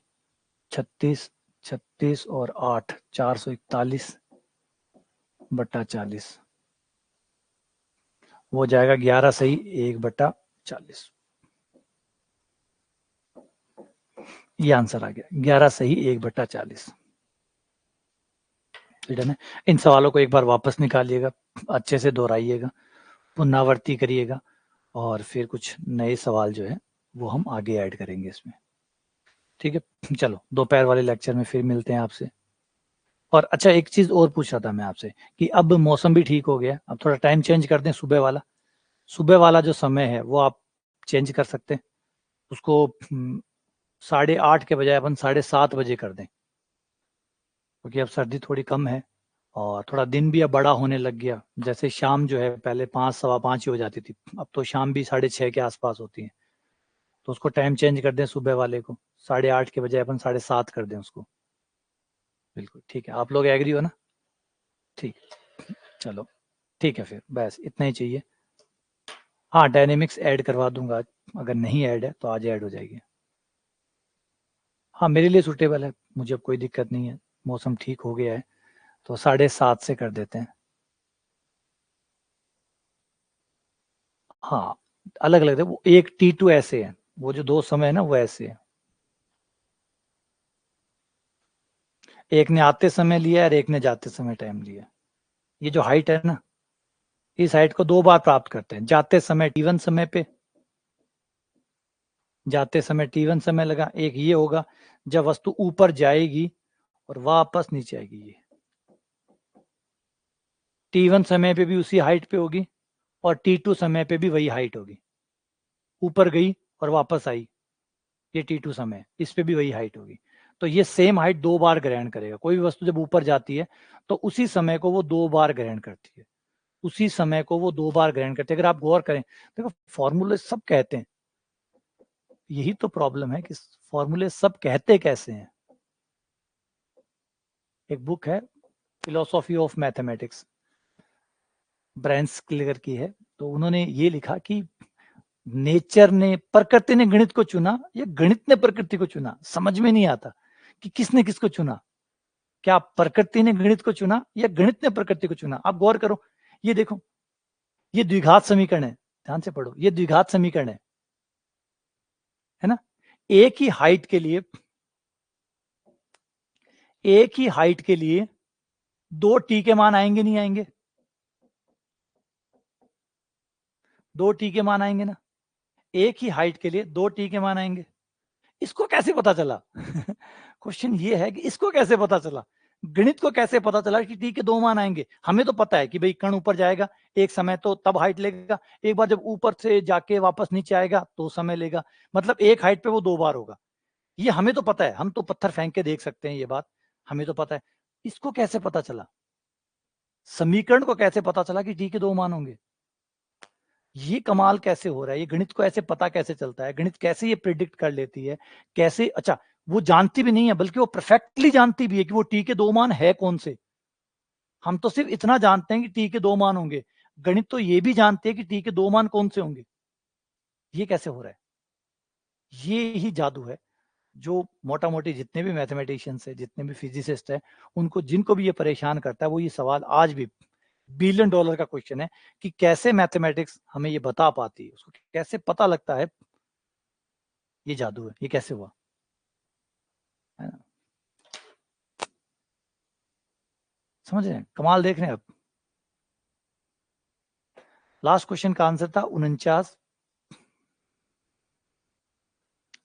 36, 36 और 8 441/40, वो जाएगा 11 सही 1/40। ये आंसर आ गया 11 सही 1/40। ठीक है ना? इन सवालों को एक बार वापस निकालिएगा, अच्छे से दोहराइएगा, पुनरावृत्ति करिएगा, और फिर कुछ नए सवाल जो है वो हम आगे ऐड करेंगे इसमें। ठीक है, चलो दोपहर वाले लेक्चर में फिर मिलते हैं आपसे। और अच्छा, एक चीज और पूछ रहा था मैं आपसे कि अब मौसम भी ठीक हो गया, अब थोड़ा टाइम चेंज कर दें, सुबह वाला, सुबह वाला जो समय है वो आप चेंज कर सकते हैं, उसको 8:30 के बजाय अपन 7:30 बजे कर दें, क्योंकि अब सर्दी थोड़ी कम है और थोड़ा दिन भी अब बड़ा होने लग गया। जैसे शाम जो है पहले 5, 5:15 ही हो जाती थी, अब तो शाम भी 6:30 के आसपास होती है, तो उसको टाइम चेंज कर दें, सुबह वाले को 8:30 के बजाय अपन 7:30 कर दें उसको। बिल्कुल ठीक है, आप लोग एग्री हो ना? ठीक, चलो ठीक है, फिर बस इतना ही चाहिए। हाँ, डायनेमिक्स ऐड करवा दूंगा, अगर नहीं ऐड है तो आज ऐड हो जाएगी। हाँ, मेरे लिए सूटेबल है, मुझे अब कोई दिक्कत नहीं है, मौसम ठीक हो गया है, तो 7:30 से कर देते हैं। हाँ, अलग अलग है, वो एक T2 ऐसे है, वो जो 2 समय है ना वो ऐसे है, एक ने आते समय लिया है और एक ने जाते समय टाइम लिया है। ये जो हाइट है ना, इस हाइट को 2 बार प्राप्त करते हैं, जाते समय T1 समय पे, जाते समय T1 समय लगा, एक ये होगा जब वस्तु ऊपर जाएगी और वापस नीचे आएगी, ये T1 समय पे भी उसी हाइट पे होगी और T2 समय पे भी वही हाइट होगी, ऊपर गई और वापस आई, ये T2 समय, इस पे भी वही हाइट होगी। तो ये सेम हाइट 2 बार ग्रहण करेगा, कोई भी वस्तु जब ऊपर जाती है तो उसी समय को वो 2 बार ग्रहण करती है, उसी समय को वो 2 बार ग्रहण करते हैं। अगर आप गौर करें, देखो फॉर्मूले सब कहते हैं, यही तो प्रॉब्लम है कि फॉर्मूले सब कहते कैसे हैं। एक बुक है फिलोसॉफी ऑफ मैथमेटिक्स, ब्रायंस क्लियर की है। तो उन्होंने ये लिखा कि नेचर ने, प्रकृति ने गणित को चुना या गणित ने प्रकृति को चुना, समझ में नहीं आता कि किसने किसको चुना। क्या प्रकृति ने गणित को चुना या गणित ने प्रकृति को चुना? आप गौर करो, ये देखो, ये द्विघात समीकरण है, ध्यान से पढ़ो, ये द्विघात समीकरण है ना। एक ही हाइट के लिए, एक ही हाइट के लिए दो टी के मान आएंगे नहीं आएंगे? दो टी के मान आएंगे ना। एक ही हाइट के लिए दो टी के मान आएंगे। इसको कैसे पता चला? क्वेश्चन ये है कि इसको कैसे पता चला, गणित को कैसे पता चला कि टी के दो मान आएंगे? हमें तो पता है कि भाई कण ऊपर जाएगा एक समय तो तब हाइट लेगा, एक बार जब ऊपर से जाके वापस नीचे आएगा तो समय लेगा, मतलब एक हाइट पे वो दो बार होगा। ये हमें तो पता है, हम तो पत्थर फेंक के देख सकते हैं, ये बात हमें तो पता है। इसको कैसे पता चला? समीकरण को कैसे पता चला कि टी के दो मान होंगे? ये कमाल कैसे हो रहा है? ये गणित को ऐसे पता कैसे चलता है? गणित कैसे ये प्रिडिक्ट कर लेती है? कैसे? अच्छा, वो जानती भी नहीं है, बल्कि वो परफेक्टली जानती भी है कि वो टी के दो मान है कौन से। हम तो सिर्फ इतना जानते हैं कि टी के दो मान होंगे, गणित तो ये भी जानते हैं कि टी के दो मान कौन से होंगे। ये कैसे हो रहा है? ये ही जादू है जो मोटा मोटी जितने भी मैथमेटिशियंस है, जितने भी फिजिसिस्ट है, उनको जिनको भी ये परेशान करता है, वो ये सवाल आज भी बिलियन डॉलर का क्वेश्चन है कि कैसे मैथमेटिक्स हमें ये बता पाती है, उसको कैसे पता लगता है ये जादू है, ये कैसे हुआ, है ना? समझ रहे हैं? कमाल देख रहे हैं आप। लास्ट क्वेश्चन का आंसर था 49,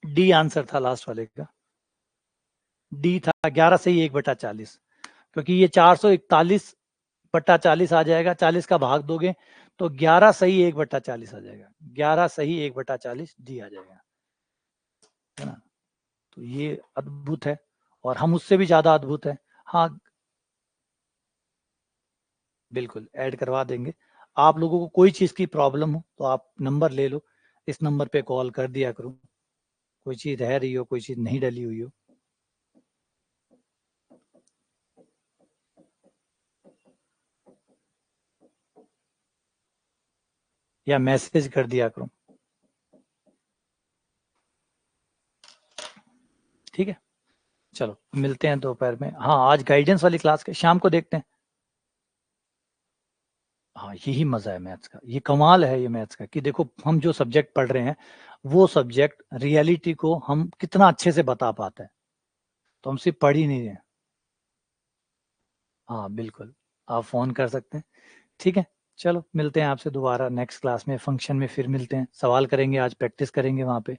डी आंसर था लास्ट वाले का, डी था 11 से ही 1/40, क्योंकि ये 441/40 आ जाएगा, 40 का भाग दोगे तो 11 सही 1/40 आ जाएगा, 11 सही 1/40 डी आ जाएगा, है ना। तो ये अद्भुत है और हम उससे भी ज्यादा अद्भुत है। हाँ बिल्कुल ऐड करवा देंगे। आप लोगों को कोई चीज की प्रॉब्लम हो तो आप नंबर ले लो, इस नंबर पे कॉल कर दिया करो, कोई चीज रह रही हो, कोई चीज नहीं डली हुई हो। या मैसेज कर दिया करो, ठीक है। चलो मिलते हैं दोपहर में। हाँ आज गाइडेंस वाली क्लास के शाम को देखते हैं। हाँ यही मजा है मैथ्स का, ये कमाल है ये मैथ्स का कि देखो हम जो सब्जेक्ट पढ़ रहे हैं वो सब्जेक्ट रियलिटी को हम कितना अच्छे से बता पाते हैं, तो हम सिर्फ पढ़ ही नहीं रहे। हाँ बिल्कुल, आप फोन कर सकते हैं, ठीक है। चलो मिलते हैं आपसे दोबारा नेक्स्ट क्लास में, फंक्शन में फिर मिलते हैं, सवाल करेंगे, आज प्रैक्टिस करेंगे वहां पे।